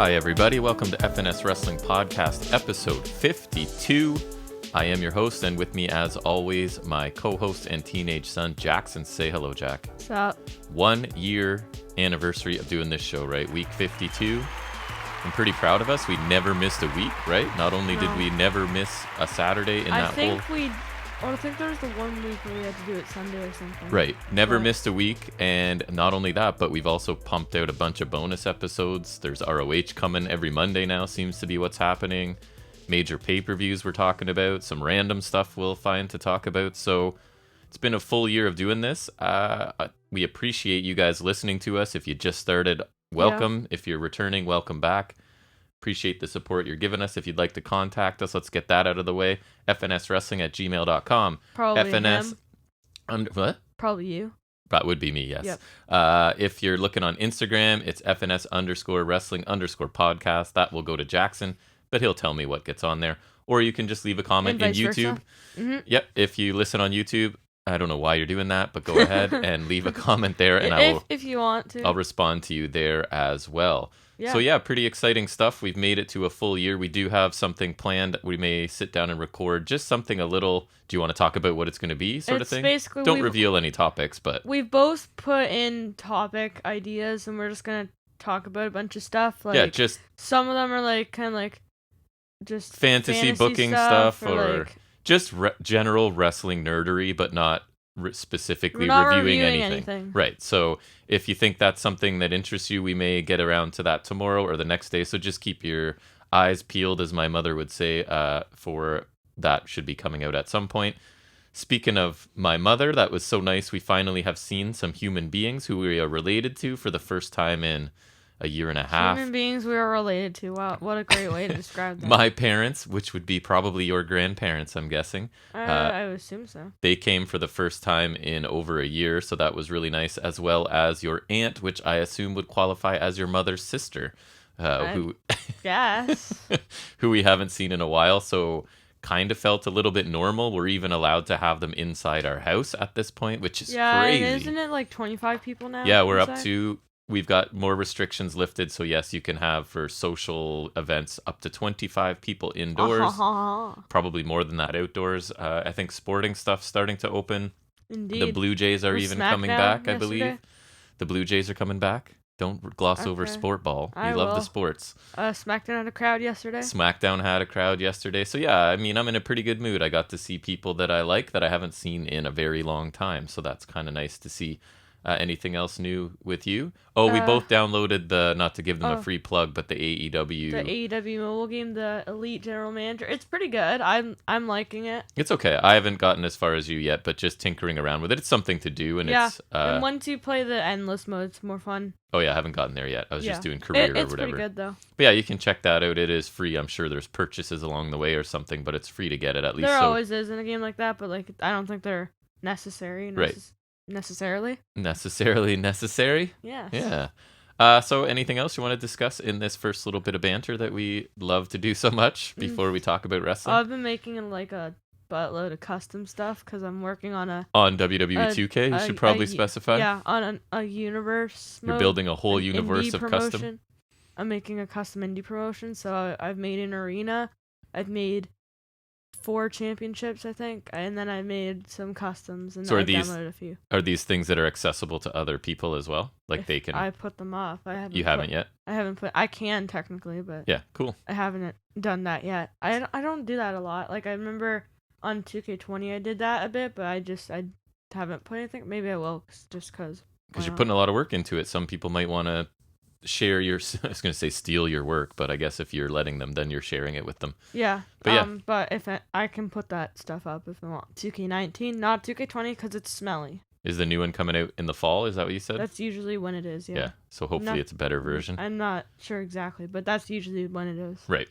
Hi, everybody. Welcome to FNS Wrestling Podcast, episode 52. I am your host, and with me, as always, my co-host and teenage son, Jackson. Say hello, Jack. What's up? 1 year anniversary of doing this show, right? Week 52. I'm pretty proud of us. We never missed a week, right? Not only did we never miss a Saturday in I that think whole... I think there was the 1 week where we had to do it Sunday or something. Right. Never missed a week. And not only that, but we've also pumped out a bunch of bonus episodes. There's ROH coming every Monday now, seems to be what's happening. Major pay-per-views we're talking about. Some random stuff we'll find to talk about. So it's been a full year of doing this. We appreciate you guys listening to us. If you just started, welcome. Yeah. If you're returning, welcome back. Appreciate the support you're giving us. If you'd like to contact us, let's get that out of the way. fnswrestling@gmail.com. Probably FNS. What? Probably you. That would be me, yes. Yep. If you're looking on Instagram, it's FNS_wrestling_podcast. That will go to Jackson, but he'll tell me what gets on there. Or you can just leave a comment in YouTube. Mm-hmm. Yep. If you listen on YouTube, I don't know why you're doing that, but go ahead and leave a comment there, and if you want to, I'll respond to you there as well. Yeah. So yeah, pretty exciting stuff. We've made it to a full year. We do have something planned. We may sit down and record just something a little. Do you want to talk about what it's going to be, sort of thing? Basically, don't reveal any topics, but we've both put in topic ideas, and we're just gonna talk about a bunch of stuff. Like, yeah, just some of them are like kind of like just fantasy booking stuff, or like, just general wrestling nerdery, but not specifically not reviewing anything. Right. So if you think that's something that interests you, we may get around to that tomorrow or the next day. So just keep your eyes peeled, as my mother would say, for that. Should be coming out at some point. Speaking of my mother, that was so nice. We finally have seen some human beings who we are related to for the first time in a year and a half. Human beings we are related to. Wow, what a great way to describe that. My parents, which would be probably your grandparents, I'm guessing. I would assume so. They came for the first time in over a year, so that was really nice, as well as your aunt, which I assume would qualify as your mother's sister, who who we haven't seen in a while, so kind of felt a little bit normal. We're even allowed to have them inside our house at this point, which is crazy. Yeah, isn't it like 25 people now? Yeah, we're up to... We've got more restrictions lifted, so yes, you can have for social events up to 25 people indoors. Probably more than that outdoors. I think sporting stuff's starting to open. Indeed. The Blue Jays are even coming back, I believe. The Blue Jays are coming back. Don't gloss over sport ball. We love the sports. SmackDown had a crowd yesterday. SmackDown had a crowd yesterday. So yeah, I mean, I'm in a pretty good mood. I got to see people that I like that I haven't seen in a very long time, so that's kind of nice to see. Anything else new with you? Oh, we both downloaded the, not to give them a free plug, but the AEW. The AEW mobile game, the Elite General Manager. It's pretty good. I'm liking it. It's okay. I haven't gotten as far as you yet, but just tinkering around with it. It's something to do, and it's... and once you play the endless mode, it's more fun. Oh yeah, I haven't gotten there yet. I was just doing career or whatever. It's pretty good, though. But yeah, you can check that out. It is free. I'm sure there's purchases along the way or something, but it's free to get it at least. There always is in a game like that, but like I don't think they're necessary. Right. Necessarily necessary. Yeah. So anything else you want to discuss in this first little bit of banter that we love to do so much before we talk about wrestling? I've been making like a buttload of custom stuff because I'm working on WWE 2K. You should probably specify. Yeah, on a universe. You're building a whole universe of custom. I'm making a custom indie promotion, so I've made an arena. I've made 4 championships, I think, and then I made some customs, and I downloaded a few. Are these things that are accessible to other people as well? Like they can... I put them up. You haven't yet? I can technically, but... Yeah, cool. I haven't done that yet. I don't do that a lot. Like, I remember on 2K20 I did that a bit, but I haven't put anything. Maybe I will, just because... Because you're putting a lot of work into it. Some people might want to share your... I was going to say steal your work, but I guess if you're letting them, then you're sharing it with them. Yeah. But if I can put that stuff up if I want. 2K19, not 2K20, because it's smelly. Is the new one coming out in the fall? Is that what you said? That's usually when it is, yeah. Yeah, so hopefully it's a better version. I'm not sure exactly, but that's usually when it is. Right.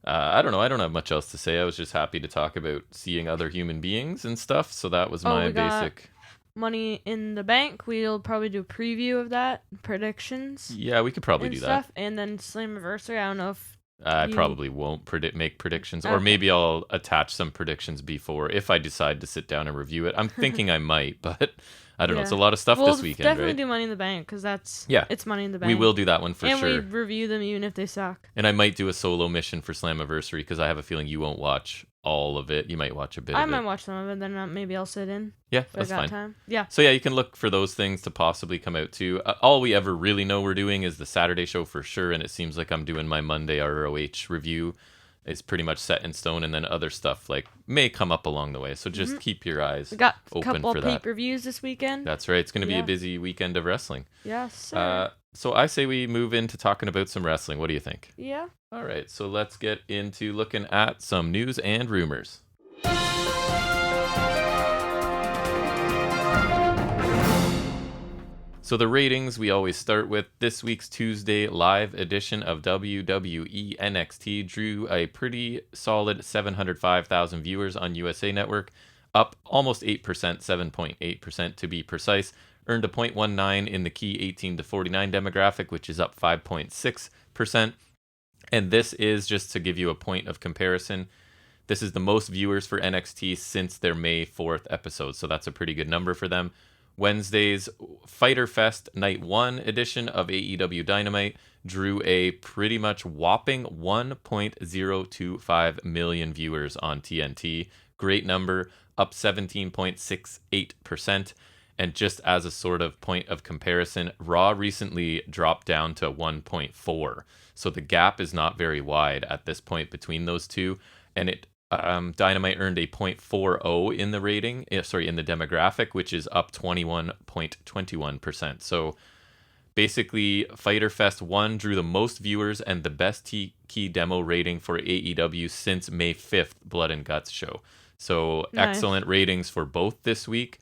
I don't know. I don't have much else to say. I was just happy to talk about seeing other human beings and stuff, so that was my basic... Money in the Bank. We'll probably do a preview of that, predictions. Yeah, we could probably do stuff. that. And then Slammiversary. I don't know if I probably won't make predictions, or maybe I'll attach some predictions before if I decide to sit down and review it. I'm thinking I might, but I don't know. It's a lot of stuff this weekend, right? We'll definitely do Money in the Bank because it's Money in the Bank. We will do that one for sure. And we review them even if they suck. And I might do a solo mission for Slammiversary because I have a feeling you won't watch all of it. You might watch a bit of it. I might watch some of it, then maybe I'll sit in. Yeah, that's fine. Time. Yeah. So yeah, you can look for those things to possibly come out too. All we ever really know we're doing is the Saturday show for sure, and it seems like I'm doing my Monday ROH review. It's pretty much set in stone, and then other stuff like may come up along the way. So just keep your eyes open for that. We got a couple pay-per-views this weekend. That's right. It's going to be a busy weekend of wrestling. Yes, sir. So I say we move into talking about some wrestling. What do you think? Yeah. All right. So let's get into looking at some news and rumors. So the ratings, we always start with this week's Tuesday live edition of WWE NXT drew a pretty solid 705,000 viewers on USA Network, up almost 8%, 7.8% to be precise, earned a 0.19 in the key 18 to 49 demographic, which is up 5.6%. And this is, just to give you a point of comparison, this is the most viewers for NXT since their May 4th episode, so that's a pretty good number for them. Wednesday's Fyter Fest Night 1 edition of AEW Dynamite drew a pretty much whopping 1.025 million viewers on TNT. Great number, up 17.68%. And just as a sort of point of comparison, Raw recently dropped down to 1.4. So the gap is not very wide at this point between those two. And Dynamite earned a 0.40 in the rating, in the demographic, which is up 21.21%. So basically, Fyter Fest 1 drew the most viewers and the best key demo rating for AEW since May 5th Blood and Guts show. So nice. Excellent ratings for both this week.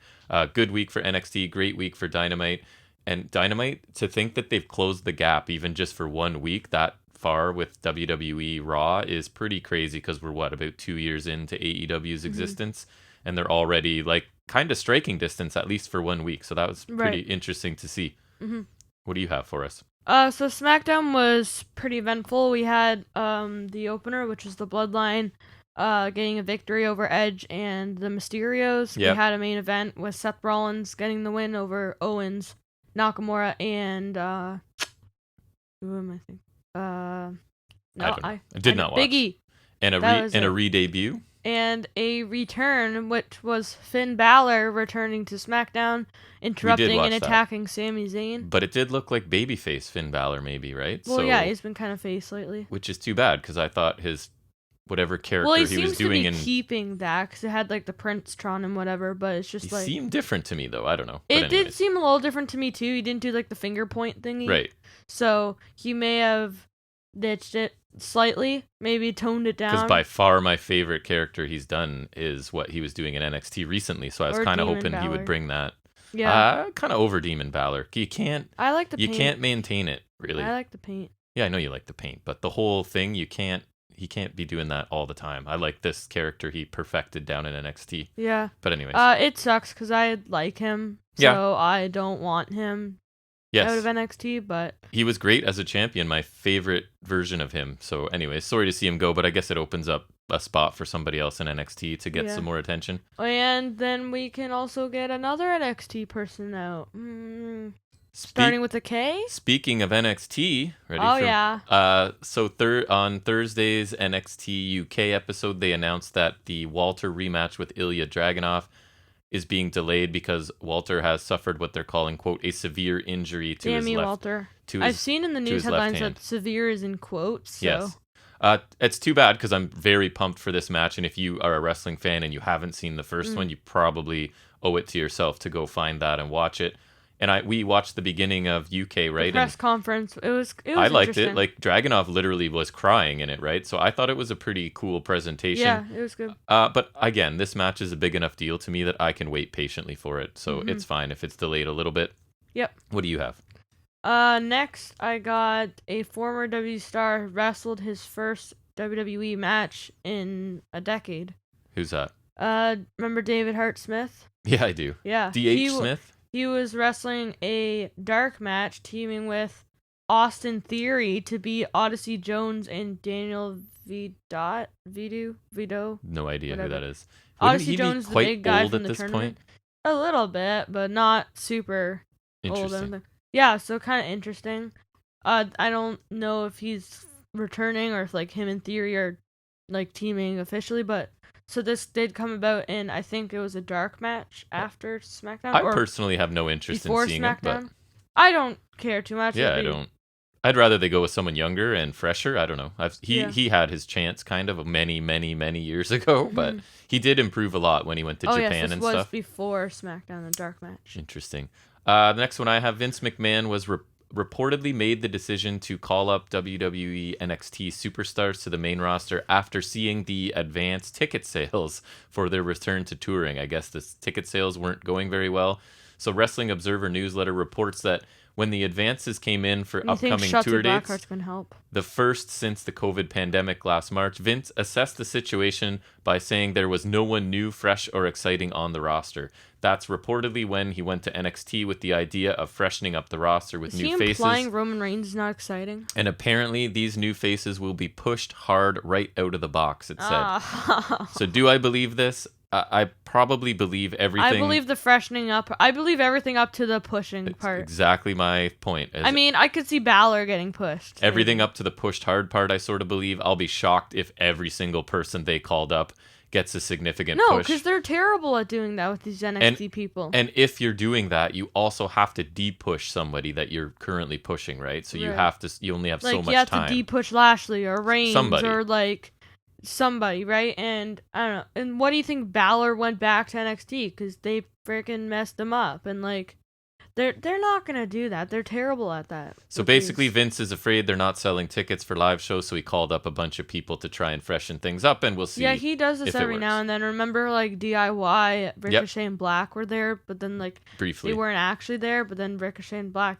Good week for NXT, great week for Dynamite. And Dynamite, to think that they've closed the gap even just for 1 week, that far with WWE Raw is pretty crazy because we're about 2 years into AEW's existence, and they're already like kind of striking distance, at least for 1 week. So that was pretty interesting to see. What do you have for us? So SmackDown was pretty eventful. We had the opener, which is the Bloodline getting a victory over Edge and the Mysterios. Yep. We had a main event with Seth Rollins getting the win over Owens, Nakamura, and who am I thinking? I did not watch. Biggie. And a re-debut. And a return, which was Finn Balor returning to SmackDown, interrupting and attacking Sami Zayn. But it did look like babyface Finn Balor, maybe, right? Well, yeah, he's been kind of face lately. Which is too bad, because I thought his whatever character he was doing, he seems to be keeping that, because it had like the Prince Tron and whatever, but it's just he seemed different to me, though. I don't know. It did seem a little different to me, too. He didn't do like the finger point thingy. Right. So he may have ditched it slightly, maybe toned it down. Because by far my favorite character he's done is what he was doing in NXT recently, so I was kind of hoping he would bring that. Yeah. Kind of over Demon Balor. You can't. I like the paint. You can't maintain it, really. I like the paint. Yeah, I know you like the paint, but the whole thing, he can't be doing that all the time. I like this character he perfected down in NXT. Yeah. But anyways. It sucks because I like him, so I don't want him out of NXT, but he was great as a champion, my favorite version of him. So anyways, sorry to see him go, but I guess it opens up a spot for somebody else in NXT to get some more attention. And then we can also get another NXT person out. Starting with a K? Speaking of NXT, so on Thursday's NXT UK episode, they announced that the Walter rematch with Ilya Dragunov is being delayed because Walter has suffered what they're calling, quote, a severe injury to his left. Walter. I've seen in the news headlines that severe is in quotes. So. Yes. It's too bad because I'm very pumped for this match. And if you are a wrestling fan and you haven't seen the first one, you probably owe it to yourself to go find that and watch it. And we watched the beginning of UK, right? The press conference. It was I liked it. Like, Dragunov literally was crying in it, right? So I thought it was a pretty cool presentation. Yeah, it was good. But again, this match is a big enough deal to me that I can wait patiently for it. So it's fine if it's delayed a little bit. Yep. What do you have? Next, I got a former W star wrestled his first WWE match in a decade. Who's that? Remember David Hart Smith? Yeah, I do. Yeah. D.H. Smith? He was wrestling a dark match teaming with Austin Theory to beat Odyssey Jones and Daniel Vito. No idea whatever. who that is. Wouldn't Odyssey he Jones be is the quite big guy old from at the this tournament. point? A little bit, but not super old. Interesting. Yeah, so kind of interesting. I don't know if he's returning or if like him and Theory are like teaming officially, but so this did come about in, I think it was a dark match after SmackDown. I personally have no interest in seeing SmackDown. it, but I don't care too much. yeah, I don't. I'd rather they go with someone younger and fresher. I don't know. He had his chance kind of many years ago, but he did improve a lot when he went to Japan and stuff. This was before SmackDown, the dark match. Interesting. The next one I have, Vince McMahon was reportedly made the decision to call up WWE NXT superstars to the main roster after seeing the advance ticket sales for their return to touring. I guess the ticket sales weren't going very well. So Wrestling Observer Newsletter reports that when the advances came in for upcoming tour dates, the first since the COVID pandemic last March, Vince assessed the situation by saying there was no one new, fresh, or exciting on the roster. That's reportedly when he went to NXT with the idea of freshening up the roster with new faces. Is he implying Roman Reigns is not exciting? And apparently these new faces will be pushed hard right out of the box, it said. So do I believe this? I probably believe everything. I believe the freshening up. I believe everything up to the pushing part. Exactly my point. I mean, I could see Balor getting pushed. Everything up to the pushed hard part, I sort of believe. I'll be shocked if every single person they called up gets a significant push. No, because they're terrible at doing that with these NXT people. And if you're doing that, you also have to de-push somebody that you're currently pushing, right? So you have to. You only have so much time. You have to de-push Lashley or Reigns or like somebody, right? And I don't know. And what do you think Balor went back to NXT? Because they freaking messed him up, and like they're not gonna do that. They're terrible at that. So basically, Vince is afraid they're not selling tickets for live shows, so he called up a bunch of people to try and freshen things up, and we'll see. Yeah, he does this every now and then. Remember, like DIY, Ricochet and Black were there, but then like briefly they weren't actually there. But then Ricochet and Black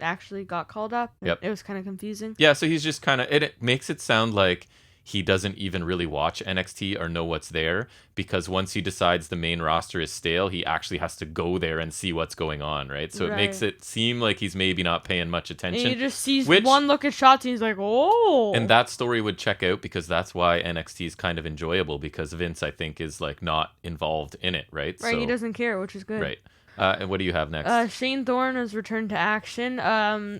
actually got called up. It was kind of confusing. Yeah, so he's just kind of it makes it sound like he doesn't even really watch NXT or know what's there, because once he decides the main roster is stale, he actually has to go there and see what's going on, right? So it makes it seem like he's maybe not paying much attention. And he just sees one look at shots and he's like, oh. And that story would check out, because that's why NXT is kind of enjoyable, because Vince, I think, is like not involved in it, right? Right, so, he doesn't care, which is good. Right. And what do you have next? Shane Thorne has returned to action.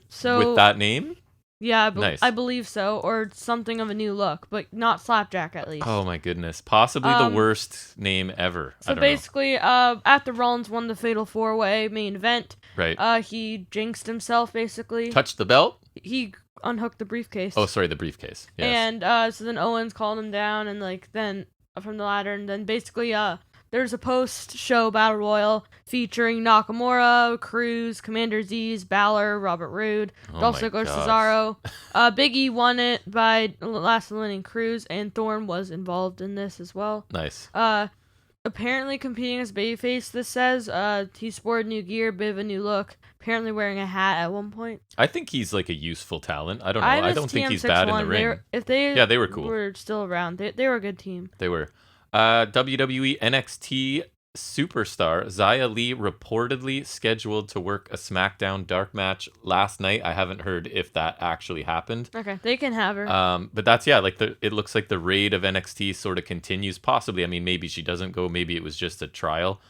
So with that name? Yeah, nice. I believe so, or something of a new look, but not Slapjack at least. Oh my goodness, possibly the worst name ever. So basically, after Rollins won the Fatal 4-Way main event, right? He jinxed himself basically. Touched the belt. He unhooked the briefcase. Oh, sorry, the briefcase. Yes. And so then Owens called him down, and like then from the ladder, and then basically there's a post-show battle royal featuring Nakamura, Cruz, Commander Z's, Balor, Robert Roode, Dolph Ziggler, Cesaro. Big E won it by last eliminating Cruz, and Thorne was involved in this as well. Nice. Apparently competing as babyface, this says. He sported new gear, bit of a new look. Apparently wearing a hat at one point. I think he's like a useful talent. I don't know. I don't think he's bad in the ring. They were cool. Were still around. They were a good team. They were. WWE NXT superstar Xia Li reportedly scheduled to work a SmackDown dark match last night. I haven't heard if that actually happened. Okay, they can have her. But that's it looks like the raid of NXT sort of continues. Possibly, I mean, maybe she doesn't go. Maybe it was just a trial.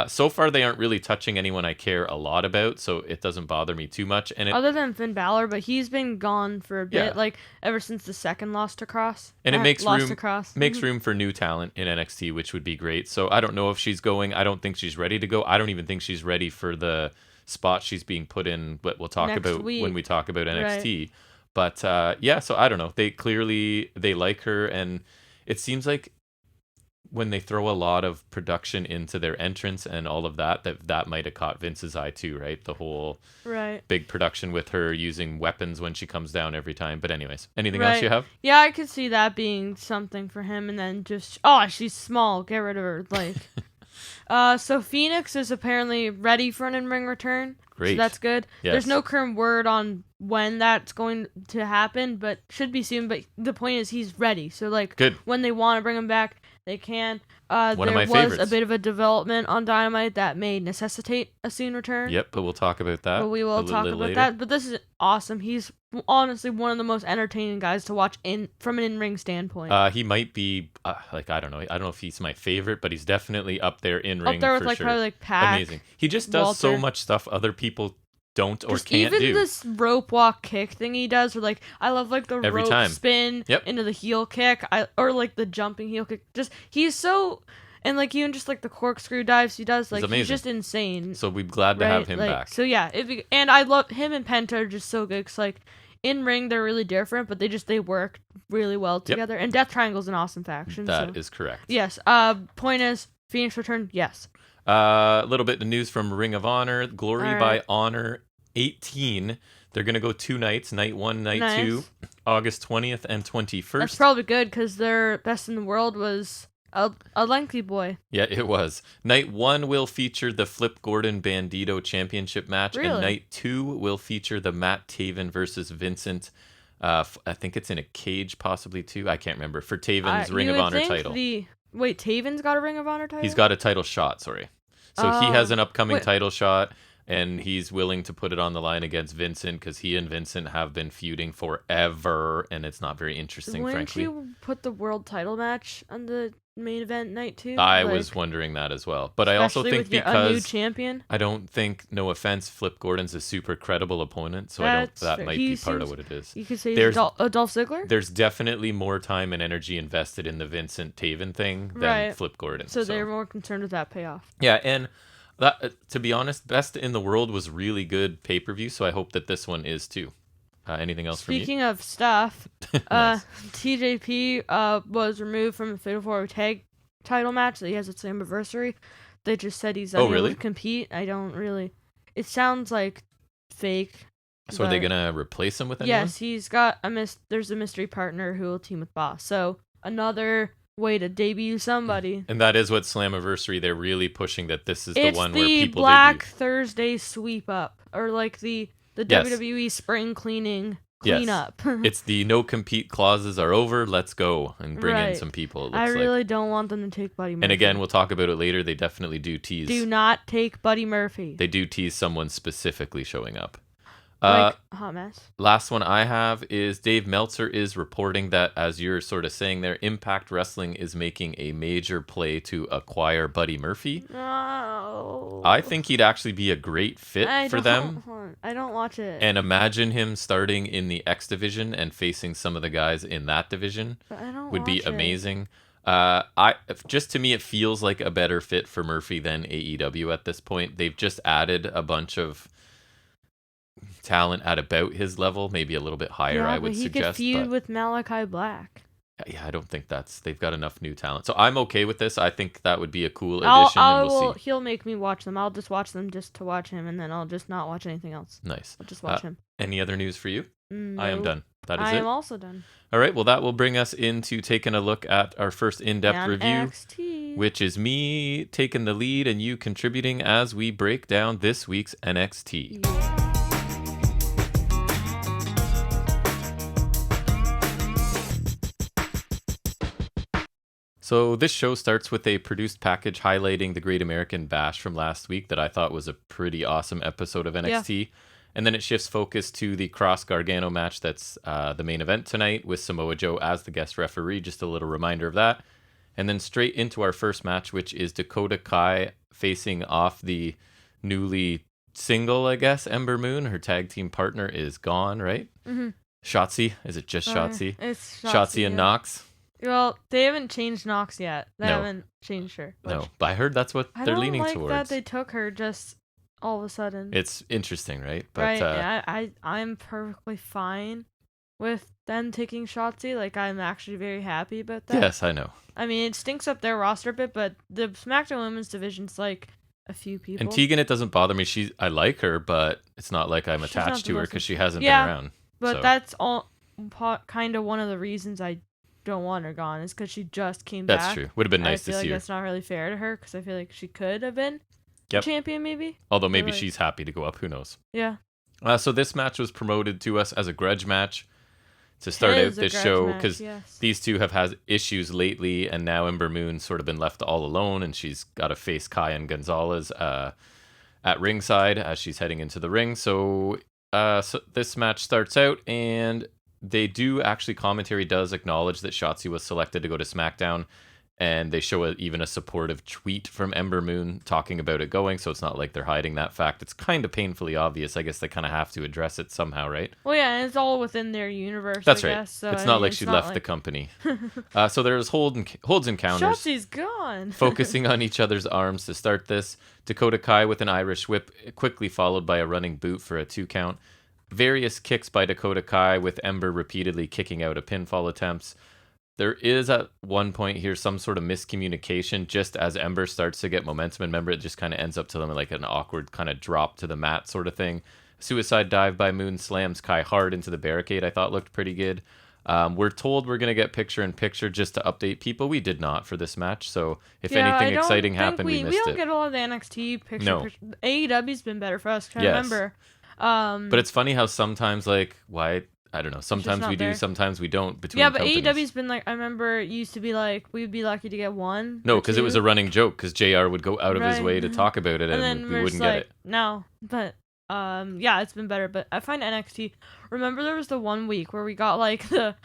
So far, they aren't really touching anyone I care a lot about, so it doesn't bother me too much. And other than Finn Balor, but he's been gone for a bit, like ever since the second loss to Cross. And it makes room for new talent in NXT, which would be great. So I don't know if she's going. I don't think she's ready to go. I don't even think she's ready for the spot she's being put in. But we'll talk about when we talk about NXT. Right. But so I don't know. They like her, and it seems like when they throw a lot of production into their entrance and all of that might have caught Vince's eye too, right? The whole big production with her using weapons when she comes down every time. But anyways, anything else you have? Yeah, I could see that being something for him, and then just she's small, get rid of her. Like, so Phoenix is apparently ready for an in-ring return. Great, so that's good. Yes. There's no current word on when that's going to happen, but should be soon. But the point is, he's ready. So like, good. When they want to bring him back. they can. One of my there was favorites. a bit of a development on Dynamite that may necessitate a soon return. Yep, but we'll talk about that. But we will talk about later. that. But this is awesome. He's honestly one of the most entertaining guys to watch from an in-ring standpoint. He might be I don't know. I don't know if he's my favorite, but he's definitely up there in ring. Up there with for sure. probably Pac. Amazing. He just does Walter. so much stuff other people don't or just can't even do. This rope walk kick thing he does, where I love the Every rope time. spin into the heel kick, or the jumping heel kick. Just he's so, and even just the corkscrew dives he does, he's just insane. So we're glad to have him back. So yeah, and I love him and Penta are just so good. Cause in ring they're really different, but they work really well together. And Death Triangle's an awesome faction. That is correct. Yes. Point is Phoenix return. Yes. A little bit of news from Ring of Honor. Glory by Honor 18. They're going to go 2 nights. Night 1, night 2. August 20th and 21st. That's probably good because their best in the world was a lengthy boy. Yeah, it was. Night 1 will feature the Flip Gordon Bandito Championship match. Really? And night 2 will feature the Matt Taven versus Vincent. I think it's in a cage possibly too. I can't remember. For Taven's Ring of Honor title. Wait, Taven's got a Ring of Honor title? He's got a title shot, sorry. So he has an upcoming title shot, and he's willing to put it on the line against Vincent because he and Vincent have been feuding forever, and it's not very interesting, frankly. Wouldn't you put the world title match on the main event night too? I was wondering that as well. But I also think with a new champion? I don't think, no offense, Flip Gordon's a super credible opponent, so that might be part of what it is. You could say he's Dolph Ziggler? There's definitely more time and energy invested in the Vincent Taven thing than Flip Gordon. So they're more concerned with that payoff. Yeah, and that, to be honest, Best in the World was really good pay-per-view, so I hope that this one is too. Anything else from you? Speaking of stuff, Nice. TJP was removed from the Fatal 4 Tag title match that he has its anniversary. They just said he's unable to compete. I don't really... It sounds like fake. So are they going to replace him with anyone? Yes, he's got there's a mystery partner who will team with Boss. So another way to debut somebody. And that is what Slammiversary, they're really pushing that this is the one where people It's the Black Thursday sweep up. Or the WWE spring cleanup. It's the no compete clauses are over. Let's go and bring in some people. I really don't want them to take Buddy Murphy. And again, we'll talk about it later. They definitely do tease. Do not take Buddy Murphy. They do tease someone specifically showing up. Hot mess. Last one I have is Dave Meltzer is reporting that, as you're sort of saying there, Impact Wrestling is making a major play to acquire Buddy Murphy. No. I think he'd actually be a great fit for them. I don't watch it. And imagine him starting in the X division and facing some of the guys in that division. Would be amazing. Just to me, it feels like a better fit for Murphy than AEW at this point. They've just added a bunch of talent at about his level, maybe a little bit higher, I would suggest. He could feud with Malachi Black. Yeah, I don't think they've got enough new talent. So I'm okay with this. I think that would be a cool addition, and we'll see. He'll make me watch them. I'll just watch them just to watch him, and then I'll just not watch anything else. Nice. I'll just watch him. Any other news for you? No. I am done. That is it. I am also done. All right, well, that will bring us into taking a look at our first in-depth review, NXT. which is me taking the lead and you contributing as we break down this week's NXT. Yeah. So this show starts with a produced package highlighting the Great American Bash from last week that I thought was a pretty awesome episode of NXT. Yeah. And then it shifts focus to the Cross Gargano match that's the main event tonight with Samoa Joe as the guest referee. Just a little reminder of that. And then straight into our first match, which is Dakota Kai facing off the newly single, I guess, Ember Moon. Her tag team partner is gone, right? Mm-hmm. Shotzi. Is it just Shotzi? It's Shotzi and Nox. Well, they haven't changed Nox yet. They haven't changed her. No, but I heard that's what they're leaning towards. I don't like that they took her just all of a sudden. It's interesting, right? But, right, yeah, I'm perfectly fine with them taking Shotzi. Like, I'm actually very happy about that. Yes, I know. I mean, it stinks up their roster a bit, but the SmackDown Women's Division's like a few people. And Tegan, it doesn't bother me. I like her, but it's not like I'm attached to her because she hasn't been around. But that's all kind of one of the reasons I don't want her gone is because she just came back. That's true. Would have been nice to see her. I feel like that's not really fair to her because I feel like she could have been champion maybe. Although maybe she's happy to go up. Who knows? Yeah. So this match was promoted to us as a grudge match. to start out this show, because yes. these two have had issues lately, and now Ember Moon's sort of been left all alone, and she's got to face Kai and Gonzalez at ringside as she's heading into the ring. So this match starts out, and they do actually, commentary does acknowledge that Shotzi was selected to go to SmackDown, and they show even a supportive tweet from Ember Moon talking about it going, so it's not like they're hiding that fact. It's kind of painfully obvious. I guess they kind of have to address it somehow, right? Well, yeah, and it's all within their universe, That's I right. guess, so, it's not like she left the company. So there's holds encounters. Shotzi's gone. Focusing on each other's arms to start this. Dakota Kai with an Irish whip, quickly followed by a running boot for a 2 count. Various kicks by Dakota Kai, with Ember repeatedly kicking out of pinfall attempts. There is at one point here some sort of miscommunication just as Ember starts to get momentum. And remember, it just kind of ends up to them like an awkward kind of drop to the mat sort of thing. Suicide dive by Moon slams Kai hard into the barricade. I thought looked pretty good. We're told we're going to get picture-in-picture just to update people. We did not for this match. So if anything exciting happened, we missed it. We don't get a lot of the NXT picture. No. AEW's been better for us. I remember. But it's funny how sometimes, like, why... I don't know. Sometimes we do, sometimes we don't. Between but companies. AEW's been like, I remember it used to be like, we'd be lucky to get one. No, because it was a running joke, because JR would go out of his way to talk about it, and we wouldn't get it. No, but yeah, it's been better. But I find NXT. Remember, there was the 1 week where we got like the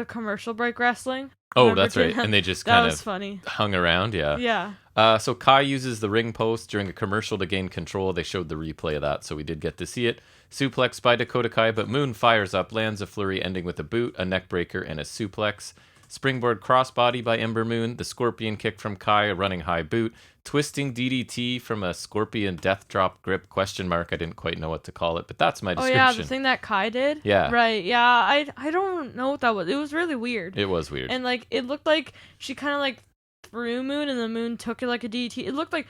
commercial break wrestling. Oh, that's right. And they just kind of funny. Hung around, yeah. Yeah. So Kai uses the ring post during a commercial to gain control. They showed the replay of that, so we did get to see it. Suplex by Dakota Kai, but Moon fires up, lands a flurry ending with a boot, a neck breaker, and a suplex. Springboard crossbody by Ember Moon, the scorpion kick from Kai, a running high boot, twisting DDT from a scorpion death drop grip, ? I didn't quite know what to call it, but that's my description. Oh yeah, the thing that Kai did? Yeah. Right, yeah, I don't know what that was. It was really weird. It was weird. And like, it looked like she kind of like threw Moon, and the Moon took it like a DDT. It looked like,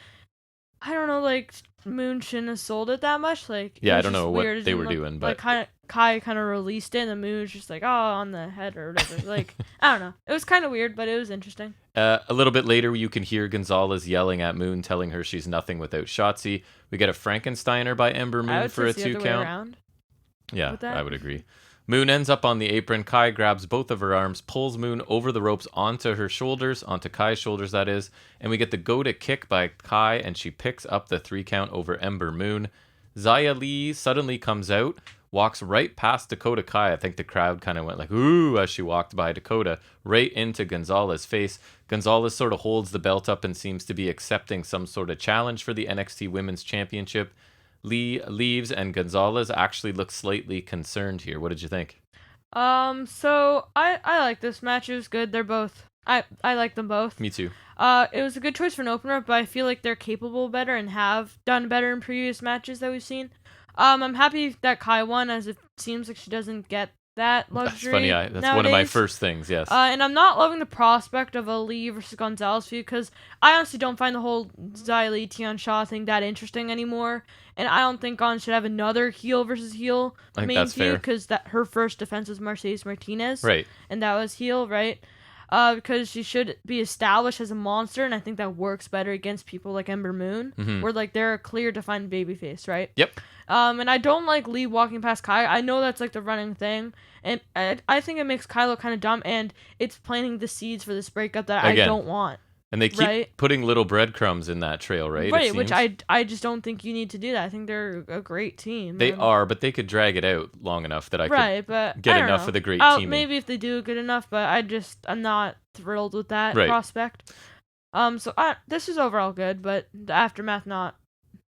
I don't know, like Moon shouldn't have sold it that much. Like, yeah, I don't know what they were doing, but like Kai kind of released it, and the Moon was just like, oh, on the head or whatever. Like, I don't know. It was kind of weird, but it was interesting. A little bit later, you can hear Gonzalez yelling at Moon, telling her she's nothing without Shotzi. We get a Frankensteiner by Ember Moon for a 2 count. Yeah, I would agree. Moon ends up on the apron. Kai grabs both of her arms, pulls Moon over the ropes onto her shoulders, onto Kai's shoulders, that is. And we get the go-to kick by Kai, and she picks up the 3 count over Ember Moon. Xia Li suddenly comes out, walks right past Dakota Kai. I think the crowd kind of went like, ooh, as she walked by Dakota, right into Gonzalez's face. Gonzalez sort of holds the belt up and seems to be accepting some sort of challenge for the NXT Women's Championship. Lee leaves, and Gonzalez actually looks slightly concerned here. What did you think? So I like this match. It was good. They're both, I like them both. Me too. It was a good choice for an opener, but I feel like they're capable better and have done better in previous matches that we've seen. I'm happy that Kai won, as it seems like she doesn't get that luxury. That's funny. That's nowadays. One of my first things, yes. And I'm not loving the prospect of a Lee versus Gonzalez feud, because I honestly don't find the whole Xia Li Tian Sha thing that interesting anymore. And I don't think Gon should have another heel versus heel main feud, because her first defense was Mercedes Martinez. Right. And that was heel, right? Because she should be established as a monster, and I think that works better against people like Ember Moon, where like they're a clear defined babyface, right? Yep. And I don't like Lee walking past Kai. I know that's like the running thing, and I think it makes Kai look kind of dumb, and it's planting the seeds for this breakup that I don't want. And they keep putting little breadcrumbs in that trail, right? Right, which I just don't think you need to do that. I think they're a great team. They are, but they could drag it out long enough that I could get enough of the great teaming. Maybe if they do good enough, but I'm not thrilled with that prospect. So this is overall good, but the aftermath not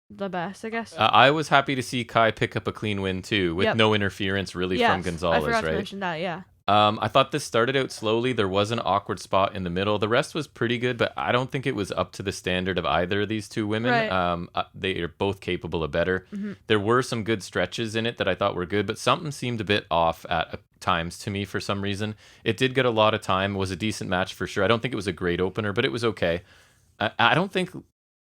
the best, I guess. I was happy to see Kai pick up a clean win too, with no interference really from Gonzalez, I forgot to mention that, yeah. I thought this started out slowly. There was an awkward spot in the middle. The rest was pretty good, but I don't think it was up to the standard of either of these two women. Right. They are both capable of better. Mm-hmm. There were some good stretches in it that I thought were good, but something seemed a bit off at times to me for some reason. It did get a lot of time. It was a decent match for sure. I don't think it was a great opener, but it was okay. I don't think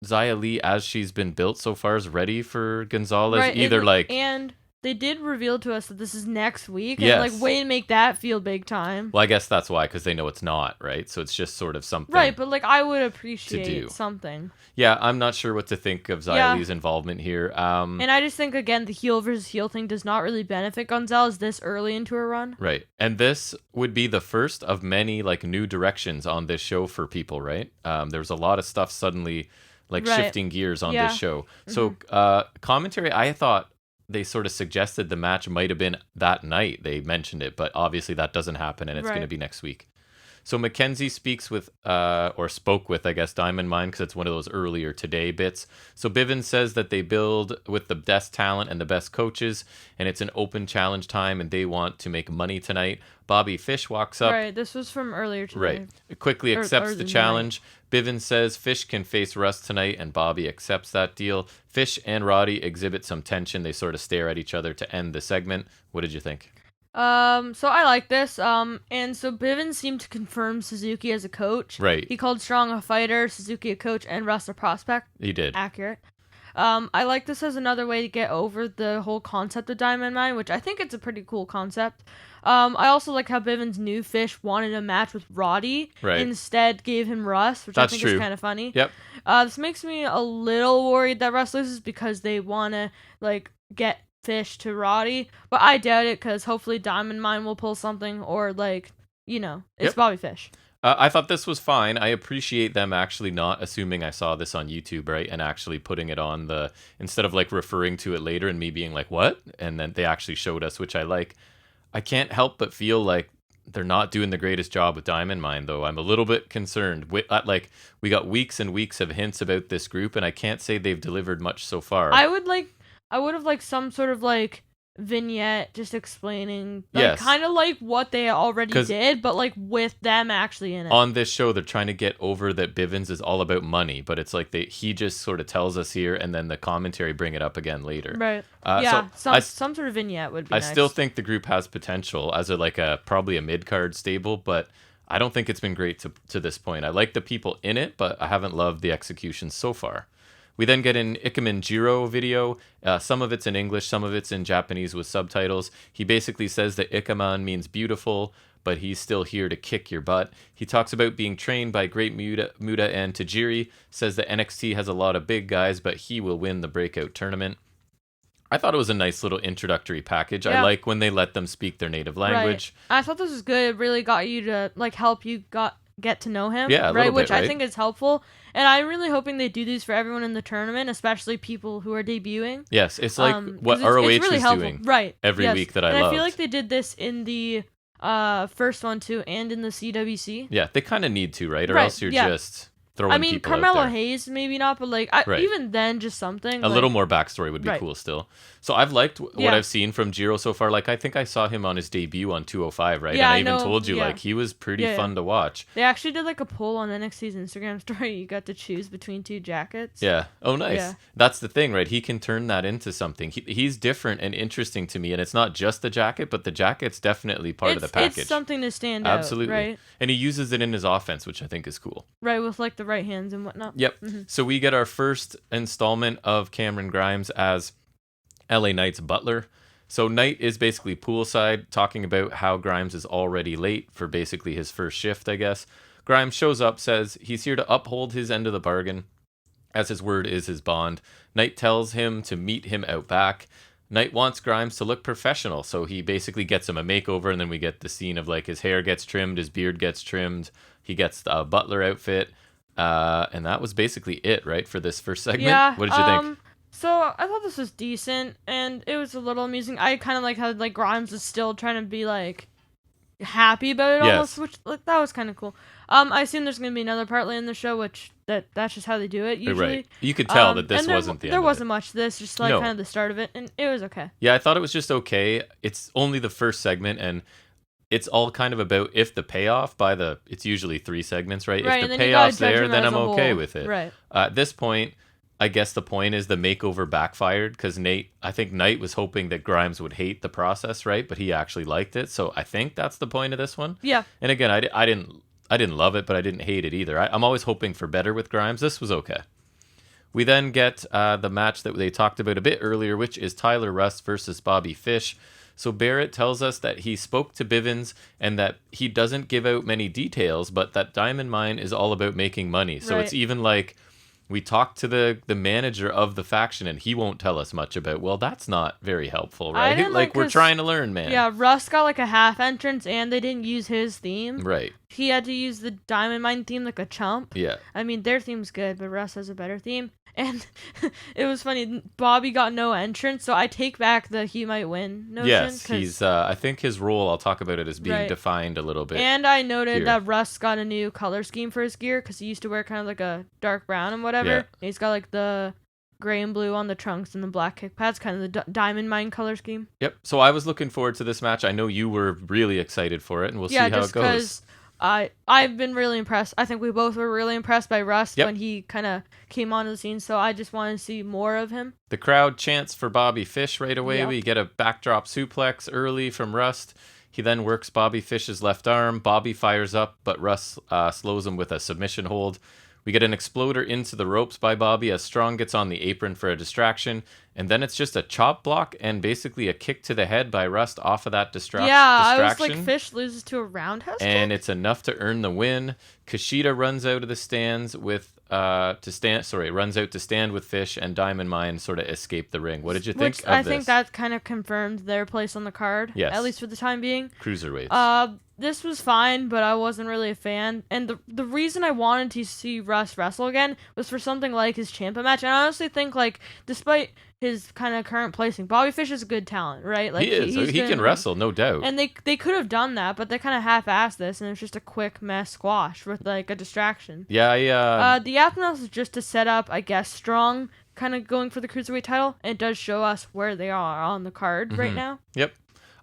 Xia Li, as she's been built so far, is ready for Gonzalez either. And they did reveal to us that this is next week. Yes. And, like, way to make that feel big time. Well, I guess that's why, because they know it's not, right? So it's just sort of something. Right, but, like, I would appreciate something. Yeah, I'm not sure what to think of Xylee's involvement here. And I just think, again, the heel versus heel thing does not really benefit Gonzalez this early into a run. Right. And this would be the first of many, like, new directions on this show for people, right? There's a lot of stuff suddenly, like, shifting gears on this show. So commentary, I thought they sort of suggested the match might have been that night. They mentioned it, but obviously that doesn't happen, and it's going to be next week. So Mackenzie speaks with, or spoke with, I guess, Diamond Mine, because it's one of those earlier today bits. So Bivens says that they build with the best talent and the best coaches, and it's an open challenge time, and they want to make money tonight. Bobby Fish walks up. Right, this was from earlier today. Right. Quickly accepts the challenge. Bivens says Fish can face Russ tonight, and Bobby accepts that deal. Fish and Roddy exhibit some tension. They sort of stare at each other to end the segment. What did you think? So I like this. And so Bivens seemed to confirm Suzuki as a coach. Right. He called Strong a fighter, Suzuki a coach, and Russ a prospect. He did. Accurate. I like this as another way to get over the whole concept of Diamond Mine, which I think it's a pretty cool concept. I also like how Bivens knew Fish wanted a match with Roddy. Right. Instead gave him Russ, which I think is kind of funny. Yep. This makes me a little worried that Russ loses because they want to, like, get Fish to Roddy, but I doubt it because hopefully Diamond Mine will pull something, or, like, you know, it's Bobby Fish. I thought this was fine. I appreciate them actually not assuming I saw this on YouTube, right? And actually putting it on the, instead of like referring to it later and me being like, what? And then they actually showed us, which I like. I can't help but feel like they're not doing the greatest job with Diamond Mine, though. I'm a little bit concerned. Like, we got weeks and weeks of hints about this group, and I can't say they've delivered much so far. I would have liked some sort of, like, vignette just explaining, like, kind of like what they already did, but, like, with them actually in it. On this show, they're trying to get over that Bivens is all about money, but it's like he just sort of tells us here, and then the commentary bring it up again later. Right. Some sort of vignette would be nice. I still think the group has potential as probably a mid-card stable, but I don't think it's been great to this point. I like the people in it, but I haven't loved the execution so far. We then get an Ikemen Jiro video. Some of it's in English, some of it's in Japanese with subtitles. He basically says that Ikemen means beautiful, but he's still here to kick your butt. He talks about being trained by great Muda and Tajiri, says that NXT has a lot of big guys, but he will win the breakout tournament. I thought it was a nice little introductory package. Yeah. I like when they let them speak their native language. Right. I thought this was good. It really got you to, like, help you get to know him, yeah, right? Which bit, right? I think is helpful. And I'm really hoping they do these for everyone in the tournament, especially people who are debuting. Yes, it's like what ROH is really doing every week that I love. And I feel like they did this in the first one too, and in the CWC. Yeah, they kind of need to, right? Or else you're just throwing people out there. Carmelo Hayes, maybe not, but like even then, just something. A little more backstory would be cool still. So I've liked what I've seen from Jiro so far. Like, I think I saw him on his debut on 205, right? Yeah, and I even told you, like, he was pretty fun to watch. They actually did, like, a poll on NXT's Instagram story. You got to choose between two jackets. Yeah. Oh, nice. Yeah. That's the thing, right? He can turn that into something. He's different and interesting to me, and it's not just the jacket, but the jacket's definitely part of the package. It's something to stand out. Absolutely. Right? And he uses it in his offense, which I think is cool. Right, with, like, the right hands and whatnot. Yep. Mm-hmm. So we get our first installment of Cameron Grimes as LA Knight's butler. So Knight is basically poolside, talking about how Grimes is already late for basically his first shift, I guess. Grimes shows up, says he's here to uphold his end of the bargain, as his word is his bond. Knight tells him to meet him out back. Knight wants Grimes to look professional, so he basically gets him a makeover, and then we get the scene of, like, his hair gets trimmed, his beard gets trimmed, he gets a butler outfit, and that was basically it, right, for this first segment? Yeah, what did you think? So I thought this was decent, and it was a little amusing. I kind of like how, like, Grimes is still trying to be, like, happy about it almost, which, like, that was kind of cool. I assume there's going to be another part later in the show, which that's just how they do it usually. Right. You could tell that this wasn't the end. There wasn't much to this, just like kind of the start of it, and it was okay. Yeah, I thought it was just okay. It's only the first segment, and it's all kind of about if the payoff it's usually 3 segments, right? If the payoff's there, then I'm okay with it. Right. At this point, I guess the point is the makeover backfired because I think Knight was hoping that Grimes would hate the process, right? But he actually liked it. So I think that's the point of this one. Yeah. And again, I didn't love it, but I didn't hate it either. I'm always hoping for better with Grimes. This was okay. We then get the match that they talked about a bit earlier, which is Tyler Rust versus Bobby Fish. So Barrett tells us that he spoke to Bivens and that he doesn't give out many details, but that Diamond Mine is all about making money. So it's even like, we talked to the manager of the faction and he won't tell us much about. Well, that's not very helpful, right? Like we're trying to learn, man. Yeah, Russ got like a half entrance and they didn't use his theme. Right. He had to use the Diamond Mine theme like a chump. Yeah. I mean, their theme's good, but Russ has a better theme. And it was funny, Bobby got no entrance, so I take back the he might win notion. Yes, he's, I think his role, I'll talk about it, as being defined a little bit. And I noted that Russ got a new color scheme for his gear, because he used to wear kind of like a dark brown and whatever. Yeah. He's got like the gray and blue on the trunks and the black kick pads, kind of the Diamond Mine color scheme. Yep, so I was looking forward to this match. I know you were really excited for it, and we'll see how it goes. I've been really impressed. I think we both were really impressed by Rust when he kind of came onto the scene, so I just want to see more of him. The crowd chants for Bobby Fish right away. Yep. We get a backdrop suplex early from Rust. He then works Bobby Fish's left arm. Bobby fires up, but Rust slows him with a submission hold. We get an exploder into the ropes by Bobby as Strong gets on the apron for a distraction. And then it's just a chop block and basically a kick to the head by Rust off of that distraction. Yeah, I was like, Fish loses to a roundhouse kick? And it's enough to earn the win. Kushida runs out of the stands with runs out to stand with Fish, and Diamond Mine sort of escape the ring. What did you think of this? I think that kind of confirmed their place on the card. Yes. At least for the time being. Cruiserweights. This was fine, but I wasn't really a fan. And the reason I wanted to see Russ wrestle again was for something like his Ciampa match. And I honestly think, like, despite his kind of current placing, Bobby Fish is a good talent, right? Like, he is. He can wrestle, no doubt. And they could have done that, but they kind of half-assed this, and it's just a quick mess squash with, like, a distraction. Yeah, the Athens is just to set up, I guess, Strong kind of going for the Cruiserweight title. And it does show us where they are on the card right now. Yep.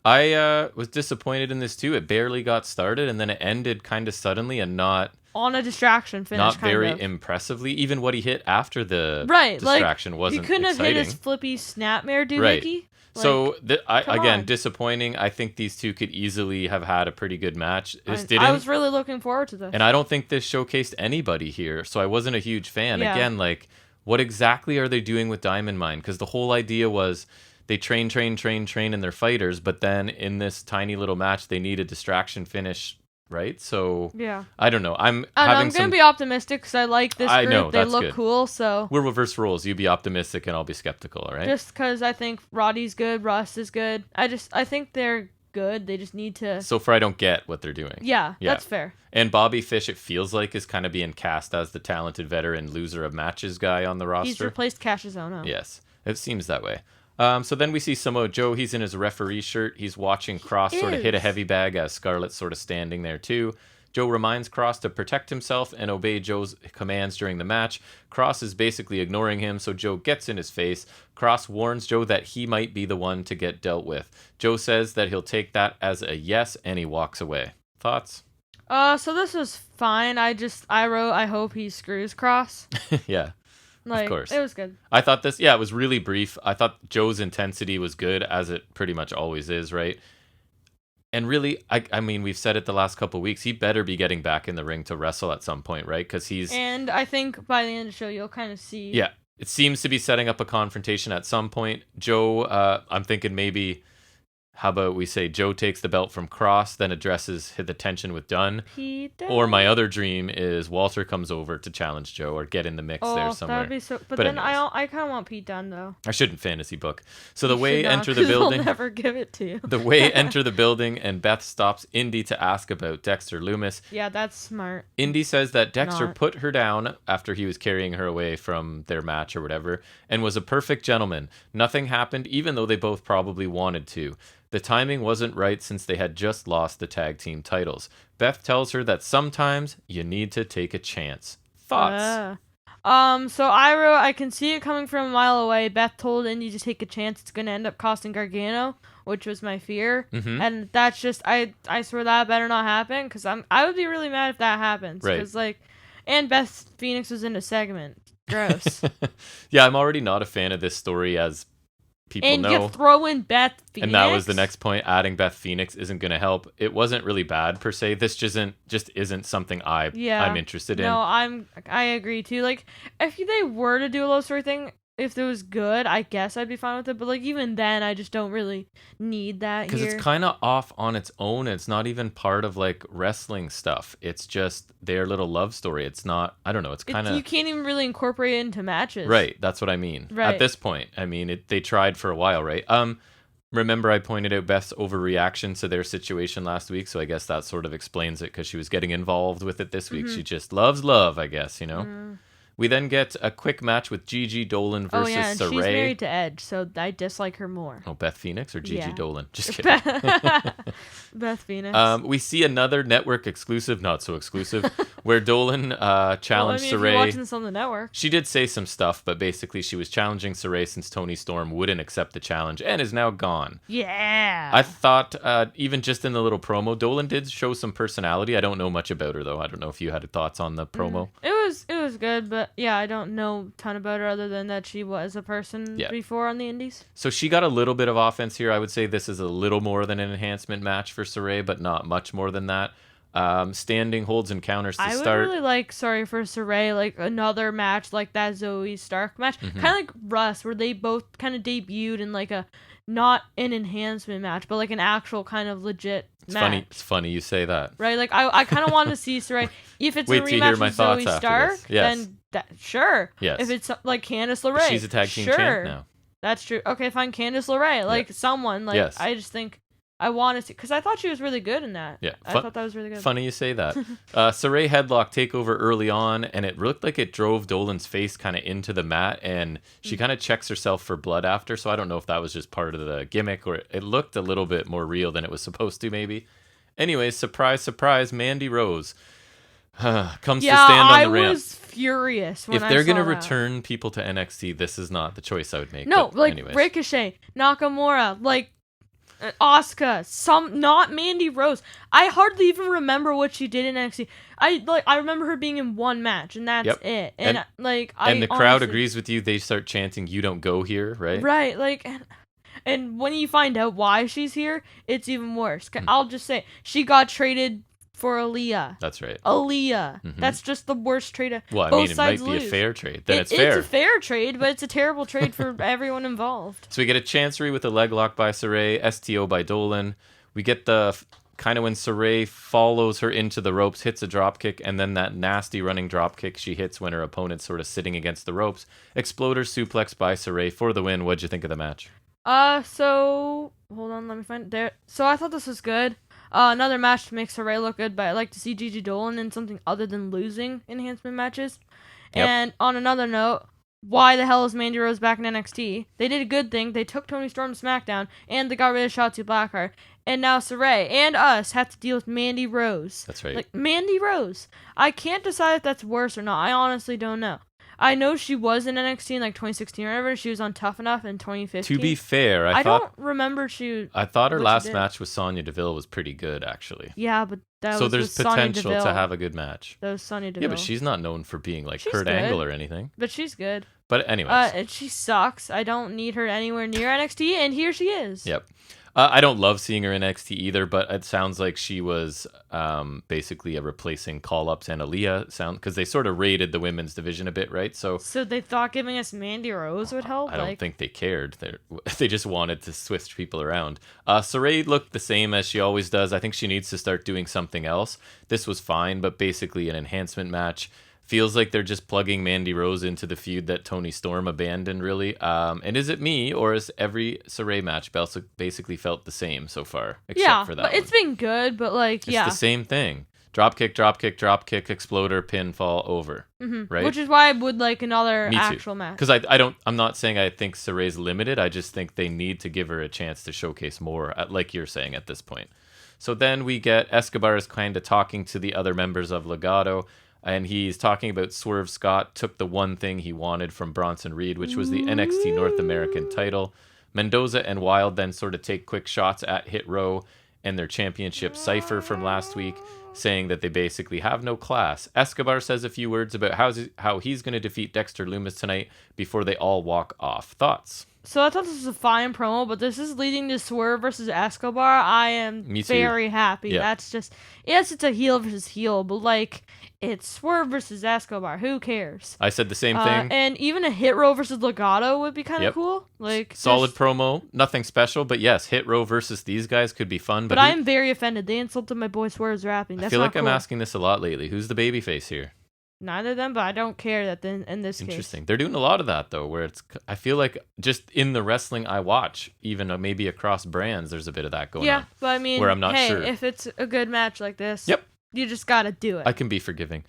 I was disappointed in this too. It barely got started, and then it ended kind of suddenly and not on a distraction finish. Not very impressively. Even what he hit after the distraction wasn't. He couldn't exciting. have hit his flippy snapmare doohickey. Right. Like, so again, disappointing. I think these two could easily have had a pretty good match. I was really looking forward to this, and I don't think this showcased anybody here. So I wasn't a huge fan. Yeah. Again, like, what exactly are they doing with Diamond Mine? Because the whole idea was, they train, and they're fighters, but then in this tiny little match, they need a distraction finish, right? So, yeah. I don't know. I'm going to be optimistic because I like this group. I know, they look good. Cool, so. We'll reverse roles. You be optimistic and I'll be skeptical, all right? Just because I think Roddy's good, Russ is good. I think they're good. They just need to. So far, I don't get what they're doing. Yeah, that's fair. And Bobby Fish, it feels like, is kind of being cast as the talented veteran loser of matches guy on the roster. He's replaced Cassius Ohno. Yes, it seems that way. So then we see Samoa Joe. He's in his referee shirt. He's watching Cross sort of hit a heavy bag as Scarlett's sort of standing there too. Joe reminds Cross to protect himself and obey Joe's commands during the match. Cross is basically ignoring him, so Joe gets in his face. Cross warns Joe that he might be the one to get dealt with. Joe says that he'll take that as a yes, and he walks away. Thoughts? So this was fine. I wrote, I hope he screws Cross. Yeah. Like, of course. It was good. I thought it was really brief. I thought Joe's intensity was good, as it pretty much always is, right? And really, I mean, we've said it the last couple of weeks, he better be getting back in the ring to wrestle at some point, right? Because And I think by the end of the show, you'll kind of see. Yeah, it seems to be setting up a confrontation at some point. Joe, I'm thinking maybe, how about we say Joe takes the belt from Cross, then addresses the tension with Dunn. Or my other dream is Walter comes over to challenge Joe or get in the mix there somewhere. That'd be so. But then I kind of want Pete Dunne though. I shouldn't fantasy book. So the way enter the building, I'll never give it to you. The way enter the building, and Beth stops Indy to ask about Dexter Loomis. Yeah, that's smart. Indy says that Dexter put her down after he was carrying her away from their match or whatever, and was a perfect gentleman. Nothing happened, even though they both probably wanted to. The timing wasn't right since they had just lost the tag team titles. Beth tells her that sometimes you need to take a chance. Thoughts? So I wrote, I can see it coming from a mile away. Beth told Indy to take a chance. It's going to end up costing Gargano, which was my fear. Mm-hmm. And that's just, I swear that better not happen, because I would be really mad if that happens. Right. Because, like, and Beth Phoenix was in a segment. Gross. Yeah, I'm already not a fan of this story as people know. And you throw in Beth Phoenix. And that was the next point. Adding Beth Phoenix isn't going to help. It wasn't really bad per se. This just isn't something I'm interested in. No, I agree too. Like, if they were to do a love story thing, if it was good, I guess I'd be fine with it. But like even then, I just don't really need that because it's kind of off on its own. It's not even part of like wrestling stuff. It's just their little love story. It's not. I don't know. It's kind of you can't even really incorporate it into matches. Right. That's what I mean. Right. At this point, I mean, they tried for a while, right? Remember I pointed out Beth's overreaction to their situation last week, so I guess that sort of explains it because she was getting involved with it this week. She just loves love, I guess, you know. We then get a quick match with Gigi Dolan versus and Saray. She's married to Edge, so I dislike her more. Oh, Beth Phoenix or Gigi Dolan? Just kidding. Beth Phoenix. We see another network exclusive, not so exclusive, where Dolan challenged Saray. If you're watching this on the network. She did say some stuff, but basically she was challenging Saray since Toni Storm wouldn't accept the challenge and is now gone. Yeah. I thought, even just in the little promo, Dolan did show some personality. I don't know much about her, though. I don't know if you had thoughts on the promo. It was good, but yeah, I don't know a ton about her other than that she was a person before on the indies. So she got a little bit of offense here. I would say this is a little more than an enhancement match for Saray, but not much more than that. Standing holds and counters to start. I would really like, for Saray, like another match like that Zoe Stark match. Kind of like Russ, where they both kind of debuted in like a, not an enhancement match, but like an actual kind of legit match. It's funny you say that. Right? Like I kind of want to see Saray. If it's a rematch with Zoe Stark, then sure. Yes. If it's like Candice LeRae, she's a tag team champ now. That's true. Okay, fine, Candice LeRae, like someone. Like I just think I want to see, because I thought she was really good in that. Yeah, I thought that was really good. Funny you say that. Saray headlock takeover early on, and it looked like it drove Dolan's face kind of into the mat, and she kind of checks herself for blood after. So I don't know if that was just part of the gimmick, or it looked a little bit more real than it was supposed to, maybe. Anyways, surprise, surprise, Mandy Rose comes to stand on the ramp. I was furious when if they're going to return people to NXT, this is not the choice I would make. No, but like anyways. Ricochet, Nakamura, like Asuka, not Mandy Rose. I hardly even remember what she did in NXT. I remember her being in one match, and that's it. And the crowd agrees with you. They start chanting, "You don't go here," right? Right, like. And when you find out why she's here, it's even worse. I'll just say, she got traded for Aaliyah. That's right. Aaliyah. That's just the worst trade. Well, I mean, it might be a fair trade. Then it's fair. It's a fair trade, but it's a terrible trade for everyone involved. So we get a chancery with a leg lock by Saray, STO by Dolan. We get the kind of when Saray follows her into the ropes, hits a drop kick, and then that nasty running drop kick she hits when her opponent's sort of sitting against the ropes. Exploder suplex by Saray for the win. What'd you think of the match? So hold on, let me find it there. So I thought this was good. Another match to make Saray look good, but I like to see Gigi Dolan in something other than losing enhancement matches. Yep. And on another note, why the hell is Mandy Rose back in NXT? They did a good thing. They took Toni Storm to SmackDown, and they got rid of Shotzi Blackheart. And now Saray and us have to deal with Mandy Rose. That's right. Like, Mandy Rose. I can't decide if that's worse or not. I honestly don't know. I know she was in NXT in like 2016 or whatever. She was on Tough Enough in 2015. To be fair, I don't remember I thought her last match with Sonya Deville was pretty good, actually. Yeah, but so there's potential to have a good match. That was Sonya Deville. Yeah, but she's not known for being like Kurt Angle or anything. But she's good. But anyways. She sucks. I don't need her anywhere near NXT, and here she is. Yep. I don't love seeing her in NXT either, but it sounds like she was basically replacing call-ups and Aaliyah, because they sort of raided the women's division a bit, right? So they thought giving us Mandy Rose would help? I don't think they cared. They just wanted to switch people around. Saray looked the same as she always does. I think she needs to start doing something else. This was fine, but basically an enhancement match. Feels like they're just plugging Mandy Rose into the feud that Toni Storm abandoned, really. And is it me, or is every Saray match basically felt the same so far? Except for that but it's been good, but it's the same thing. Drop kick, exploder, pinfall, over. Right? Which is why I would like another actual match. Because I'm not saying I think Saray's limited. I just think they need to give her a chance to showcase more, like you're saying at this point. So then we get Escobar is kind of talking to the other members of Legado. And he's talking about Swerve Scott took the one thing he wanted from Bronson Reed, which was the NXT North American title. Mendoza and Wilde then sort of take quick shots at Hit Row and their championship cipher from last week. saying that they basically have no class. Escobar says a few words about how he's going to defeat Dexter Lumis tonight before they all walk off. Thoughts? So I thought this was a fine promo, but this is leading to Swerve versus Escobar. I am very happy. Yeah. That's just, yes, it's a heel versus heel, but like, it's Swerve versus Escobar. Who cares? I said the same thing. And even a Hit Row versus Legato would be kind of cool. Like, solid promo, nothing special, but yes, Hit Row versus these guys could be fun. But I am very offended. They insulted my boy Swerve's rapping. That's I feel like cool. I'm asking this a lot lately. Who's the babyface here? Neither of them, but I don't care that in this case. Interesting. They're doing a lot of that, though, where I feel like just in the wrestling I watch, even maybe across brands, there's a bit of that going on. Yeah, but I mean, where I'm not sure. If it's a good match like this, yep, you just got to do it. I can be forgiving.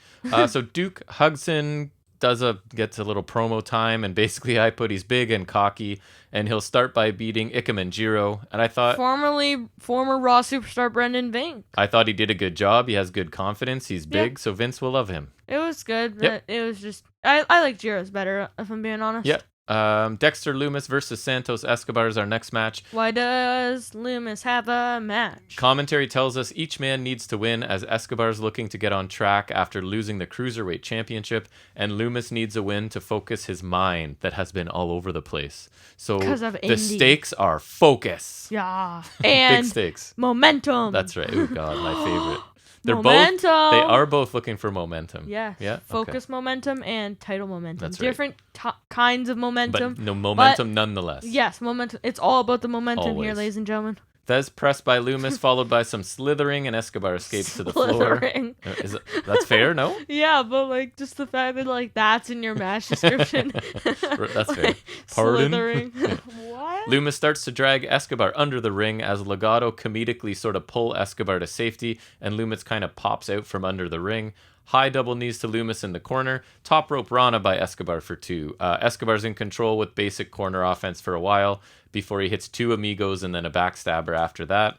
So Duke Hudson gets a little promo time, and basically I put he's big and cocky, and he'll start by beating Ikemen Jiro. And I thought former Raw superstar Brendan Vink. I thought he did a good job. He has good confidence. He's big, so Vince will love him. It was good, but it was just I like Jiro's better, if I'm being honest. Yep. Dexter Lumis versus Santos Escobar is our next match. Why does Lumis have a match? Commentary tells us each man needs to win, as Escobar's looking to get on track after losing the Cruiserweight Championship, and Lumis needs a win to focus his mind that has been all over the place. So the stakes are focus. Yeah. And big stakes. Momentum. That's right. Oh God, my favorite. They are both looking for momentum. Yeah. Yeah. Focus momentum and title momentum. That's right. Different kinds of momentum. But no momentum nonetheless. Yes, momentum. It's all about the momentum Always. here, ladies and gentlemen. Fez pressed by Lumis, followed by some slithering, and Escobar escapes to the floor. That's fair, no? Yeah, but like just the fact that like that's in your match description. That's fair. Pardon? Slithering. What? Lumis starts to drag Escobar under the ring as Legato comedically sort of pull Escobar to safety, and Lumis kind of pops out from under the ring. High double knees to Lumis in the corner. Top rope Rana by Escobar for 2. Escobar's in control with basic corner offense for a while before he hits 2 amigos and then a backstabber after that.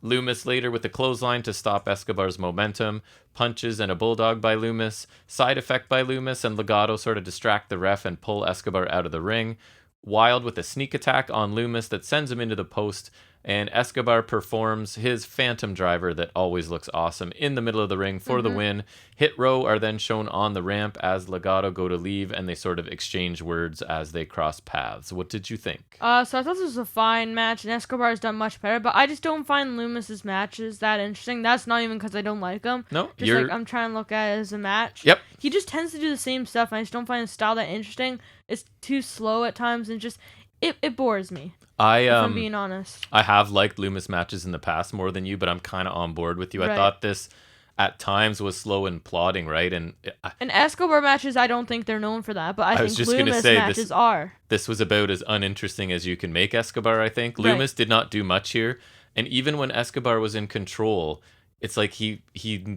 Lumis later with a clothesline to stop Escobar's momentum. Punches and a bulldog by Lumis. Side effect by Lumis, and Legato sort of distract the ref and pull Escobar out of the ring. Wild with a sneak attack on Lumis that sends him into the post, and Escobar performs his phantom driver that always looks awesome in the middle of the ring for the win. Hit Row are then shown on the ramp as Legato go to leave, and they sort of exchange words as they cross paths. What did you think? So I thought this was a fine match, and Escobar's done much better, but I just don't find Lumis's matches that interesting. That's not even because I don't like him. No, like I'm trying to look at it as a match. Yep. He just tends to do the same stuff, and I just don't find his style that interesting. It's too slow at times, and just it bores me. If I'm being honest. I have liked Lumis matches in the past more than you, but I'm kind of on board with you. Right. I thought this at times was slow and plodding, right? And Escobar matches, I don't think they're known for that, but I think Lumis matches are. This was about as uninteresting as you can make Escobar, I think. Right. Lumis did not do much here, and even when Escobar was in control, it's like he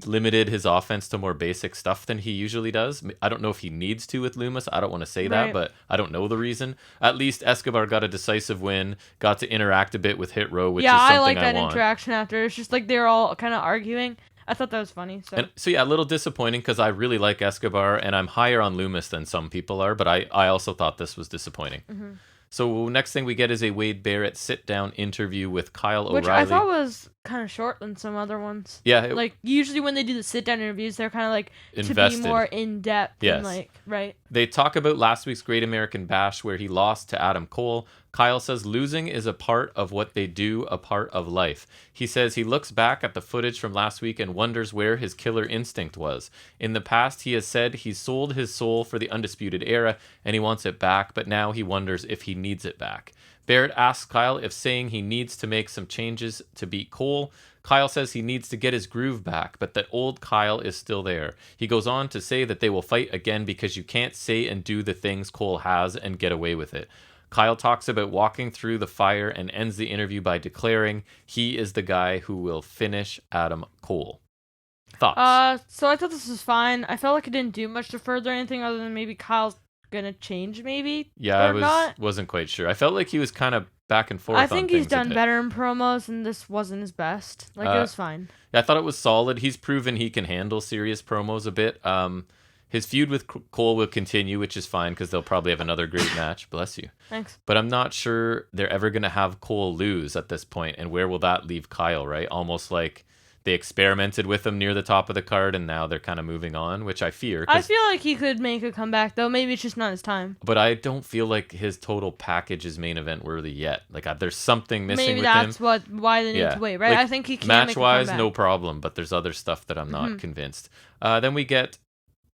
limited his offense to more basic stuff than he usually does. I don't know if he needs to with Lumis. I don't want to say that, but I don't know the reason. At least Escobar got a decisive win, got to interact a bit with Hit Row, which is something I want. Yeah, I like that interaction after. It's just like they're all kind of arguing. I thought that was funny. So yeah, a little disappointing because I really like Escobar, and I'm higher on Lumis than some people are, but I also thought this was disappointing. Mm-hmm. So next thing we get is a Wade Barrett sit-down interview with Kyle O'Reilly. Which I thought was kind of short than some other ones. Yeah. Like, usually when they do the sit-down interviews, they're kind of like, invested. To be more in-depth. Yes. And like, right? They talk about last week's Great American Bash where he lost to Adam Cole. Kyle says losing is a part of what they do, a part of life. He says he looks back at the footage from last week and wonders where his killer instinct was. In the past, he has said he sold his soul for the Undisputed Era and he wants it back, but now he wonders if he needs it back. Barrett asks Kyle if saying he needs to make some changes to beat Cole. Kyle says he needs to get his groove back, but that old Kyle is still there. He goes on to say that they will fight again because you can't say and do the things Cole has and get away with it. Kyle talks about walking through the fire and ends the interview by declaring he is the guy who will finish Adam Cole. Thoughts? So I thought this was fine. I felt like it didn't do much to further anything other than maybe Kyle's gonna change, maybe. Yeah, I wasn't quite sure. I felt like he was kind of back and forth. I think he's done better in promos, and this wasn't his best. Like it was fine. Yeah, I thought it was solid. He's proven he can handle serious promos a bit. His feud with Cole will continue, which is fine because they'll probably have another great match. Bless you. Thanks. But I'm not sure they're ever going to have Cole lose at this point, and where will that leave Kyle, right? Almost like they experimented with him near the top of the card, and now they're kind of moving on, which I fear. I feel like he could make a comeback, though. Maybe it's just not his time. But I don't feel like his total package is main event worthy yet. Like, there's something missing Maybe with him. Maybe that's why they need to wait, right? Like, I think he can make a comeback. Match-wise, no problem, but there's other stuff that I'm not convinced. Then we get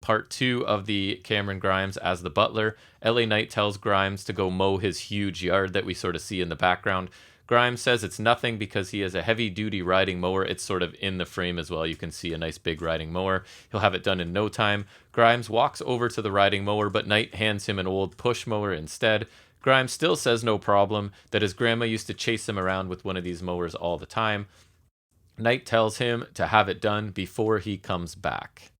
part 2 of the Cameron Grimes as the butler. LA Knight tells Grimes to go mow his huge yard that we sort of see in the background. Grimes says it's nothing because he has a heavy-duty riding mower. It's sort of in the frame as well. You can see a nice big riding mower. He'll have it done in no time. Grimes walks over to the riding mower, but Knight hands him an old push mower instead. Grimes still says no problem, that his grandma used to chase him around with one of these mowers all the time. Knight tells him to have it done before he comes back.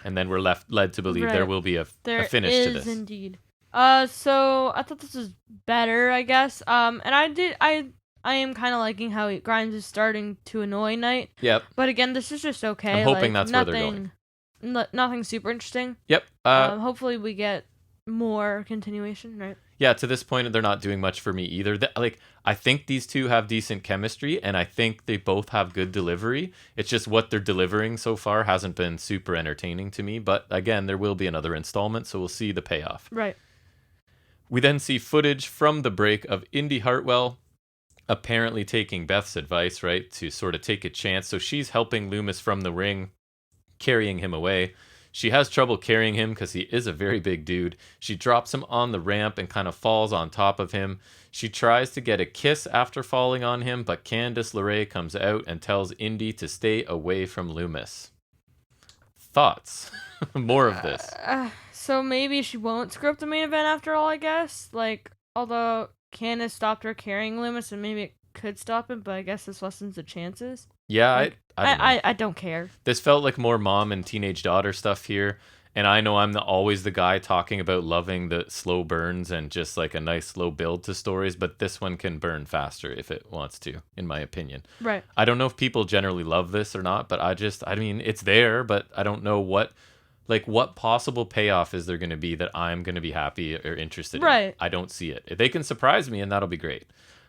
And then we're led to believe there will be a finish to this. There is indeed. So I thought this was better, I guess. And I am kind of liking how Grimes is starting to annoy Knight. Yep. But again, this is just okay. I'm hoping that's where they're going. Nothing super interesting. Yep. Hopefully we get more continuation, right? Yeah, to this point, they're not doing much for me either. I think these two have decent chemistry, and I think they both have good delivery. It's just what they're delivering so far hasn't been super entertaining to me. But again, there will be another installment, so we'll see the payoff. Right. We then see footage from the break of Indy Hartwell apparently taking Beth's advice, right, to sort of take a chance. So she's helping Loomis from the ring, carrying him away. She has trouble carrying him because he is a very big dude. She drops him on the ramp and kind of falls on top of him. She tries to get a kiss after falling on him, but Candice LeRae comes out and tells Indy to stay away from Loomis. Thoughts? More of this. So maybe she won't screw up the main event after all, I guess? Although Candice stopped her carrying Loomis, and maybe it could stop him, but I guess this lessens the chances. Yeah, I don't care. This felt like more mom and teenage daughter stuff here, and I know I'm always the guy talking about loving the slow burns and just like a nice slow build to stories, but this one can burn faster if it wants to, in my opinion. Right. I don't know if people generally love this or not, but I mean, it's there, but I don't know what possible payoff is there going to be that I'm going to be happy or interested in. I don't see it. They can surprise me, and that'll be great.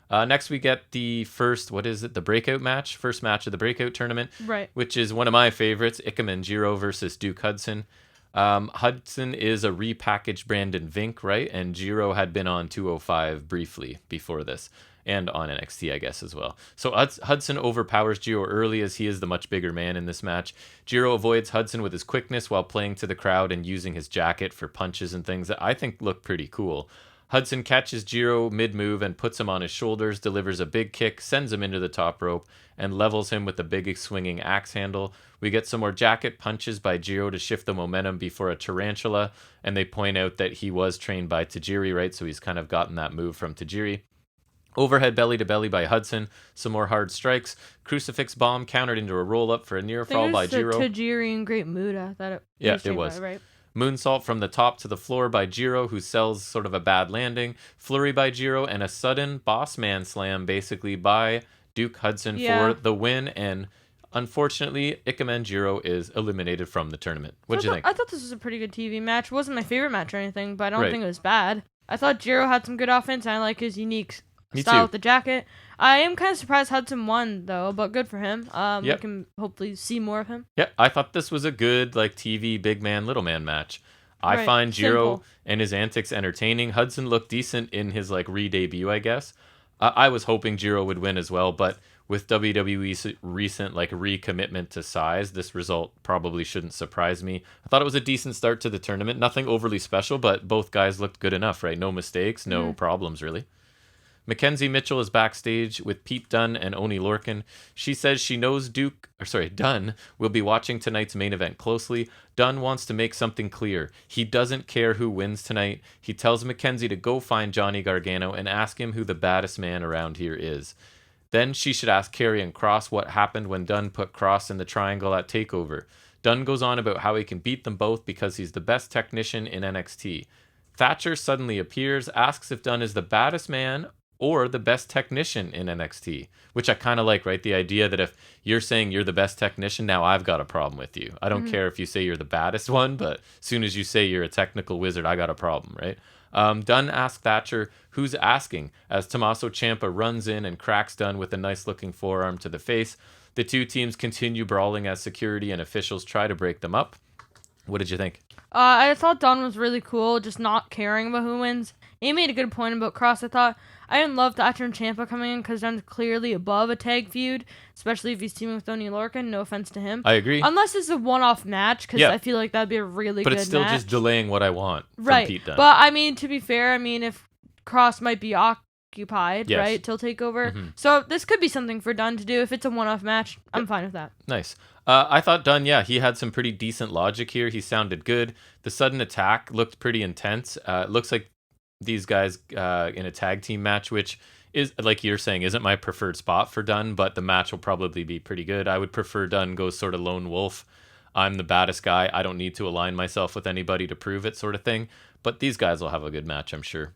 Next, we get the first, the breakout match? First match of the breakout tournament. Right. Which is one of my favorites, Ikemen Jiro versus Duke Hudson. Hudson is a repackaged Brandon Vink, right? And Jiro had been on 205 briefly before this. And on NXT, I guess, as well. So Hudson overpowers Jiro early as he is the much bigger man in this match. Jiro avoids Hudson with his quickness while playing to the crowd and using his jacket for punches and things that I think look pretty cool. Hudson catches Jiro mid-move and puts him on his shoulders, delivers a big kick, sends him into the top rope, and levels him with a big swinging axe handle. We get some more jacket punches by Jiro to shift the momentum before a tarantula, and they point out that he was trained by Tajiri, right? So he's kind of gotten that move from Tajiri. Overhead belly-to-belly by Hudson. Some more hard strikes. Crucifix bomb countered into a roll-up for a near fall by Jiro. Tajiri in great mood. I thought it was. Right? Moonsault from the top to the floor by Jiro, who sells sort of a bad landing. Flurry by Jiro, and a sudden boss man slam, basically, by Duke Hudson for the win. And unfortunately, Ikemen Jiro is eliminated from the tournament. What did you think? I thought this was a pretty good TV match. It wasn't my favorite match or anything, but I don't think it was bad. I thought Jiro had some good offense, and I like his unique style with the jacket. I am kind of surprised Hudson won, though, but good for him. We can hopefully see more of him. Yeah, I thought this was a good TV big man, little man match. I find Jiro and his antics entertaining. Hudson looked decent in his re-debut, I guess. I was hoping Jiro would win as well, but with WWE's recent recommitment to size, this result probably shouldn't surprise me. I thought it was a decent start to the tournament. Nothing overly special, but both guys looked good enough, right? No mistakes, no problems, really. Mackenzie Mitchell is backstage with Pete Dunne and Oni Lorcan. She says she knows Dunne will be watching tonight's main event closely. Dunne wants to make something clear. He doesn't care who wins tonight. He tells Mackenzie to go find Johnny Gargano and ask him who the baddest man around here is. Then she should ask Karrion Kross what happened when Dunne put Kross in the triangle at TakeOver. Dunne goes on about how he can beat them both because he's the best technician in NXT. Thatcher suddenly appears, asks if Dunne is the baddest man or the best technician in NXT, which I kind of like, right? The idea that if you're saying you're the best technician, now I've got a problem with you. I don't care if you say you're the baddest one, but as soon as you say you're a technical wizard, I got a problem, right? Dunne asks Thatcher who's asking as Tommaso Ciampa runs in and cracks Dunne with a nice-looking forearm to the face. The two teams continue brawling as security and officials try to break them up. What did you think? I thought Dunn was really cool, just not caring about who wins. He made a good point about Cross. I didn't love Thatcher and Ciampa coming in because Dunn's clearly above a tag feud, especially if he's teaming with Oney Lorcan. No offense to him. I agree. Unless it's a one-off match, because I feel like that'd be a really good match. But it's still just delaying what I want from Pete Dunne. But, I mean, to be fair, if Cross might be occupied, right, till TakeOver. Mm-hmm. So this could be something for Dunn to do. If it's a one-off match, I'm fine with that. Nice. I thought Dunn, he had some pretty decent logic here. He sounded good. The sudden attack looked pretty intense. It looks like these guys in a tag team match, which is, like you're saying, isn't my preferred spot for Dunn, but the match will probably be pretty good. I would prefer Dunn goes sort of lone wolf. I'm the baddest guy. I don't need to align myself with anybody to prove it sort of thing. But these guys will have a good match, I'm sure.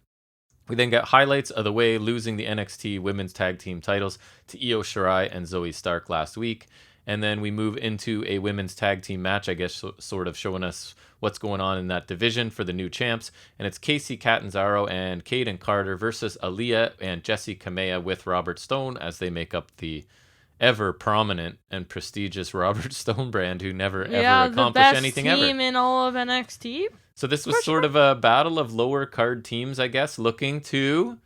We then get highlights of the way losing the NXT women's tag team titles to Io Shirai and Zoe Stark last week. And then we move into a women's tag team match, I guess, sort of showing us what's going on in that division for the new champs. And it's Casey Catanzaro and Kaden Carter versus Aaliyah and Jessie Kamea with Robert Stone as they make up the ever prominent and prestigious Robert Stone brand who never ever accomplished anything ever. The best team in all of NXT. So this was sort of a battle of lower card teams, I guess, looking to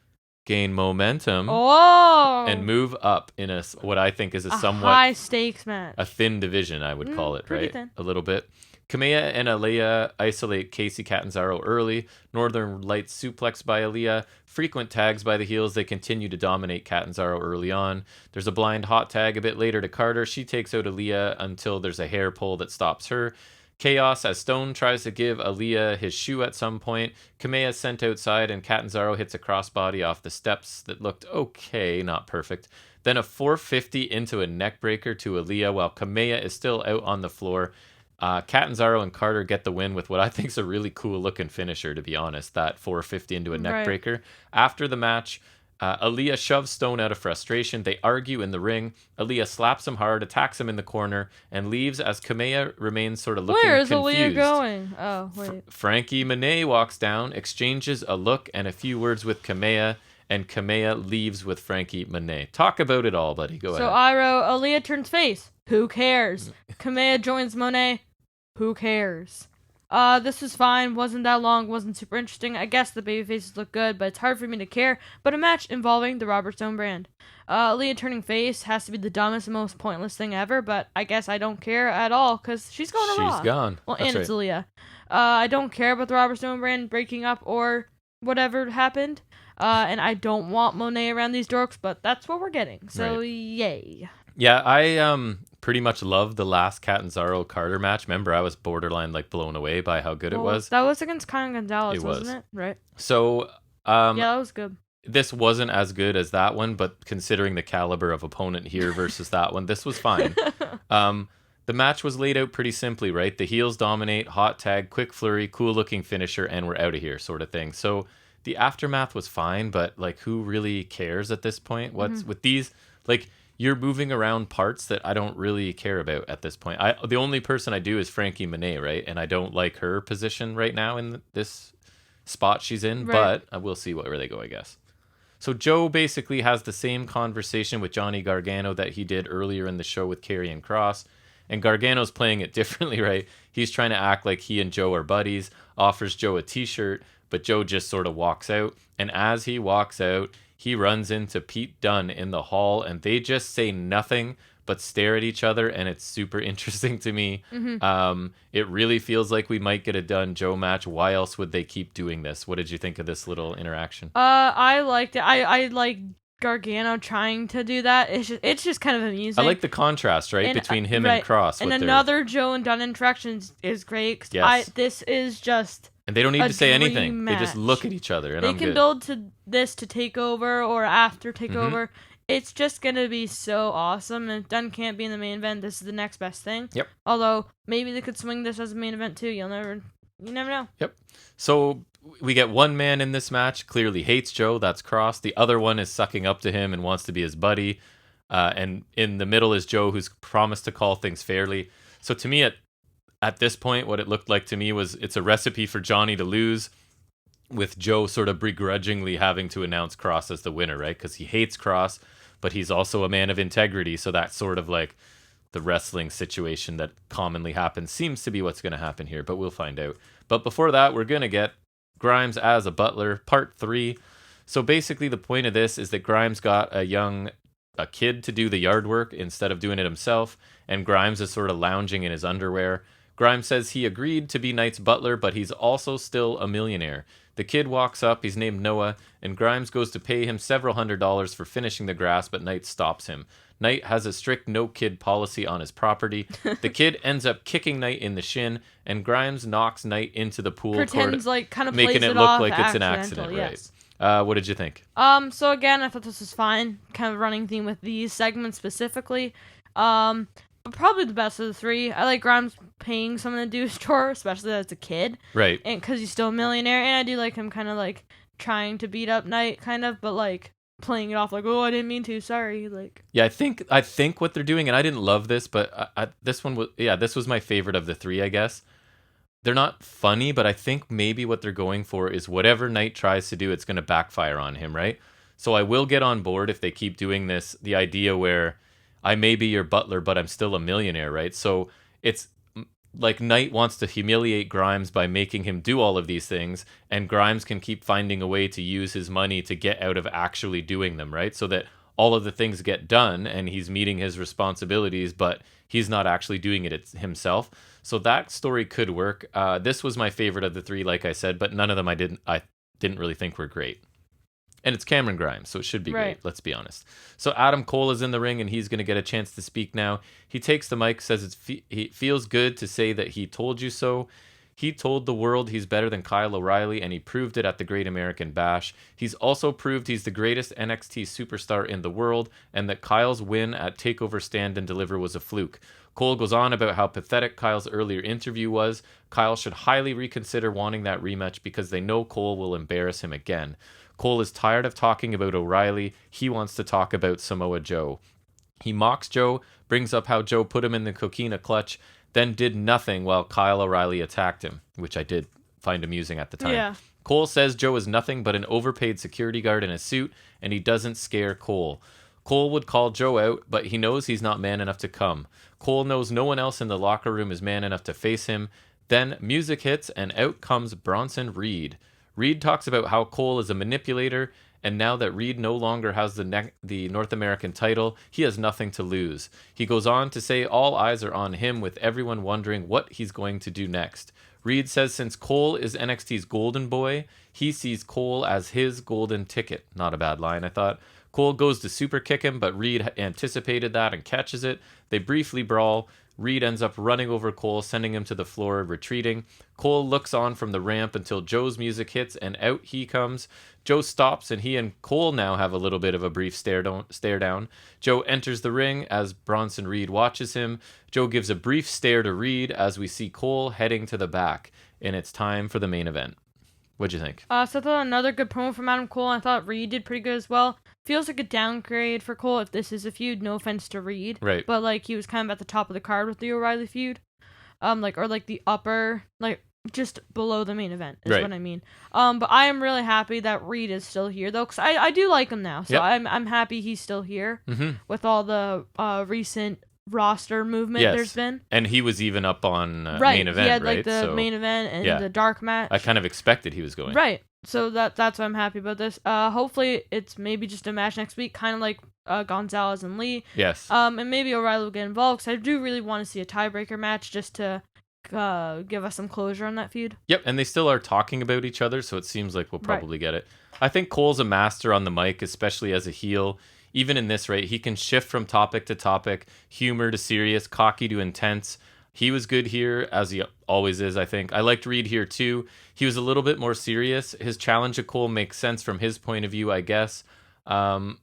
gain momentum and move up in what I think is a somewhat high stakes match, a thin division, I would call it, right? Thin. A little bit. Kamea and Aaliyah isolate Casey Catanzaro early. Northern Lights suplex by Aaliyah. Frequent tags by the heels. They continue to dominate Catanzaro early on. There's a blind hot tag a bit later to Carter. She takes out Aaliyah until there's a hair pull that stops her. Chaos as Stone tries to give Aaliyah his shoe at some point. Kamea is sent outside and Catanzaro hits a crossbody off the steps that looked okay, not perfect. Then a 450 into a neckbreaker to Aaliyah while Kamea is still out on the floor. Catanzaro and Carter get the win with what I think is a really cool looking finisher, to be honest, that 450 into a neckbreaker. Right. After the match, Aaliyah shoves Stone out of frustration. They argue in the ring. Aaliyah slaps him hard, attacks him in the corner, and leaves as Kamea remains sort of looking confused. Where is Aaliyah going? Oh, wait. Frankie Monet walks down, exchanges a look and a few words with Kamea, and Kamea leaves with Frankie Monet. Talk about it all, buddy. Go ahead. So I wrote, Aaliyah turns face. Who cares? Kamea joins Monet. Who cares? This was fine, wasn't that long, wasn't super interesting. I guess the babyfaces look good, but it's hard for me to care. But a match involving the Robert Stone brand. Aaliyah turning face has to be the dumbest and most pointless thing ever, but I guess I don't care at all, because she's going to Raw. She's gone. Well, that's and it's Aaliyah. I don't care about the Robert Stone brand breaking up or whatever happened. And I don't want Monet around these dorks, but that's what we're getting. So, yay. Yeah, I pretty much loved the last Catanzaro Carter match. Remember, I was borderline blown away by how good it was. That was against Kyle Gonzalez, wasn't it? Right. So, yeah, that was good. This wasn't as good as that one, but considering the caliber of opponent here versus that one, this was fine. The match was laid out pretty simply, right? The heels dominate, hot tag, quick flurry, cool looking finisher, and we're out of here, sort of thing. So the aftermath was fine, but who really cares at this point? What's with these you're moving around parts that I don't really care about at this point. The only person I do is Frankie Monet, right? And I don't like her position right now in this spot she's in, but I will see where they go, I guess. So Joe basically has the same conversation with Johnny Gargano that he did earlier in the show with Karrion Kross. And Gargano's playing it differently, right? He's trying to act like he and Joe are buddies, offers Joe a t-shirt, but Joe just sort of walks out. And as he walks out, he runs into Pete Dunne in the hall, and they just say nothing but stare at each other, and it's super interesting to me. It really feels like we might get a Dunne Joe match. Why else would they keep doing this? What did you think of this little interaction? I liked it. I like Gargano trying to do that. It's just kind of amusing. I like the contrast, right, between him and Kross. And another Joe and Dunne interaction is great. Yes. This is just... And they don't need to say anything. Match. They just look at each other, and they can build to this to TakeOver or after TakeOver. It's just going to be so awesome. And if Dunne can't be in the main event, this is the next best thing. Yep. Although, maybe they could swing this as a main event, too. You never know. Yep. So, we get one man in this match, clearly hates Joe. That's Kross. The other one is sucking up to him and wants to be his buddy. And in the middle is Joe, who's promised to call things fairly. So, to me, at this point, what it looked like to me was it's a recipe for Johnny to lose, with Joe sort of begrudgingly having to announce Kross as the winner, right? Because he hates Kross, but he's also a man of integrity. So that's sort of like the wrestling situation that commonly happens seems to be what's going to happen here, but we'll find out. But before that, we're going to get Grimes as a butler, part 3. So basically the point of this is that Grimes got a kid to do the yard work instead of doing it himself, and Grimes is sort of lounging in his underwear. Grimes says he agreed to be Knight's butler, but he's also still a millionaire. The kid walks up, he's named Noah, and Grimes goes to pay him several $100s for finishing the grass, but Knight stops him. Knight has a strict no-kid policy on his property. The kid ends up kicking Knight in the shin, and Grimes knocks Knight into the pool. Pretends like kind of making plays it look like it's an accident, yes. Right? What did you think? So again, I thought this was fine. Kind of running theme with these segments specifically. But probably the best of the 3. I like Grimes paying someone to do his chore, especially as a kid. Right. And because he's still a millionaire, and I do like him kind of like trying to beat up Knight, kind of, but like playing it off like, oh, I didn't mean to, sorry. Like, yeah, I think what they're doing, and I didn't love this, but this was my favorite of the 3, I guess. They're not funny, but I think maybe what they're going for is whatever Knight tries to do, it's going to backfire on him, right? So I will get on board if they keep doing this, the idea where I may be your butler, but I'm still a millionaire, right? So it's like Knight wants to humiliate Grimes by making him do all of these things, and Grimes can keep finding a way to use his money to get out of actually doing them, right? So that all of the things get done and he's meeting his responsibilities, but he's not actually doing it himself. So that story could work. This was my favorite of the 3, like I said, but none of them I didn't really think were great. And it's Cameron Grimes, so it should be great, let's be honest. So Adam Cole is in the ring, and he's going to get a chance to speak now. He takes the mic, says he feels good to say that he told you so. He told the world he's better than Kyle O'Reilly, and he proved it at the Great American Bash. He's also proved he's the greatest NXT superstar in the world, and that Kyle's win at TakeOver Stand and Deliver was a fluke. Cole goes on about how pathetic Kyle's earlier interview was. Kyle should highly reconsider wanting that rematch because they know Cole will embarrass him again. Cole is tired of talking about O'Reilly. He wants to talk about Samoa Joe. He mocks Joe, brings up how Joe put him in the coquina clutch, then did nothing while Kyle O'Reilly attacked him, which I did find amusing at the time. Yeah. Cole says Joe is nothing but an overpaid security guard in a suit, and he doesn't scare Cole. Cole would call Joe out, but he knows he's not man enough to come. Cole knows no one else in the locker room is man enough to face him. Then music hits, and out comes Bronson Reed. Reed talks about how Cole is a manipulator, and now that Reed no longer has the North American title, he has nothing to lose. He goes on to say all eyes are on him, with everyone wondering what he's going to do next. Reed says since Cole is NXT's golden boy, he sees Cole as his golden ticket. Not a bad line, I thought. Cole goes to super kick him, but Reed anticipated that and catches it. They briefly brawl. Reed ends up running over Cole, sending him to the floor, retreating. Cole looks on from the ramp until Joe's music hits, and out he comes. Joe stops, and he and Cole now have a little bit of a brief stare down. Joe enters the ring as Bronson Reed watches him. Joe gives a brief stare to Reed as we see Cole heading to the back, and it's time for the main event. What'd you think? So I thought another good promo from Adam Cole. I thought Reed did pretty good as well. Feels like a downgrade for Cole if this is a feud. No offense to Reed, right? But like he was kind of at the top of the card with the O'Reilly feud, like the upper, like just below the main event is what I mean. But I am really happy that Reed is still here though, because I do like him now. So I'm happy he's still here with all the recent roster movement there's been. And he was even up on main event, he had right? Like the main event and the dark match. I kind of expected he was going. Right. So that's why I'm happy about this. Hopefully it's maybe just a match next week, kind of like Gonzalez and Lee. Yes. And maybe O'Reilly will get involved, because I do really want to see a tiebreaker match just to give us some closure on that feud. Yep, and they still are talking about each other, so it seems like we'll probably get it. I think Cole's a master on the mic, especially as a heel. Even in this, right, he can shift from topic to topic, humor to serious, cocky to intense. He was good here, as he always is, I think. I liked Reed here, too. He was a little bit more serious. His challenge of Cole makes sense from his point of view, I guess. A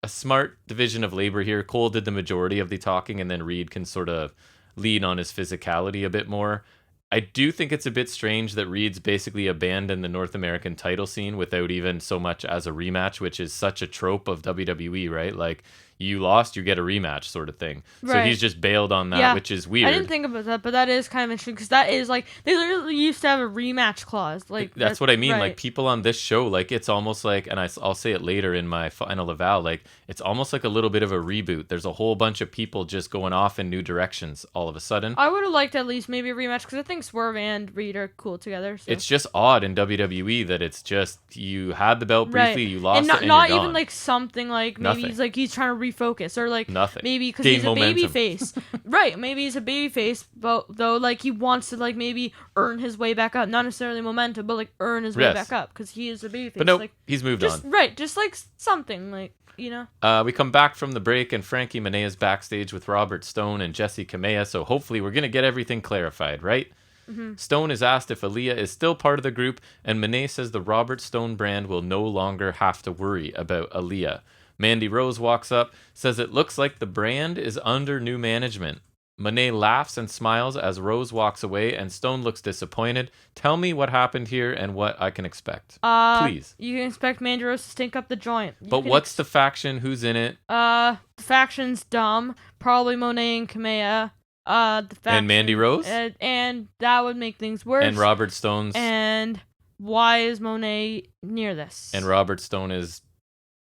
smart division of labor here. Cole did the majority of the talking, and then Reed can sort of lean on his physicality a bit more. I do think it's a bit strange that Reed's basically abandoned the North American title scene without even so much as a rematch, which is such a trope of WWE, right? Like, you lost, you get a rematch sort of thing. So Right. he's just bailed on that, which is weird. I didn't think about that, but that is kind of interesting because that is like they literally used to have a rematch clause. Like that's what I mean. Right. Like people on this show, like it's almost like, and I'll say it later in my final eval, like it's almost like a little bit of a reboot. There's a whole bunch of people just going off in new directions all of a sudden. I would have liked at least maybe a rematch because I think Swerve and Reed are cool together. So. It's just odd in WWE that it's just you had the belt briefly, you lost and it, and not you're even gone. like something like maybe he's trying to refocus or like nothing. Maybe because Gain he's momentum. a baby face, right? Maybe he's a baby face, but though like he wants to like maybe earn his way back up, not necessarily momentum, but like earn his way back up because he is a baby face. But no, like, he's moved just, on. Right, just like something like. We come back from the break, and Frankie Monet is backstage with Robert Stone and Jesse Kamea, so hopefully we're going to get everything clarified, right? Mm-hmm. Stone is asked if Aaliyah is still part of the group, and Monet says the Robert Stone brand will no longer have to worry about Aaliyah. Mandy Rose walks up, says it looks like the brand is under new management. Monet laughs and smiles as Rose walks away, and Stone looks disappointed. Tell me what happened here and what I can expect. Please. You can expect Mandy Rose to stink up the joint. But what's the faction? Who's in it? The faction's dumb. Probably Monet and Kamea. The faction, and Mandy Rose? And that would make things worse. And Robert Stone's... And why is Monet near this? And Robert Stone is...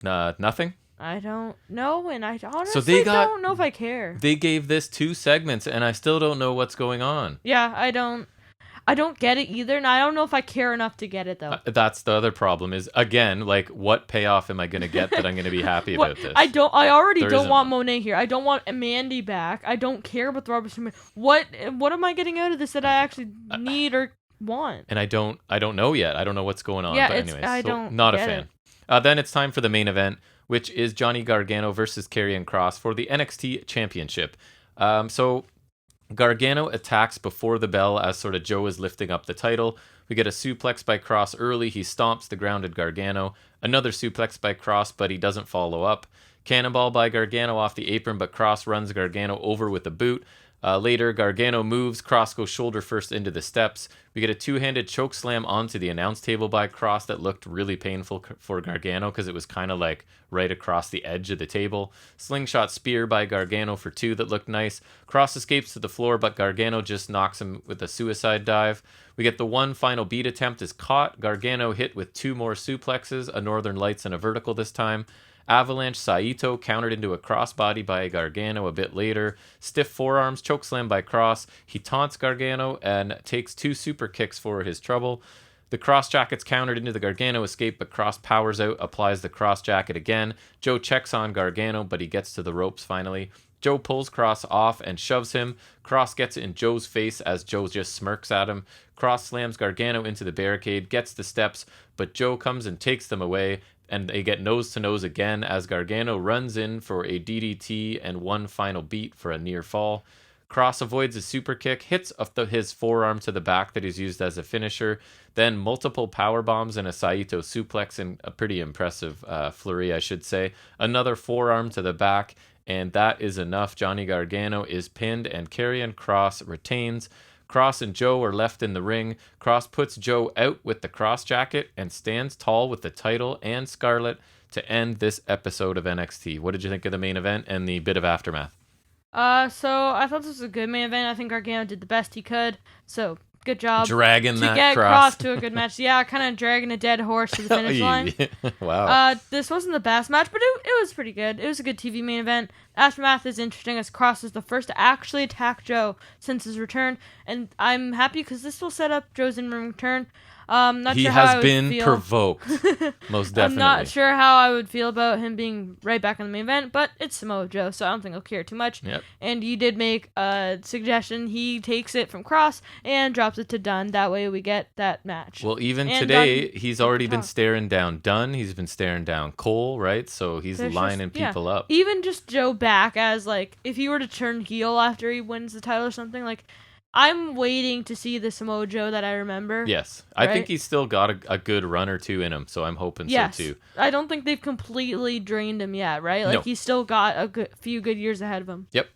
nothing? I don't know, and I honestly don't know if I care. They gave this 2 segments, and I still don't know what's going on. Yeah, I don't get it either, and I don't know if I care enough to get it, though. That's the other problem is, again, like, what payoff am I going to get that I'm going to be happy about this? I already don't want Monet here. I don't want Mandy back. I don't care about the Robert Stone. What am I getting out of this that I actually need or want? And I don't know yet. I don't know what's going on. Yeah, but anyways, I don't not a get fan. It. Then it's time for the main event, which is Johnny Gargano versus Karrion Kross for the NXT Championship. So Gargano attacks before the bell as sort of Joe is lifting up the title. We get a suplex by Kross early. He stomps the grounded Gargano. Another suplex by Kross, but he doesn't follow up. Cannonball by Gargano off the apron, but Kross runs Gargano over with a boot. Later, Gargano moves. Kross goes shoulder first into the steps. We get a 2-handed choke slam onto the announce table by Kross that looked really painful for Gargano because it was kind of like right across the edge of the table. Slingshot spear by Gargano for 2 that looked nice. Kross escapes to the floor, but Gargano just knocks him with a suicide dive. We get the one final beat attempt is caught. Gargano hit with 2 more suplexes, a Northern Lights and a vertical this time. Avalanche Saito countered into a crossbody by Gargano a bit later. Stiff forearms chokeslam by Kross. He taunts Gargano and takes 2 super kicks for his trouble. The cross jacket's countered into the Gargano escape, but Kross powers out, applies the cross jacket again. Joe checks on Gargano, but he gets to the ropes finally. Joe pulls Kross off and shoves him. Kross gets it in Joe's face as Joe just smirks at him. Kross slams Gargano into the barricade, gets the steps, but Joe comes and takes them away. And they get nose-to-nose again as Gargano runs in for a DDT and one final beat for a near fall. Kross avoids a super kick, hits his forearm to the back that he's used as a finisher, then multiple power bombs and a Saito suplex in a pretty impressive flurry, I should say. Another forearm to the back, and that is enough. Johnny Gargano is pinned, and Karrion Kross retains. Kross and Joe are left in the ring. Kross puts Joe out with the cross jacket and stands tall with the title and Scarlett to end this episode of NXT. What did you think of the main event and the bit of aftermath? So I thought this was a good main event. I think Gargano did the best he could. So good job. Dragging to that get cross to a good match. Yeah, kind of dragging a dead horse to the finish line. Wow. This wasn't the best match, but it was pretty good. It was a good TV main event. Aftermath is interesting as Kross is the first to actually attack Joe since his return, and I'm happy because this will set up Joe's in-ring return. Not he sure how I has would been feel. provoked, most definitely. I'm not sure how I would feel about him being right back in the main event, but it's Samoa Joe, so I don't think I'll care too much. Yep. And you did make a suggestion. He takes it from Kross and drops it to Dunn. That way we get that match. Well, even and today, Dunn, he's already been staring down Dunn. He's been staring down Cole, right? So he's lining people up. Even just Joe back as, like, if he were to turn heel after he wins the title or something, like, I'm waiting to see the Samoa Joe that I remember. Yes. Right? I think he's still got a good run or two in him, so I'm hoping so too. I don't think they've completely drained him yet, right? Like, he's still got a few good years ahead of him. Yep.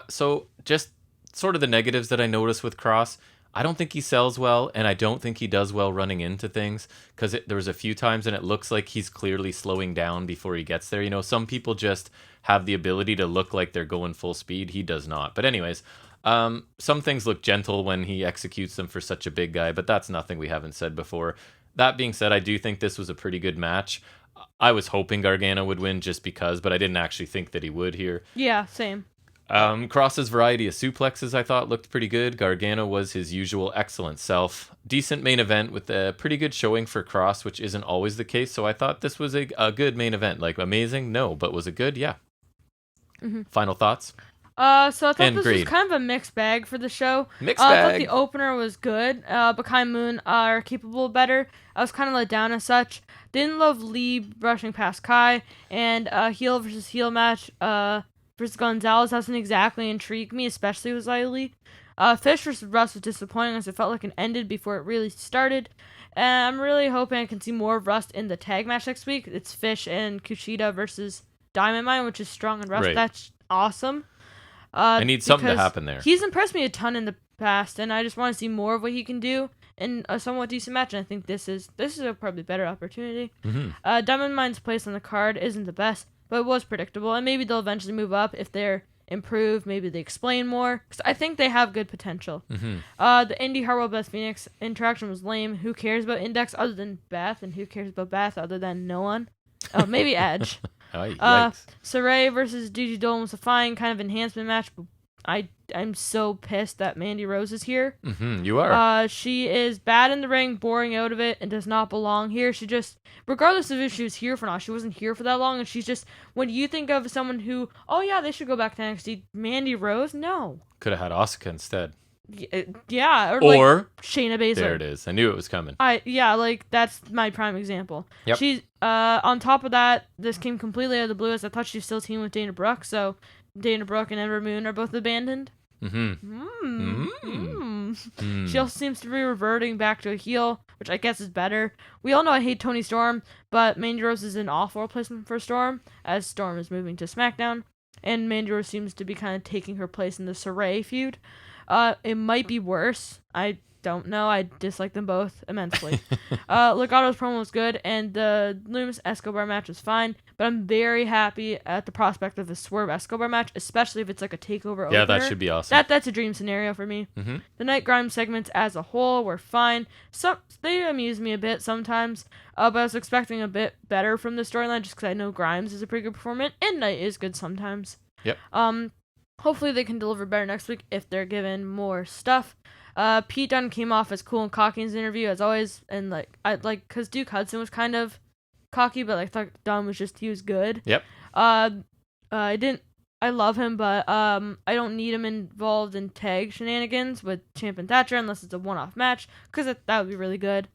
So just sort of the negatives that I noticed with Kross. I don't think he sells well, and I don't think he does well running into things, because there was a few times and it looks like he's clearly slowing down before he gets there. You know, some people just have the ability to look like they're going full speed. He does not. But anyways, some things look gentle when he executes them for such a big guy, but that's nothing we haven't said before. That being said, I do think this was a pretty good match. I was hoping Gargano would win just because, but I didn't actually think that he would here. Yeah, same. Cross's variety of suplexes I thought looked pretty good. Gargano was his usual excellent self. Decent main event with a pretty good showing for Cross, which isn't always the case. So I thought this was a good main event. Like, amazing? No. But was it good? Yeah. Mm-hmm. Final thoughts? So I thought this was kind of a mixed bag for the show. Mixed bag. I thought the opener was good, but Kai Moon are capable of better. I was kind of let down as such. Didn't love Lee brushing past Kai, and heel versus heel match versus Gonzalez doesn't exactly intrigue me, especially with Xia Li. Fish versus Russ was disappointing as it felt like it ended before it really started. And I'm really hoping I can see more of Rust in the tag match next week. It's Fish and Kushida versus Diamond Mine, which is Strong and Rust. Right. That's awesome. I need something to happen there. He's impressed me a ton in the past, and I just want to see more of what he can do in a somewhat decent match. And I think this is a probably better opportunity. Mm-hmm. Diamond Mine's place on the card isn't the best, but it was predictable, and maybe they'll eventually move up if they're improved. Maybe they explain more, because I think they have good potential. Mm-hmm. The Indy Hartwell Beth Phoenix interaction was lame. Who cares about Index other than Beth, and who cares about Beth other than no one? Oh, maybe Edge. Saray versus Gigi Dolan was a fine kind of enhancement match, but I'm so pissed that Mandy Rose is here. Mm-hmm, you are. She is bad in the ring, boring out of it, and does not belong here. She just, regardless of if she was here for not, she wasn't here for that long, and she's just, when you think of someone who, oh yeah, they should go back to NXT, Mandy Rose, no. Could have had Asuka instead. Yeah, or like Shayna Baszler. There it is. I knew it was coming. That's my prime example. Yep. She's on top of that, this came completely out of the blue, as I thought she was still teaming with Dana Brooke, so Dana Brooke and Ember Moon are both abandoned. Mm-hmm. She also seems to be reverting back to a heel, which I guess is better. We all know I hate Toni Storm, but Mandy Rose is an awful replacement for Storm, as Storm is moving to SmackDown, and Mandy Rose seems to be kind of taking her place in the Saray feud. It might be worse. I don't know. I dislike them both immensely. Legato's promo was good, and the Lumis Escobar match was fine, but I'm very happy at the prospect of the Swerve Escobar match, especially if it's like a takeover opener. Yeah, that should be awesome. That's a dream scenario for me. Mm-hmm. The Night Grimes segments as a whole were fine. They amuse me a bit sometimes, but I was expecting a bit better from the storyline just because I know Grimes is a pretty good performer, and Night is good sometimes. Yep. Hopefully they can deliver better next week if they're given more stuff. Pete Dunne came off as cool and cocky in his interview as always, and because Duke Hudson was kind of cocky, but I thought Dunne he was good. Yep. I love him, but I don't need him involved in tag shenanigans with Champ and Thatcher unless it's a one-off match, because that would be really good.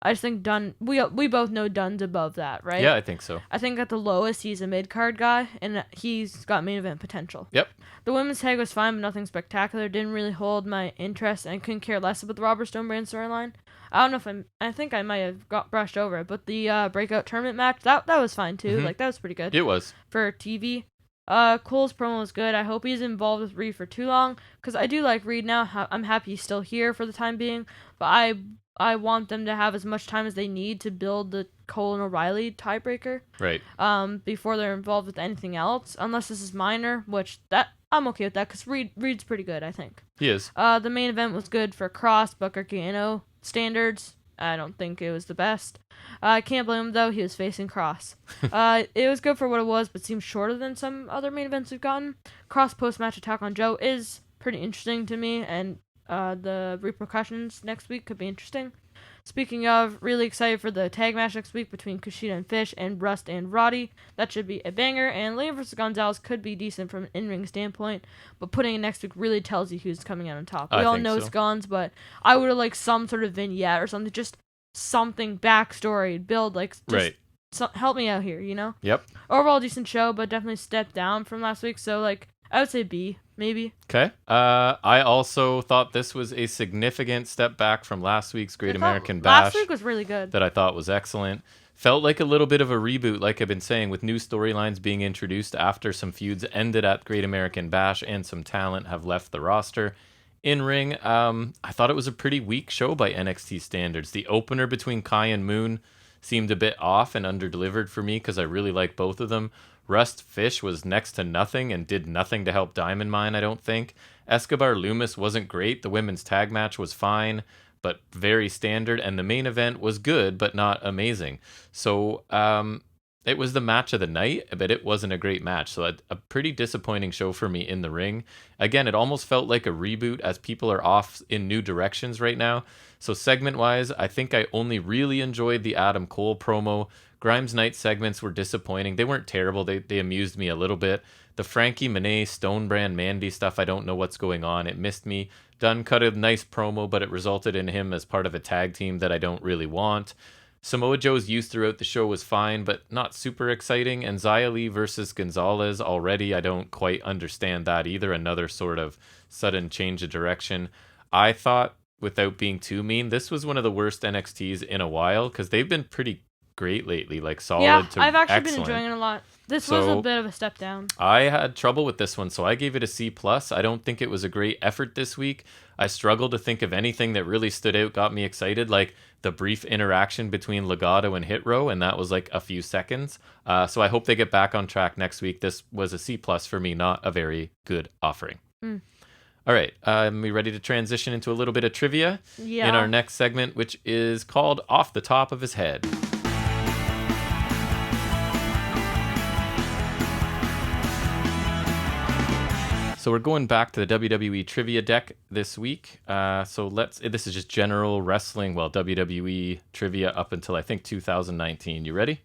I just think Dunne, we both know Dunne's above that, right? Yeah, I think so. I think at the lowest, he's a mid-card guy, and he's got main event potential. Yep. The women's tag was fine, but nothing spectacular. Didn't really hold my interest, and I couldn't care less about the Robert Stone brand storyline. I don't know if I think I might have brushed over it, but the breakout tournament match, that was fine too. Mm-hmm. That was pretty good. It was. For TV. Cole's promo was good. I hope he's involved with Reed for too long, because I do like Reed now. I'm happy he's still here for the time being, but I want them to have as much time as they need to build the Cole and O'Reilly tiebreaker. Right. Before they're involved with anything else, unless this is minor, which I'm okay with that, because Reed's pretty good, I think. He is. The main event was good for Cross, but Gargano standards, I don't think it was the best. I can't blame him, though. He was facing Cross. It was good for what it was, but seems shorter than some other main events we've gotten. Cross post-match attack on Joe is pretty interesting to me, and the repercussions next week could be interesting. Speaking of, really excited for the tag match next week between Kushida and Fish and Rust and Roddy. That should be a banger, and Liam vs. Gonzalez could be decent from an in-ring standpoint, but putting it next week really tells you who's coming out on top. We all know it's Gonz, but I would have liked some sort of vignette or something, just something backstory, build, right. Help me out here, you know? Yep. Overall, decent show, but definitely stepped down from last week, so, I would say B, maybe. Okay. I also thought this was a significant step back from last week's Great American Bash. Last week was really good. That I thought was excellent. Felt like a little bit of a reboot, like I've been saying, with new storylines being introduced after some feuds ended at Great American Bash and some talent have left the roster. In-ring, I thought it was a pretty weak show by NXT standards. The opener between Kai and Moon seemed a bit off and under-delivered for me because I really like both of them. Rust Fish was next to nothing and did nothing to help Diamond Mine, I don't think. Escobar Loomis wasn't great. The women's tag match was fine, but very standard. And the main event was good, but not amazing. So it was the match of the night, but it wasn't a great match. So a pretty disappointing show for me in the ring. Again, it almost felt like a reboot as people are off in new directions right now. So segment-wise, I think I only really enjoyed the Adam Cole promo. Grimes Knight segments were disappointing. They weren't terrible. They amused me a little bit. The Frankie Monet, Stonebrand, Mandy stuff, I don't know what's going on. It missed me. Dunn cut a nice promo, but it resulted in him as part of a tag team that I don't really want. Samoa Joe's use throughout the show was fine, but not super exciting. And Xia Li versus Gonzalez already, I don't quite understand that either. Another sort of sudden change of direction. I thought, without being too mean, this was one of the worst NXTs in a while because they've been pretty great lately, like solid to excellent. I've actually been enjoying it a lot. This was a bit of a step down. I had trouble with this one, so I gave it a C+. I don't think it was a great effort this week. I struggled to think of anything that really stood out, got me excited, like the brief interaction between Legado and Hit Row, and that was like a few seconds. So I hope they get back on track next week. This was a C+ for me, not a very good offering. All right, we ready to transition into a little bit of trivia in our next segment, which is called Off the Top of His Head. So we're going back to the WWE trivia deck this week. This is just general wrestling, WWE trivia up until I think 2019. You ready?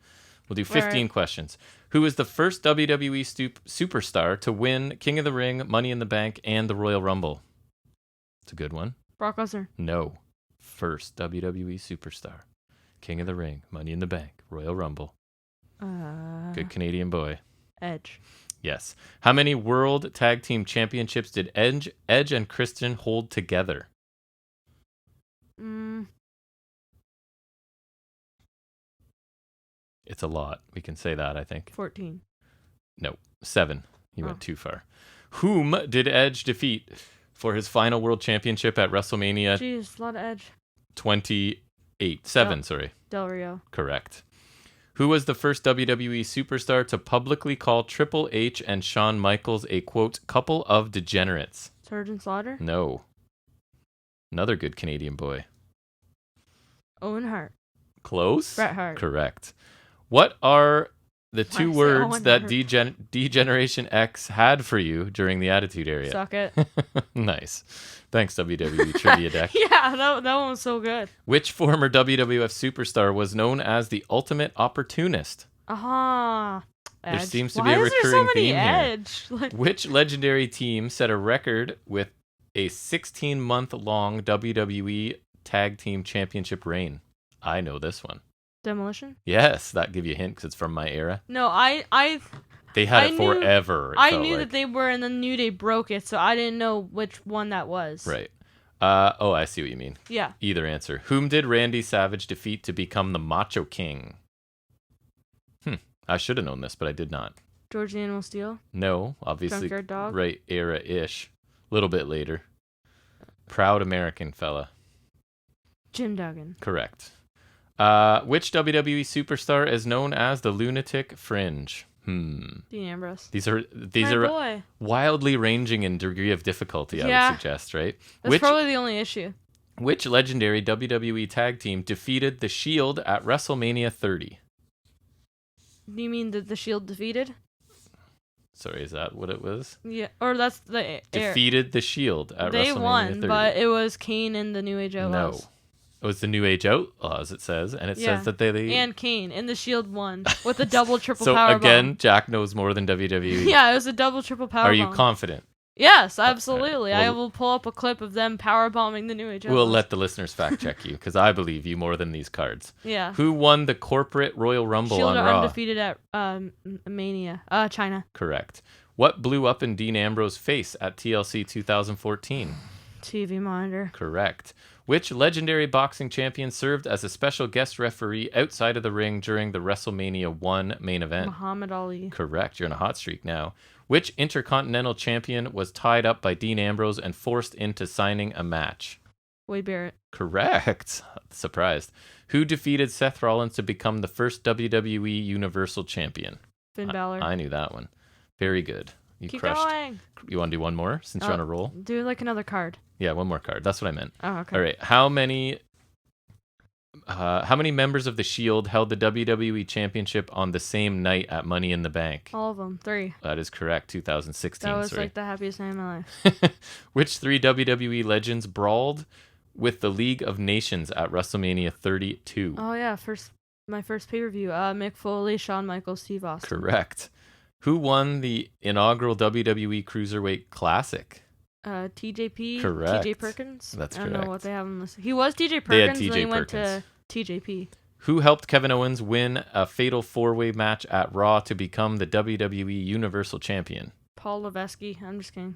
We'll do 15 questions. Who was the first WWE superstar to win King of the Ring, Money in the Bank, and the Royal Rumble? It's a good one. Brock Lesnar. No. First WWE superstar. King of the Ring, Money in the Bank, Royal Rumble. Good Canadian boy. Edge. Yes. How many World Tag Team Championships did Edge and Christian hold together? It's a lot. We can say that, I think. 14. No, 7. You went too far. Whom did Edge defeat for his final World Championship at WrestleMania? Jeez, a lot of Edge. 28. 7, sorry. Del Rio. Correct. Who was the first WWE superstar to publicly call Triple H and Shawn Michaels a, quote, couple of degenerates? Sergeant Slaughter? No. Another good Canadian boy. Owen Hart. Close? Bret Hart. Correct. What are the two words that Degeneration X had for you during the Attitude Era? Suck it. Nice. Thanks, WWE Trivia Deck. Yeah, that one was so good. Which former WWF superstar was known as the Ultimate Opportunist? Edge. There seems to be a recurring theme Edge? here. Which legendary team set a record with a 16-month-long WWE Tag Team Championship reign? I know this one. Demolition? Yes, that give you a hint because it's from my era. No, They had it forever. I knew that they were, and then New Day broke it, so I didn't know which one that was. Right. I see what you mean. Yeah. Either answer. Whom did Randy Savage defeat to become the Macho King? I should have known this, but I did not. George the Animal Steel? No, obviously. Junkyard Dog? Right era-ish. A little bit later. Proud American fella. Jim Duggan. Correct. Which WWE superstar is known as the Lunatic Fringe? Dean Ambrose. These are boy. Wildly ranging in degree of difficulty, I would suggest, right? That's probably the only issue. Which legendary WWE tag team defeated The Shield at WrestleMania 30? Do you mean that The Shield defeated? Sorry, is that what it was? Yeah, or that's the... Defeated The Shield at WrestleMania 30. They won, but it was Kane and the New Age Outlaws. No. It was the New Age Outlaws, it says, and it says that they... And Kane, and the Shield won, with a double, triple powerbomb. power So again, Jack knows more than WWE. Yeah, it was a double, triple powerbomb. Are you confident? Yes, absolutely. I will pull up a clip of them powerbombing the New Age Outlaws. We'll let the listeners fact check you, because I believe you more than these cards. Yeah. Who won the corporate Royal Rumble Shield on are Raw? undefeated at Mania. China. Correct. What blew up in Dean Ambrose's face at TLC 2014? TV monitor. Correct. Which legendary boxing champion served as a special guest referee outside of the ring during the WrestleMania 1 main event? Muhammad Ali. Correct. You're on a hot streak now. Which Intercontinental Champion was tied up by Dean Ambrose and forced into signing a match? Wade Barrett. Correct. Surprised. Who defeated Seth Rollins to become the first WWE Universal Champion? Finn Balor. I knew that one. Very good. You Keep crushed. going. You want to do one more since you're on a roll? Do like another card. Yeah, one more card. That's what I meant. Oh, okay. All right. How many members of the Shield held the WWE Championship on the same night at Money in the Bank? All of them. 3. That is correct. 2016. That was sorry. like the happiest night of my life. Which 3 WWE legends brawled with the League of Nations at WrestleMania 32? Oh yeah, my first pay-per-view. Mick Foley, Shawn Michaels, Steve Austin. Correct. Who won the inaugural WWE Cruiserweight Classic? TJP. Correct. TJ Perkins. That's I don't correct. know what they have on this. He was TJ Perkins, They had and TJ then he went Perkins. to TJP. Who helped Kevin Owens win a fatal 4-way match at Raw to become the WWE Universal Champion? Paul Levesque. I'm just kidding.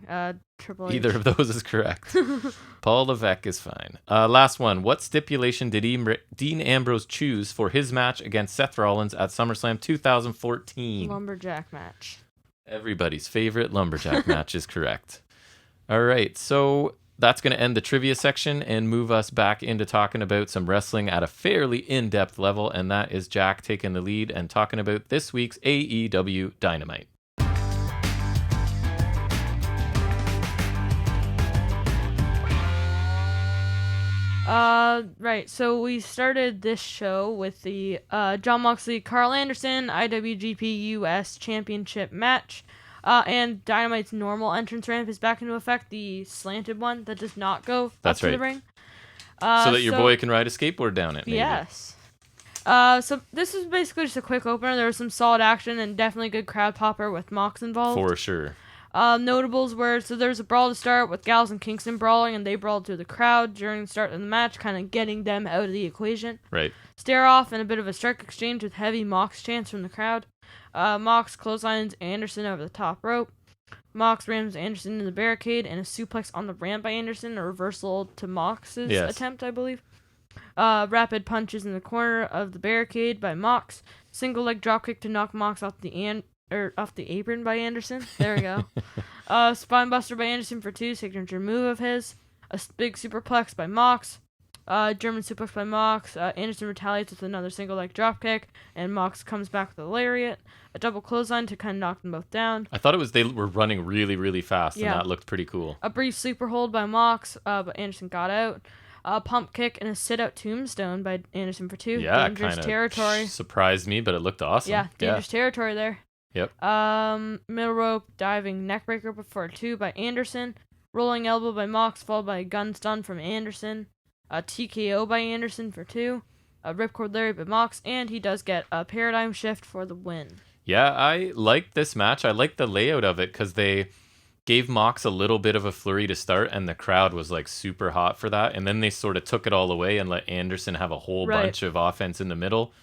Triple H. Either of those is correct. Paul Levesque is fine. Last one. What stipulation did Dean Ambrose choose for his match against Seth Rollins at SummerSlam 2014? Lumberjack match. Everybody's favorite lumberjack match is correct. All right, so that's going to end the trivia section and move us back into talking about some wrestling at a fairly in-depth level, and that is Jack taking the lead and talking about this week's AEW Dynamite. Right, so we started this show with the Jon Moxley, Carl Anderson IWGP US Championship match. And Dynamite's normal entrance ramp is back into effect, the slanted one that does not go up to the ring. So that your boy can ride a skateboard down it, maybe. Yes. So this is basically just a quick opener. There was some solid action and definitely good crowd popper with Mox involved. For sure. Notables were, so there was a brawl to start with Gallows and Kingston brawling, and they brawled through the crowd during the start of the match, kind of getting them out of the equation. Right. Stare off and a bit of a strike exchange with heavy Mox chants from the crowd. Mox clotheslines Anderson over the top rope. Mox rams Anderson into the barricade, and a suplex on the ramp by Anderson, a reversal to Mox's attempt, I believe. Rapid punches in the corner of the barricade by Mox. Single leg dropkick to knock Mox off the apron by Anderson. There we go. Spinebuster by Anderson for 2, signature move of his. A big superplex by Mox. German suplex by Mox. Anderson retaliates with another single leg dropkick, and Mox comes back with a lariat. A double clothesline to kind of knock them both down. I thought they were running really, really fast, and that looked pretty cool. A brief sleeper hold by Mox, but Anderson got out. A pump kick and a sit-out tombstone by Anderson for 2. Yeah, dangerous territory. Surprised me, but it looked awesome. Yeah, dangerous territory there. Yep. Middle rope diving neckbreaker before 2 by Anderson. Rolling elbow by Mox, followed by a gun stun from Anderson. A TKO by Anderson for 2. A ripcord lariat by Mox, and he does get a paradigm shift for the win. Yeah, I liked this match. I liked the layout of it because they gave Mox a little bit of a flurry to start, and the crowd was like super hot for that. And then they sort of took it all away and let Anderson have a whole bunch of offense in the middle,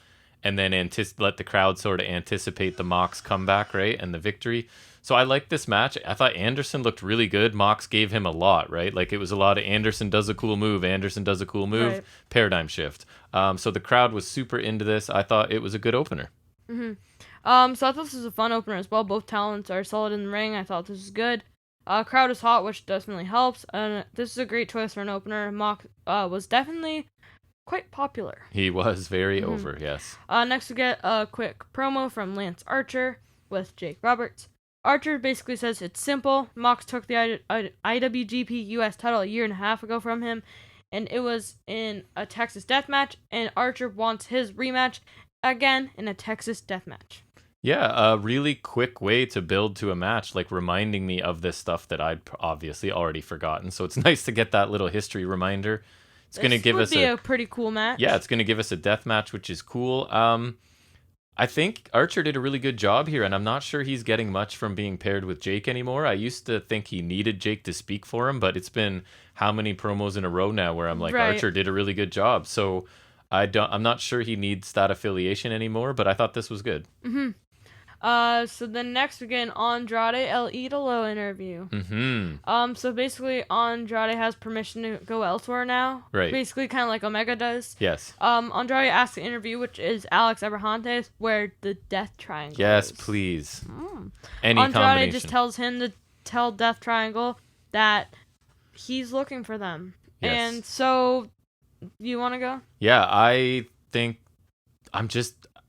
and then let the crowd sort of anticipate the Mox comeback, right, and the victory. So I liked this match. I thought Anderson looked really good. Mox gave him a lot, right? Like it was a lot of Anderson does a cool move, Right. paradigm shift. So the crowd was super into this. I thought it was a good opener. So I thought this was a fun opener as well. Both talents are solid in the ring. I thought this was good. Crowd is hot, which definitely helps. And this is a great choice for an opener. Mox was definitely quite popular. He was very over, yes. Next we get a quick promo from Lance Archer with Jake Roberts. Archer basically says it's simple. Mox took the IWGP US title a year and a half ago from him, and it was in a Texas death match, and Archer wants his rematch again in a Texas death match. Yeah, a really quick way to build to a match, like reminding me of this stuff that I'd obviously already forgotten. So it's nice to get that little history reminder. It's going to give us a pretty cool match. Yeah, it's going to give us a death match, which is cool. I think Archer did a really good job here, and I'm not sure he's getting much from being paired with Jake anymore. I used to think he needed Jake to speak for him, but it's been how many promos in a row now where I'm like, Archer did a really good job. So I'm not sure he needs that affiliation anymore, but I thought this was good. So then next we get an Andrade El Idolo interview. Mm-hmm. So basically Andrade has permission to go elsewhere now. Right. Basically kind of like Omega does. Yes. Andrade asked the interview, which is Alex Abrahantes, where the Death Triangle Yes, is. please. Any Andrade combination. Just tells him to tell Death Triangle that he's looking for them. Yes. And so, you want to go? Yeah, I think